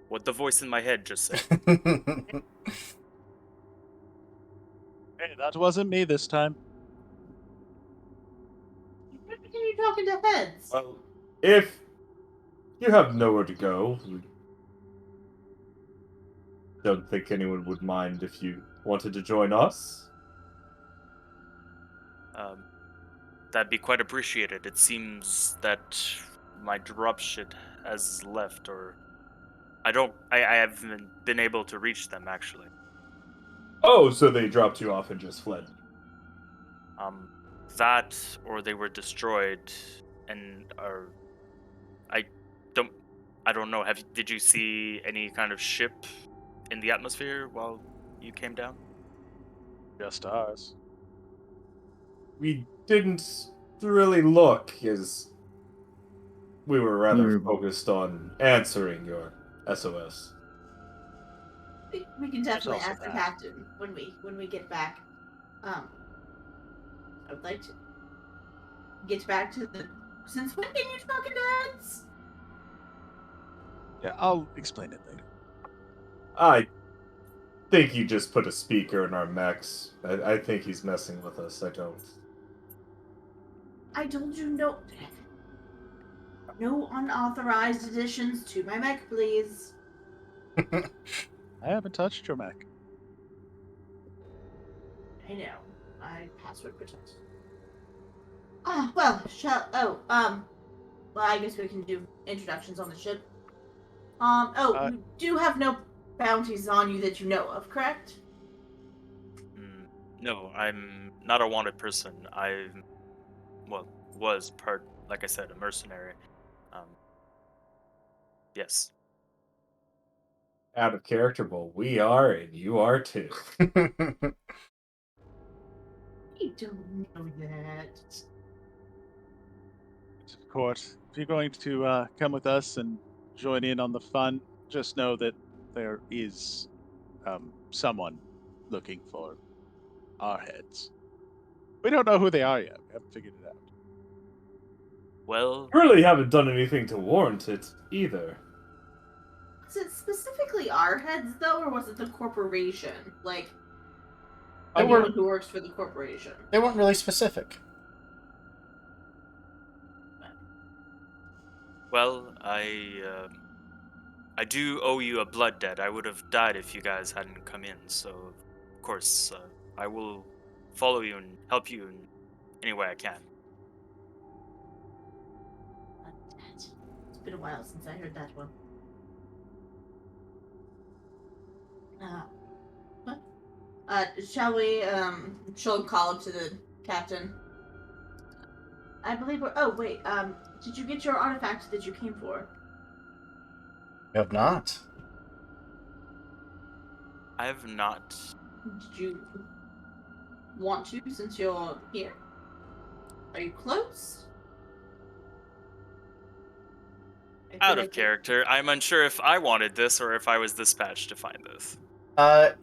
What the voice in my head just said. Hey, that wasn't me this time. What are you talking to heads? Well, if you have nowhere to go, we don't think anyone would mind if you wanted to join us. That'd be quite appreciated. It seems that my dropship has left, or I haven't been able to reach them actually. Oh, so they dropped you off and just fled. That or they were destroyed and are I don't I don't know. Did you see any kind of ship in the atmosphere while you came down? Just ours. We didn't really look, as we were rather focused on answering your SOS. We can There's definitely also ask the that. captain when we get back. I would like to get back to the. Since when can you talking to heads? Yeah, I'll explain it later. I think he just put a speaker in our mechs. I think he's messing with us. I don't. I told you no. No unauthorized additions to my mech, please. I haven't touched your mech. I know. I password protect. Well, well, I guess we can do introductions on the ship. You do have no bounties on you that you know of, correct? No, I'm not a wanted person. Was part, like I said, a mercenary. Yes. Out of character, well, we are, and you are too. I don't know that. Of course, if you're going to come with us and join in on the fun, just know that there is someone looking for our heads. We don't know who they are yet. We haven't figured it out. Well, Really haven't done anything to warrant it either. Was it specifically our heads, though, or was it the corporation? Like, They anyone were who works for the corporation? they weren't really specific. well, I do owe you a blood debt. I would have died if you guys hadn't come in. So, of course, I will follow you and help you in any way I can. It's been a while since I heard that one. What? Shall we, she'll call up to the captain. I believe we're. Oh, wait, did you get your artifact that you came for? You have not. I have not. Did you want to since you're here? Are you close? I feel Out of like character. I'm unsure if I wanted this or if I was dispatched to find this.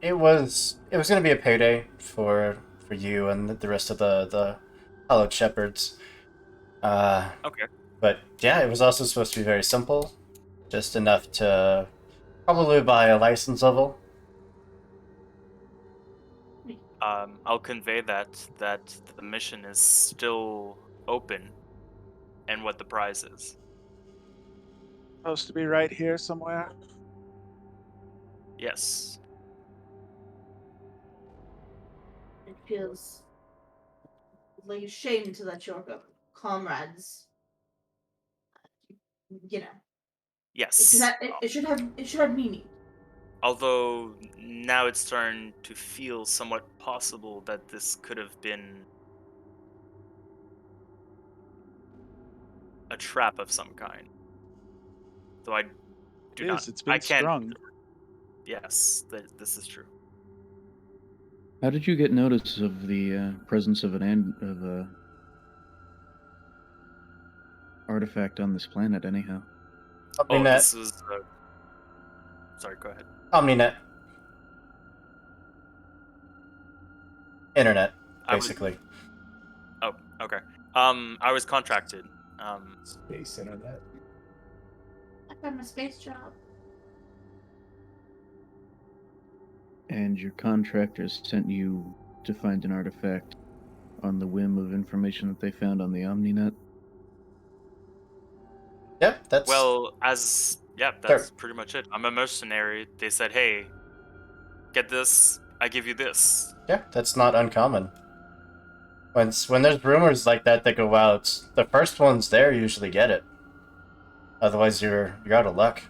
It was gonna be a payday for you and the rest of the Hollowed Shepherds. Okay. But yeah, it was also supposed to be very simple, just enough to Probably by a license level. I'll convey that the mission is still open, and what the prize is. Supposed to be right here somewhere. Yes. It feels like a shame to let your comrades, you know, Yes. it should have meaning. Although now it's starting to feel somewhat possible that this could have been a trap of some kind. Though I do not. It's I been can't. strung. Yes, this is true. How did you get notice of the presence of a artifact on this planet, anyhow? Oh, Omninet. this is. Sorry, go ahead. Omninet. Internet, I was. basically. Oh, okay. I was contracted. Space internet. I found a space job. And your contractors sent you to find an artifact on the whim of information that they found on the OmniNet? Yep, that's Well, that's pretty much it. I'm a mercenary. They said, "Hey, get this. I give you this." yeah, that's not uncommon. When there's rumors like that go out, the first ones there usually get it. Otherwise, you're out of luck.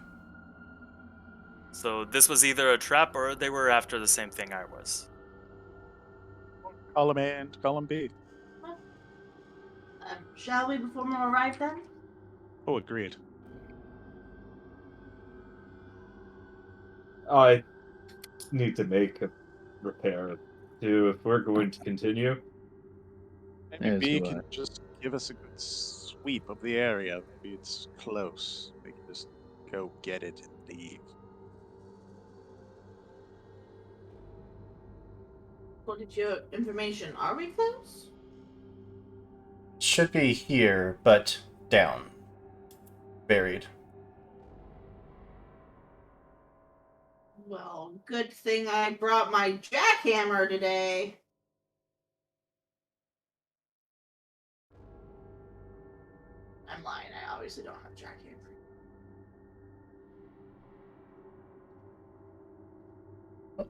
So this was either a trap or they were after the same thing I was. Column A and column B. Shall we before more arrive then? Oh, agreed. I need to make a repair too if we're going to continue. Maybe As B do I. can just give us a good sweep of the area. Maybe it's close. We can just go get it and leave. What is your information? Are we close? Should be here, but down. Buried. Well, good thing I brought my jackhammer today. I'm lying. I obviously don't have a jackhammer.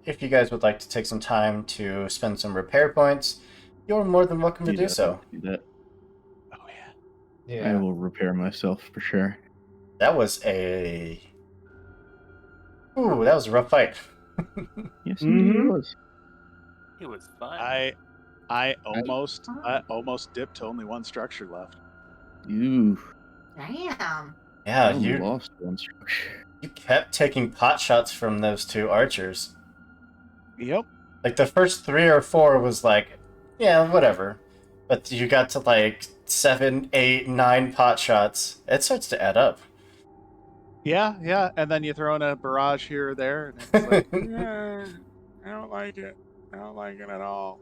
If you guys would like to take some time to spend some repair points, you're more than welcome to You'd do have so. to do that. Oh yeah. I will repair myself for sure. That was a... Ooh, that was a rough fight. Yes, indeed it was. It was fun. I almost dipped to only one structure left. You Damn. Yeah, only you lost one structure. kept taking pot shots from those two archers. Yep. Like, the first 3 or 4 was like, yeah, whatever. But you got to, like, 7, 8, 9 pot shots. It starts to add up. Yeah. And then you throw in a barrage here or there, and it's like, I don't like it. I don't like it at all.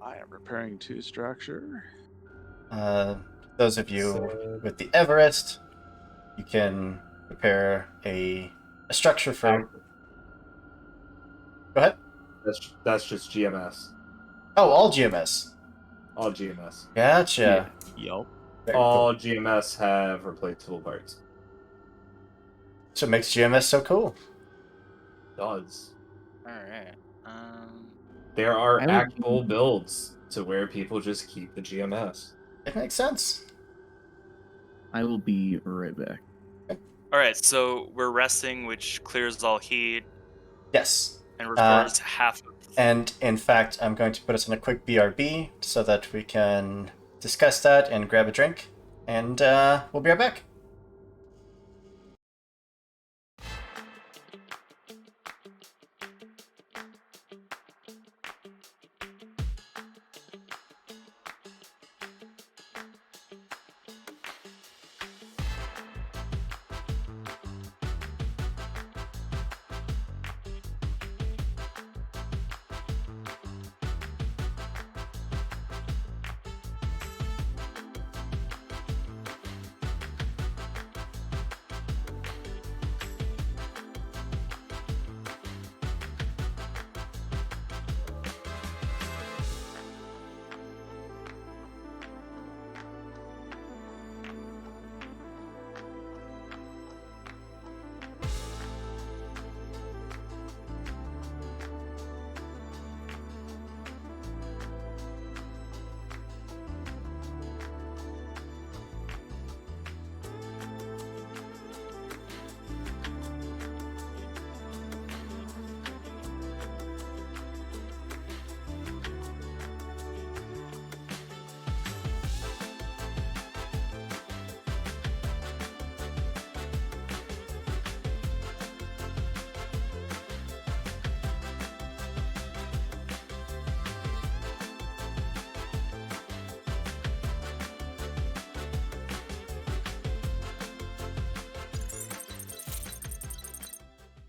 I am repairing 2 structure. Those of you with the Everest, you can repair a structure for... Go ahead. That's just GMS. Oh, all GMS. All GMS. Gotcha. Yup. Very cool. All GMS have replaceable parts. So it makes GMS so cool. Does. All right. There are I would- actual builds to where people just keep the GMS. It makes sense. I will be right back. All right. So we're resting, which clears all heat Yes. and restores half of. And in fact, I'm going to put us in a quick BRB so that we can discuss that and grab a drink. And we'll be right back.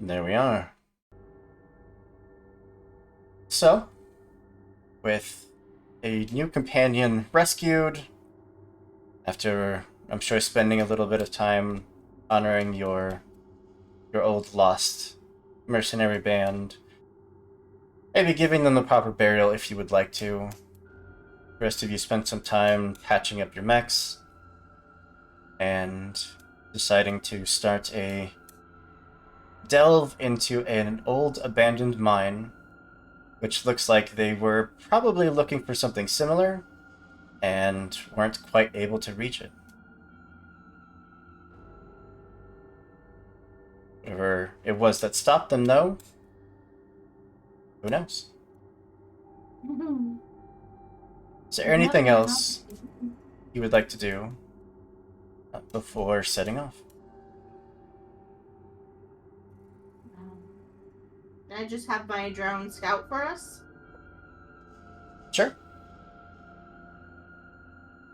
There we are. So, with a new companion rescued, after, I'm sure, spending a little bit of time honoring your old lost mercenary band, maybe giving them the proper burial if you would like to. The rest of you spent some time patching up your mechs and deciding to start a delve into an old abandoned mine, which looks like they were probably looking for something similar and weren't quite able to reach it. Whatever it was that stopped them, though, who knows? Is there anything else you would like to do before setting off? Can I just have my drone scout for us? Sure.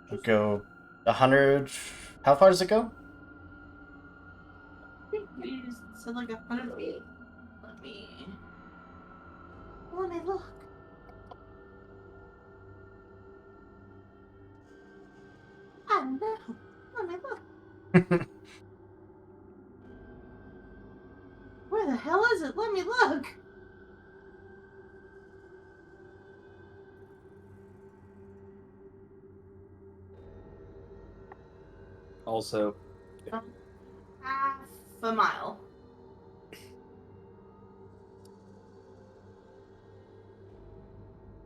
We'll go 100. How far does it go? I think we said like 100 feet. Let me look. I don't know. Let me look. Where the hell is it? Let me look. Also, Half a mile.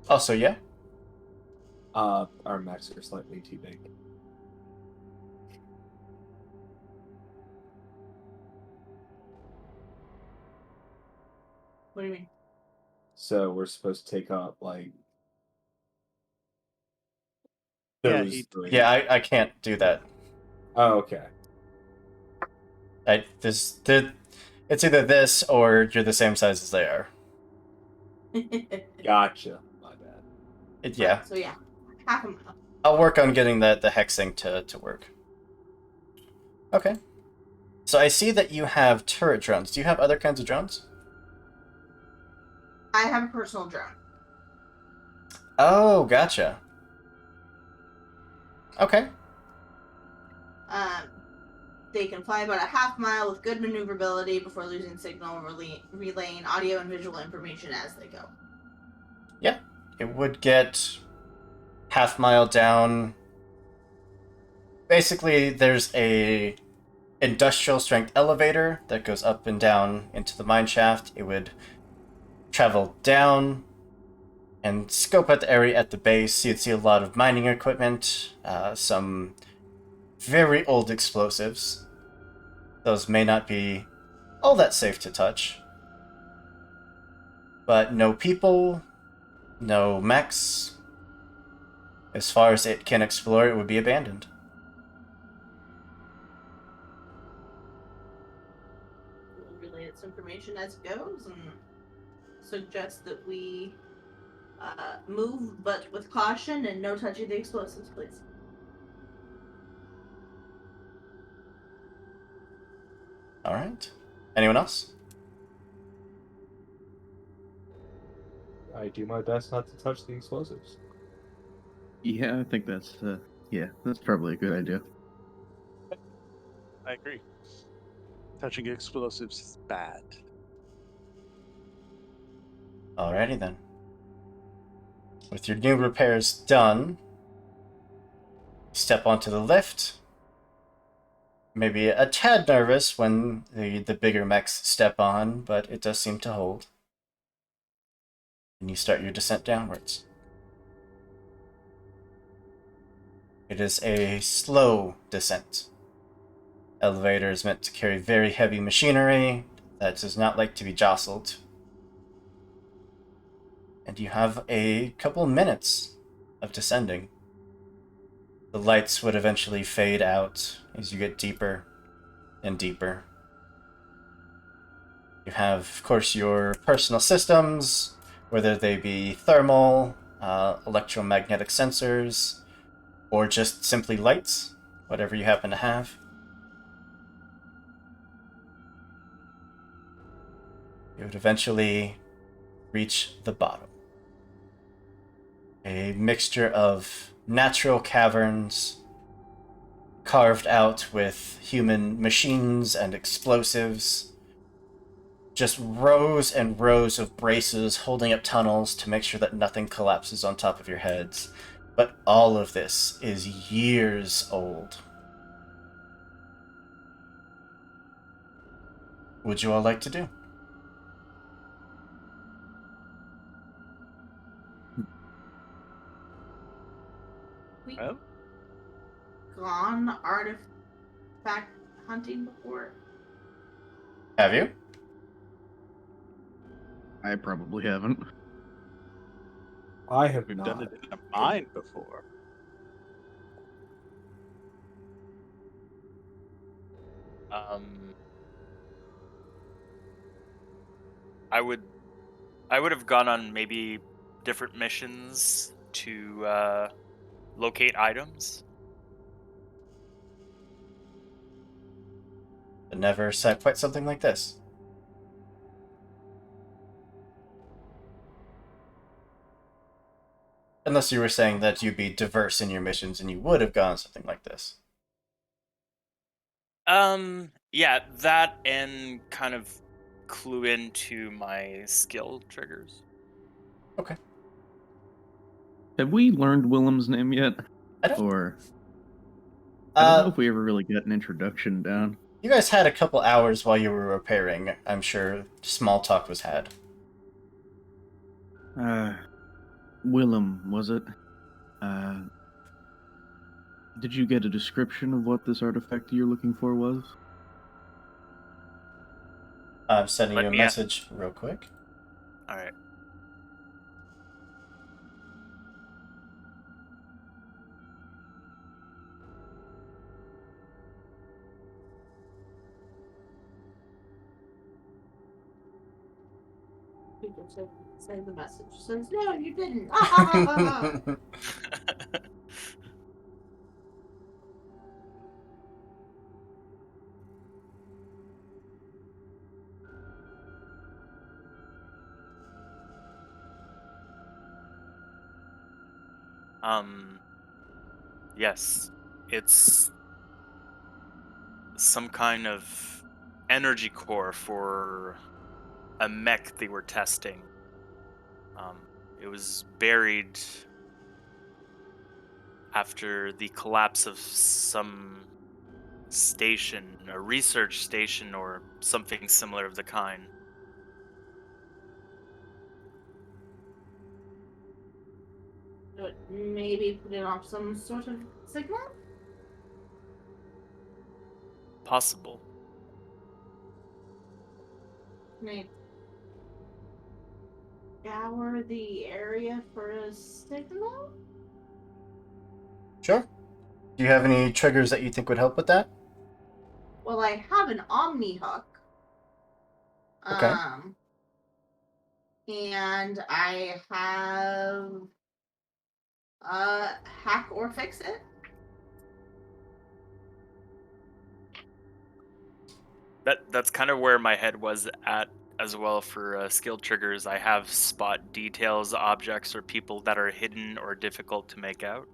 Also, yeah. our mechs are slightly too big. What do you mean? So we're supposed to take up like Yeah, those he- three. Yeah, I can't do that. Oh, okay. It's either this or you're the same size as they are. Gotcha. My bad. Yeah. So yeah, half a mile. I'll work on getting the hexing to work. Okay. So I see that you have turret drones. Do you have other kinds of drones? I have a personal drone. Oh, gotcha. Okay. They can fly about a half mile with good maneuverability before losing signal and relaying audio and visual information as they go. Yeah. It would get half mile down. Basically, there's a industrial strength elevator that goes up and down into the mine shaft. It would travel down and scope out the area at the base. You'd see a lot of mining equipment, some very old explosives. Those may not be all that safe to touch. But no people, no mechs. As far as it can explore, it would be abandoned. We'll relay its information as it goes and suggest that we move, but with caution and no touching the explosives, please. All right. Anyone else? I do my best not to touch the explosives. Yeah, I think that's probably a good idea. I agree. Touching explosives is bad. Alrighty then. With your new repairs done, step onto the lift. Maybe a tad nervous when the bigger mechs step on, but it does seem to hold. And you start your descent downwards. It is a slow descent. Elevator is meant to carry very heavy machinery that does not like to be jostled. And you have a couple minutes of descending. The lights would eventually fade out as you get deeper and deeper. You have, of course, your personal systems, whether they be thermal, electromagnetic sensors, or just simply lights, whatever you happen to have. you would eventually reach the bottom. A mixture of natural caverns carved out with human machines and explosives. Just rows and rows of braces holding up tunnels to make sure that nothing collapses on top of your heads. But all of this is years old. What would you all like to do? We Well, gone artifact hunting before? Have you? I probably haven't. I have we've not. done it in a mine before. Um, I would have gone on maybe different missions to locate items. I never said quite something like this. Unless you were saying that you'd be diverse in your missions and you would have gone something like this. Yeah, that and kind of clue into my skill triggers. Okay. Have we learned Willem's name yet? I don't. Or I don't know if we ever really got an introduction down. You guys had a couple hours while you were repairing. I'm sure small talk was had. Willem, was it? Did you get a description of what this artifact you're looking for was? I'm sending Let you a me message real quick. All right. People say the message says, no, you didn't. Yes, it's some kind of energy core for a mech they were testing. It was buried after the collapse of some station, a research station or something similar of the kind. But maybe putting off some sort of signal? Possible. Maybe scour the area for a signal? Sure. Do you have any triggers that you think would help with that? Well, I have an Omni hook. Okay. And I have hack or fix it. That's kind of where my head was at as well for skill triggers. I have spot details, objects, or people that are hidden or difficult to make out.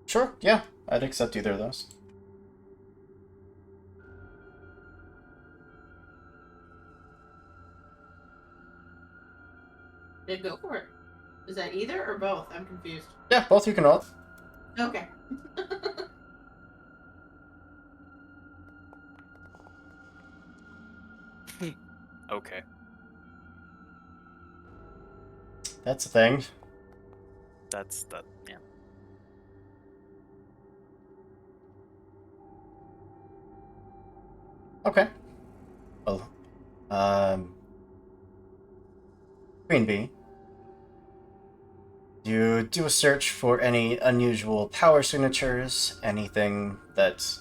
Sure, yeah. I'd accept either of those. Then go for it. Is that either or both? I'm confused. Yeah, both you can roll. Okay. Okay. That's a thing. That's that. Yeah. Okay. Well, Queen Bee. You do a search for any unusual power signatures, anything that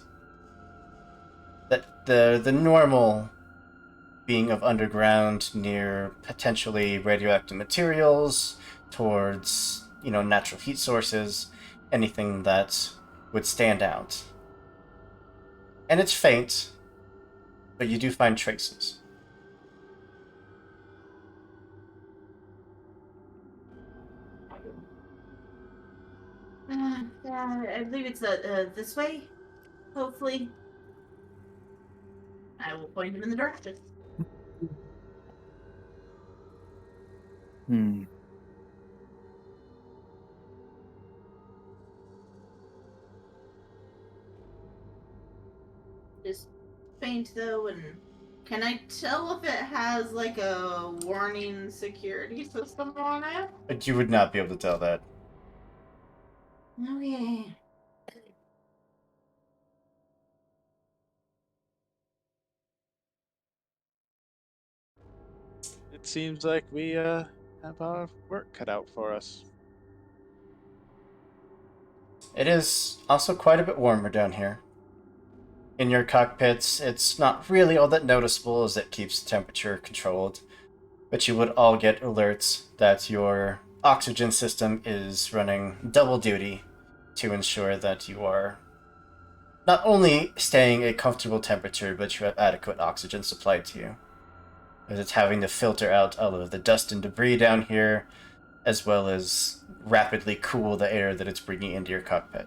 the normal being of underground near potentially radioactive materials towards, natural heat sources, anything that would stand out. And it's faint, but you do find traces. Yeah, I believe it's this way. Hopefully, I will point him in the direction. Hmm. Just faint though, and can I tell if it has like a warning security system on it? But you would not be able to tell that. Okay. It seems like we have our work cut out for us. It is also quite a bit warmer down here. In your cockpits, it's not really all that noticeable as it keeps the temperature controlled, but you would all get alerts that your oxygen system is running double duty to ensure that you are not only staying a comfortable temperature, but you have adequate oxygen supplied to you. As it's having to filter out all of the dust and debris down here, as well as rapidly cool the air that it's bringing into your cockpit.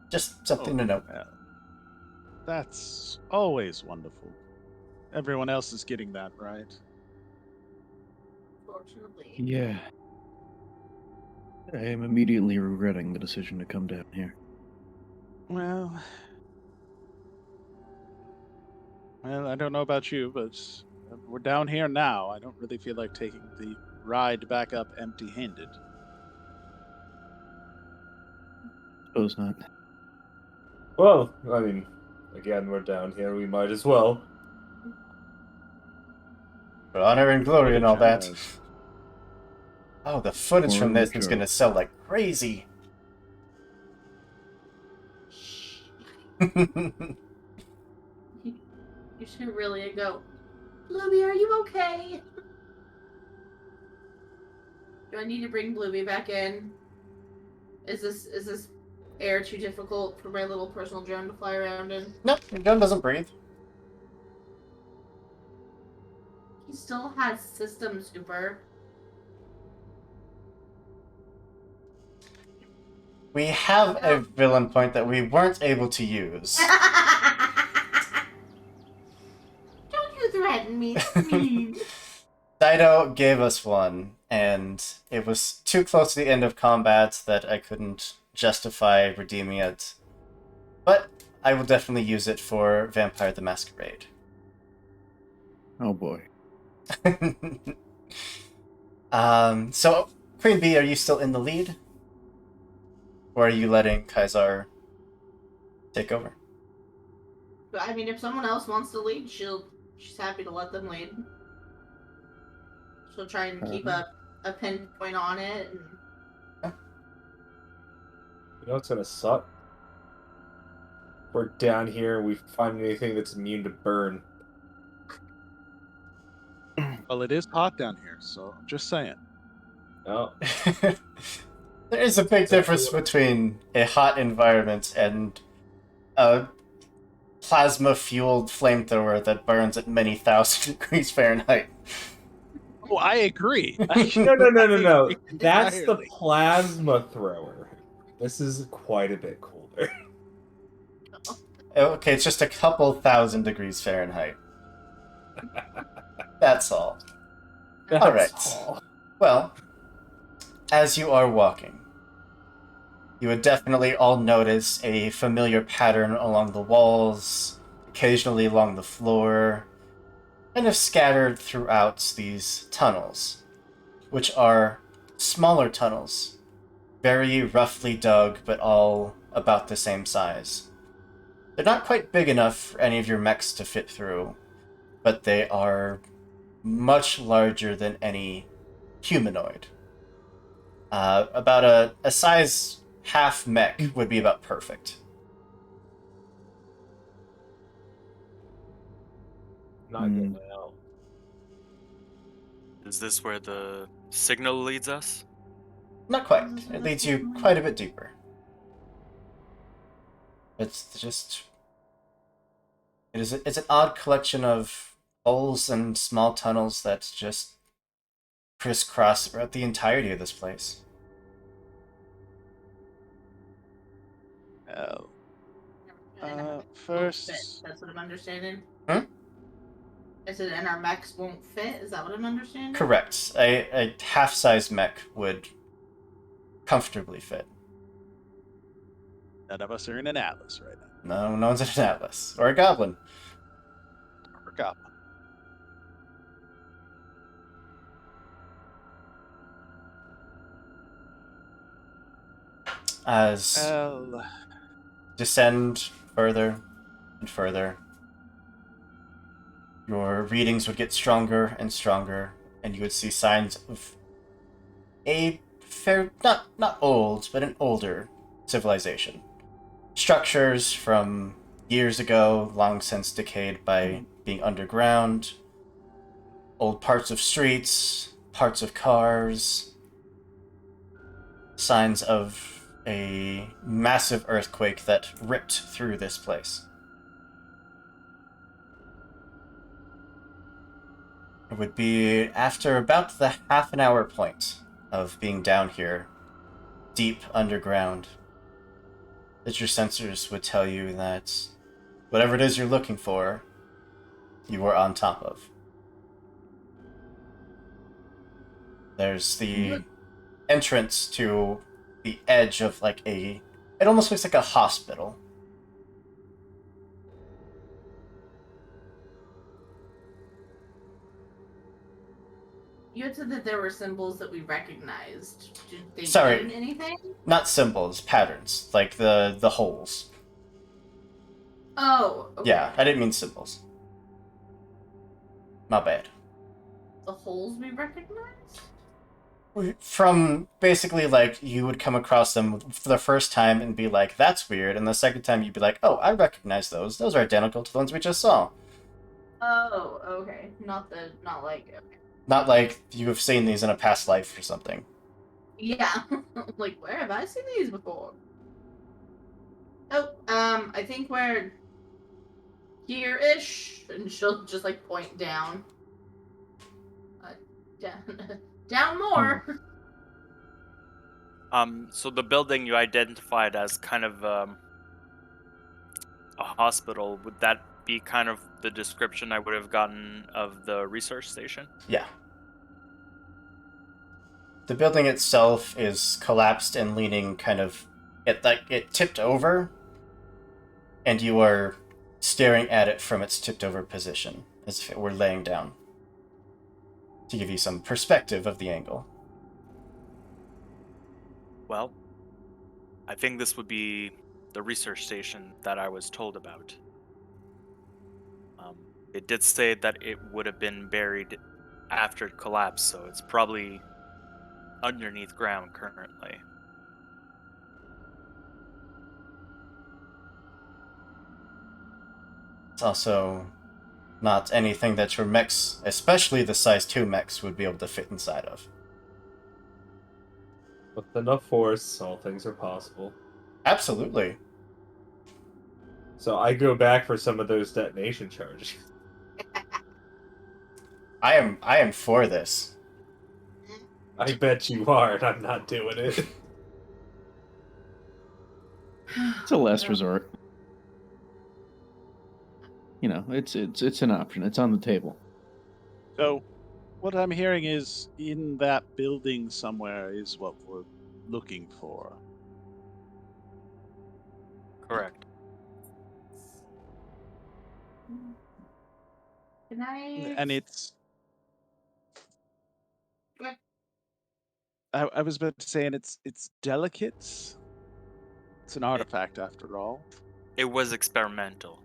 Just something to note. Well, that's always wonderful. Everyone else is getting that, right? Fortunately. Yeah. I am immediately regretting the decision to come down here. Well, I don't know about you, but we're down here now. I don't really feel like taking the ride back up empty-handed. Suppose not. Well, I mean, again, we're down here. We might as well. For honor and glory and all that. As Oh, the footage from Forward this is Joe. gonna sell like crazy. You should really go. Bluey, are you okay? Do I need to bring Bluey back in? Is this air too difficult for my little personal drone to fly around in? No, your gun doesn't breathe. He still has system super. We have a villain point that we weren't able to use. Don't you threaten me, please. Dido gave us one, and it was too close to the end of combat that I couldn't justify redeeming it. But I will definitely use it for Vampire the Masquerade. Oh boy. So, Queen Bee, are you still in the lead? Or are you letting Kaisar take over? But I mean, if someone else wants to lead, she's happy to let them lead. She'll try and keep a pinpoint on it. And... You know what's gonna suck? We're down here and we find anything that's immune to burn. well, it is hot down here, so I'm just saying. Oh, There is a big difference between a hot environment and a plasma-fueled flamethrower that burns at many thousand degrees Fahrenheit. Oh, I agree. no. I agree That's the entirely. plasma thrower. This is quite a bit colder. Okay, it's just a couple thousand degrees Fahrenheit. That's all. All right. all. Well, as you are walking, you would definitely all notice a familiar pattern along the walls, occasionally along the floor, kind of scattered throughout these tunnels, which are smaller tunnels, very roughly dug, but all about the same size. They're not quite big enough for any of your mechs to fit through, but they are much larger than any humanoid. About a size half mech would be about perfect. Not good now. Is this where the signal leads us? Not quite. It leads you quite a bit deeper. It's just... It's an odd collection of holes and small tunnels that just crisscross throughout the entirety of this place. Hell. And our mechs won't fit. First, That's what I'm understanding. Hmm? I said, and our mechs won't fit. Is that what I'm understanding? Correct. A half-size mech would comfortably fit. none of us are in an atlas right now. No one's in an atlas or a goblin. Or goblin. As Well, descend further and further, your readings would get stronger and stronger, and you would see signs of a fair, not old, but an older civilization. Structures from years ago, long since decayed by being underground. Old parts of streets, parts of cars. Signs of a massive earthquake that ripped through this place. It would be after about the half an hour point of being down here, deep underground, that your sensors would tell you that whatever it is you're looking for, you are on top of. There's the entrance to the edge of like a... It almost looks like a hospital. You had said that there were symbols that we recognized. Did they Sorry. mean anything? Not symbols, patterns, like the holes. Oh, okay. Yeah, I didn't mean symbols. My bad. The holes we recognized? From basically like you would come across them for the first time and be like, that's weird, and the second time you'd be like, oh, I recognize those. Those are identical to the ones we just saw. Oh, okay. Not like okay. Not like you have seen these in a past life or something. Yeah. Like, where have I seen these before? Oh, I think we're here-ish, and she'll just like point down. Down more. So the building you identified as kind of a hospital, would that be kind of the description I would have gotten of the research station? Yeah. The building itself is collapsed and leaning kind of... It tipped over, and you are staring at it from its tipped over position, as if it were laying down. To give you some perspective of the angle. Well, I think this would be the research station that I was told about. It did say that it would have been buried after it collapsed, so it's probably underneath ground currently. It's also not anything that your mechs, especially the size 2 mechs, would be able to fit inside of. With enough force, all things are possible. Absolutely. So I go back for some of those detonation charges. I am for this. I bet you are, and I'm not doing it. It's a last resort. You know, it's an option. It's on the table. so what I'm hearing is in that building somewhere is what we're looking for. Correct. Can I? And it's... What? I was about to say, and it's delicate. It's an artifact after all. It was experimental.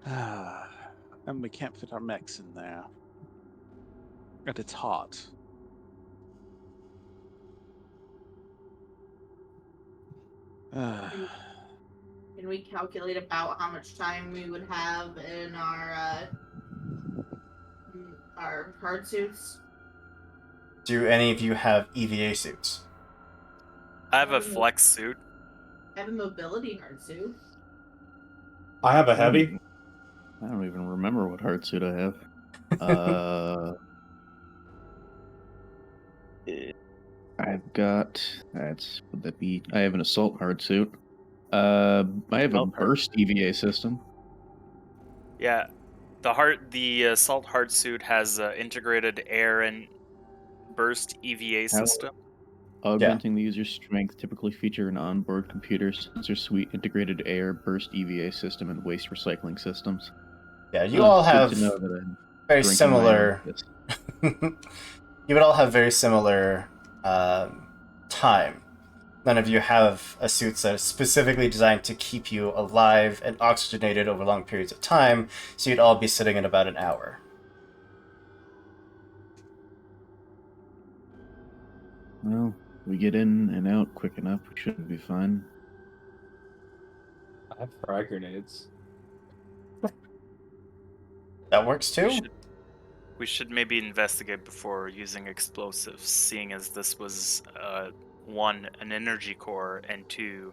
And we can't fit our mechs in there. And it's hot. Can we calculate about how much time we would have in our hard suits? Do any of you have EVA suits? I have a flex suit. I have a mobility hard suit. I have a heavy. I don't even remember what hard suit I have. I've got would that be? I have an assault hard suit. I have a Assault hard burst EVA system. Yeah, the assault hard suit has integrated air and burst EVA How system. augmenting the user's strength typically feature an onboard computer sensor suite, integrated air, burst EVA system, and waste recycling systems. Yeah, you all Good have to know that I'm very drinking my own similar. piss. You would all have very similar time. None of you have a suit that is specifically designed to keep you alive and oxygenated over long periods of time, so you'd all be sitting in about an hour. Well, we get in and out quick enough, we should be fine. I have frag grenades. That works too? We should maybe investigate before using explosives, seeing as this was one, an energy core, and two,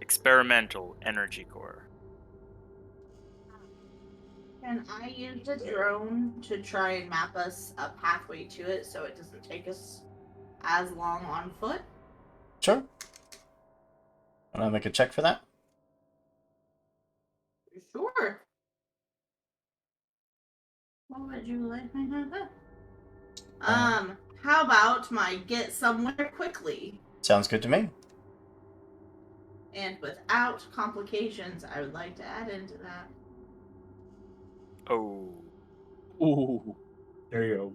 experimental energy core. Can I use the drone to try and map us a pathway to it so it doesn't take us as long on foot? Sure. Want to make a check for that? Sure. What would you like? How about my get somewhere quickly? Sounds good to me. And without complications, I would like to add into that. Oh, Ooh. There you go.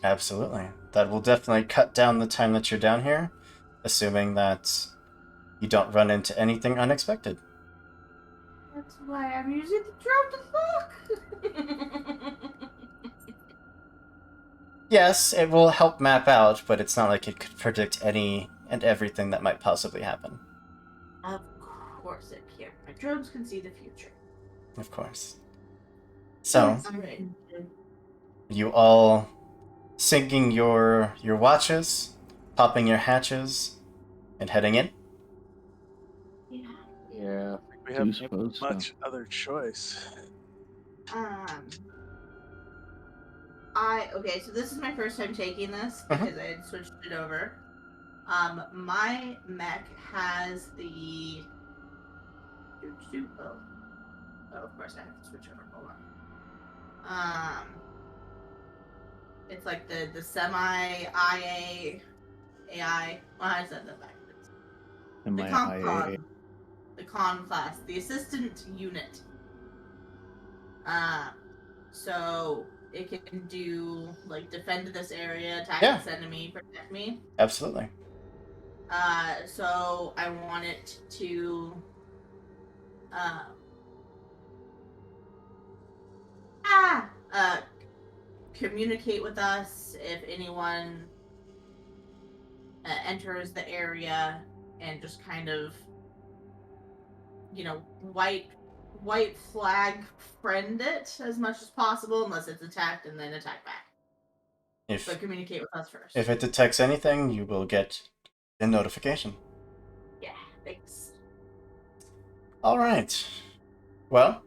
Absolutely. That will definitely cut down the time that you're down here, assuming that you don't run into anything unexpected. That's why I'm using the drone to look. Yes, it will help map out, but it's not like it could predict any and everything that might possibly happen. Of course it can. My drones can see the future. Of course. So, Alright. you all syncing your watches, popping your hatches, and heading in? Yeah. Yeah. We Do have suppose so. much other choice. Okay, so this is my first time taking this Mhm. because I had switched it over. My mech has the oh, of course I have to switch over. Hold on. It's like the semi IA AI. Well, I said that backwards. The MIIA. the con class, the assistant unit. So it can do like defend this area, attack this enemy, protect me. Absolutely. So I want it to communicate with us if anyone enters the area, and just kind of, white flag friend it as much as possible, unless it's attacked, and then attack back. But communicate with us first. If it detects anything, you will get a notification. Yeah, thanks. All right. Well,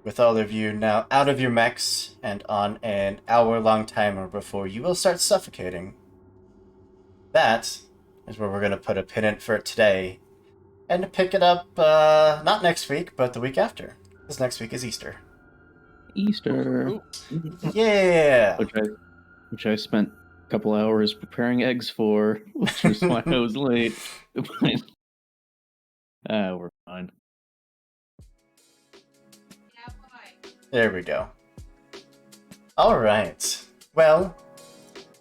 with all of you now out of your mechs and on an hour-long timer before you will start suffocating, that is where we're going to put a pin in for today and pick it up not next week, but the week after, because next week is Easter. Easter. Ooh. Yeah! Which I spent a couple hours preparing eggs for, which is why I was late. We're fine. There we go. Alright. Well,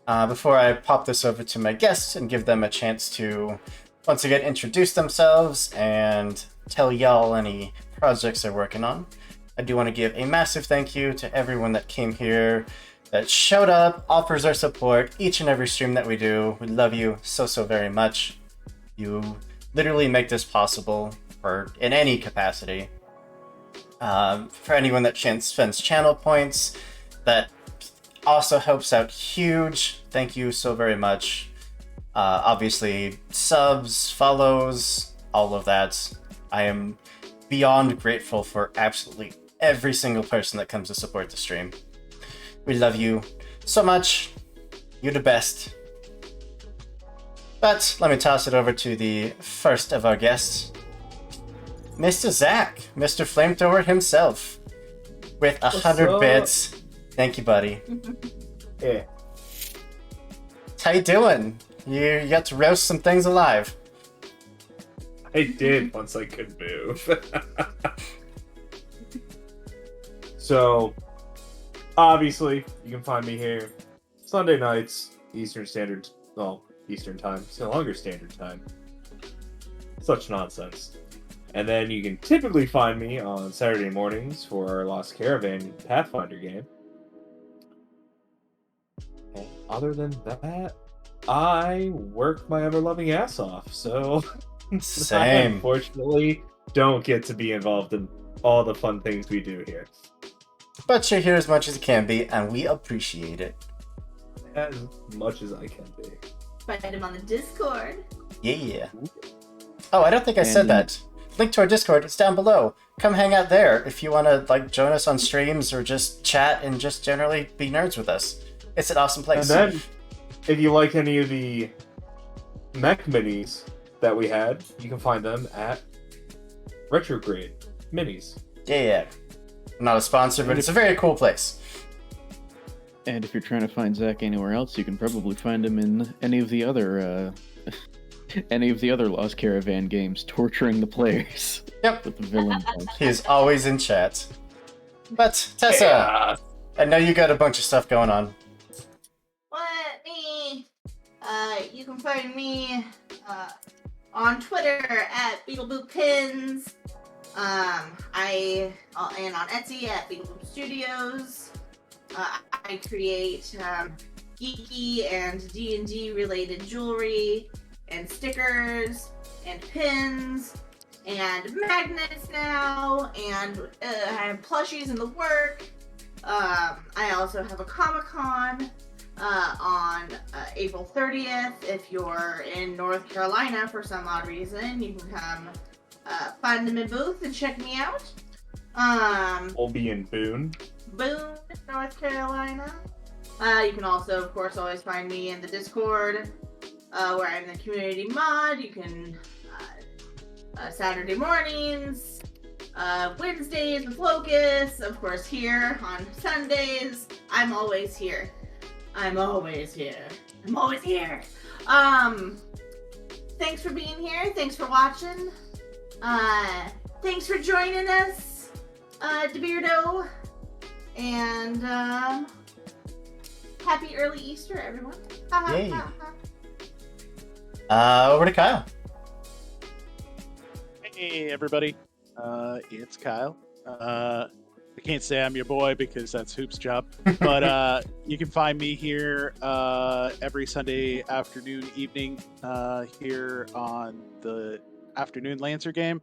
before I pop this over to my guests and give them a chance to once again introduce themselves and tell y'all any projects they're working on, I do want to give a massive thank you to everyone that came here, that showed up, offers their support each and every stream that we do. We love you so very much. You literally make this possible in any capacity. For anyone that spends channel points, that also helps out huge. Thank you so very much. Obviously, subs, follows, all of that. I am beyond grateful for absolutely every single person that comes to support the stream. We love you so much. You're the best. But let me toss it over to the first of our guests, Mr. Zach, Mr. Flamethrower himself, with 100 up? bits. Thank you, buddy. Yeah. How you doing? You got to roast some things alive. I did once I could move. So, obviously, you can find me here Sunday nights, Eastern Time. It's no longer Standard Time. Such nonsense. And then you can typically find me on Saturday mornings for our Lost Caravan Pathfinder game. And other than that, I work my ever-loving ass off, so I Same. unfortunately don't get to be involved in all the fun things we do here. But you're here as much as you can be, and we appreciate it. As much as I can be. Find him on the Discord. Yeah. Oh, I don't think I said And- that. Link to our Discord, it's down below. Come hang out there if you want to join us on streams or just chat and just generally be nerds with us. It's an awesome place. And then, if you like any of the mech minis that we had, you can find them at Retrograde Minis. Yeah. Not a sponsor, but it's a very cool place. And if you're trying to find Zach anywhere else, you can probably find him in any of the other Lost Caravan games, torturing the players. Yep. With the villain punch. He is always in chat. But, Tessa, Yeah. I know you got a bunch of stuff going on. What? Me? You can find me on Twitter at BeetleBoopPins. And on Etsy at BeetleBoop Studios. I create geeky and D&D related jewelry and stickers and pins and magnets now, and I have plushies in the work. I also have a Comic-Con on April 30th. If you're in North Carolina for some odd reason, you can come find them in booth and check me out. We'll be in Boone. Boone, North Carolina. You can also, of course, always find me in the Discord, where I'm the community mod. You can Saturday mornings, Wednesdays with Locust, of course here on Sundays. I'm always here. I'm always here. I'm always here. Thanks for being here. Thanks for watching. Thanks for joining us, DeBeardo. And happy early Easter, everyone. Yay. Over to Kyle. Hey, everybody. It's Kyle. I can't say I'm your boy because that's Hoop's job. But you can find me here every Sunday afternoon, evening, here on the Afternoon Lancer game.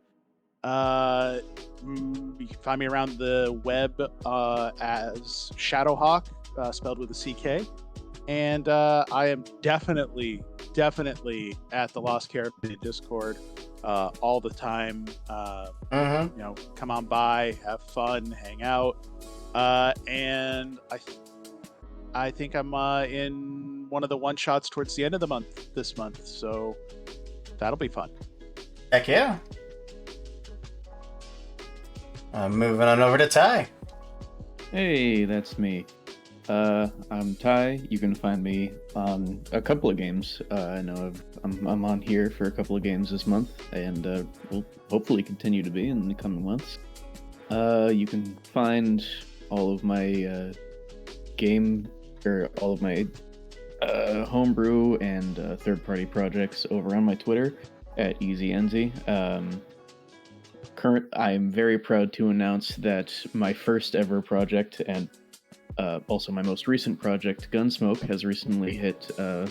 You can find me around the web as Shadowhawk, spelled with a CK. And I am definitely at the Lost Caravan Discord all the time. Come on by, have fun, hang out. And I think I'm in one of the one shots towards the end of the month this month, so that'll be fun. Heck yeah. Moving on over to Ty. Hey, that's me. I'm Ty. You can find me on a couple of games. I know I'm on here for a couple of games this month, and will hopefully continue to be in the coming months. You can find all of my homebrew and third-party projects over on my Twitter at EasyNZ. I'm very proud to announce that my first ever project and also my most recent project, Gunsmoke, has recently hit, I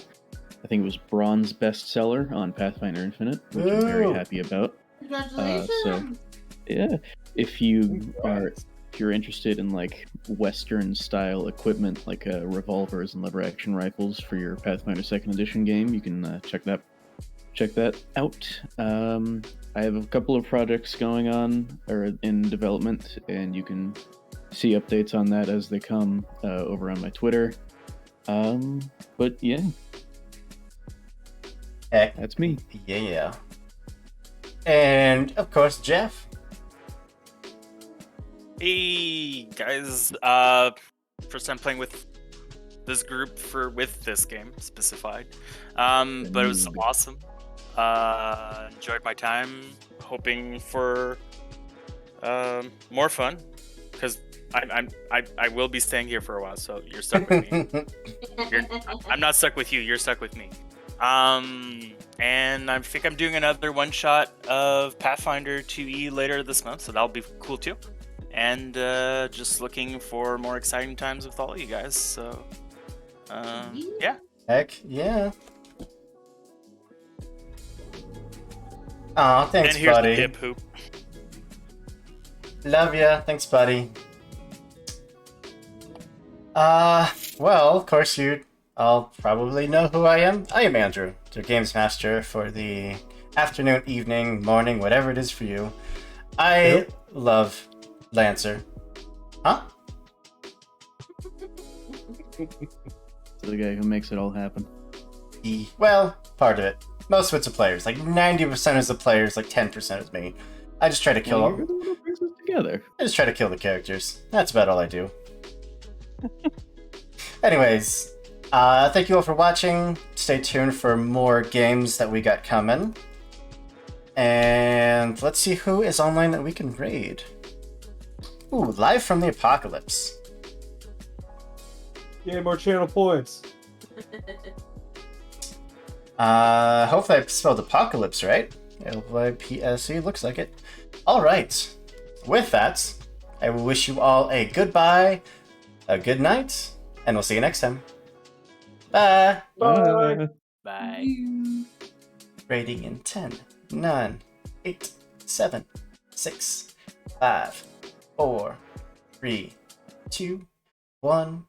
think it was bronze bestseller on Pathfinder Infinite, which I'm very Woo! happy about. Congratulations. Yeah, if you're interested in like Western style equipment, like revolvers and lever action rifles for your Pathfinder Second Edition game, you can check that out. I have a couple of projects going on or in development, and you can see updates on that as they come over on my Twitter. But yeah, Heck, that's me. yeah. And of course, Jeff. Hey guys, first time playing with this group with this game specified, but it was awesome. Enjoyed my time. Hoping for more fun, because I will be staying here for a while, so you're stuck with me. I'm not stuck with you. You're stuck with me. And I think I'm doing another one shot of Pathfinder 2E later this month, so that'll be cool too. And just looking for more exciting times with all you guys. So, yeah. Heck yeah. Aw, thanks, And here's buddy. the hip hoop. Love ya. Thanks, buddy. Well, of course you all probably know who I am. I am Andrew, your games master for the afternoon, evening, morning, whatever it is for you. I love Lancer. Huh? The guy who makes it all happen. Well, part of it. Most of it's the players. Like 90% is the players, like 10% is me. I just try to kill Well, them. you're the one who brings us together. I just try to kill the characters. That's about all I do. Anyways, thank you all for watching. Stay tuned for more games that we got coming. And let's see who is online that we can raid. Ooh, live from the apocalypse. Yay, more channel points. Hopefully I spelled apocalypse right. L-Y-P-S-E, looks like it. Alright, with that, I will wish you all a goodbye, a good night, and we'll see you next time. Bye! Bye. Bye. Rating in 10, 9, 8, 7, 6, 5, 4, 3, 2, 1.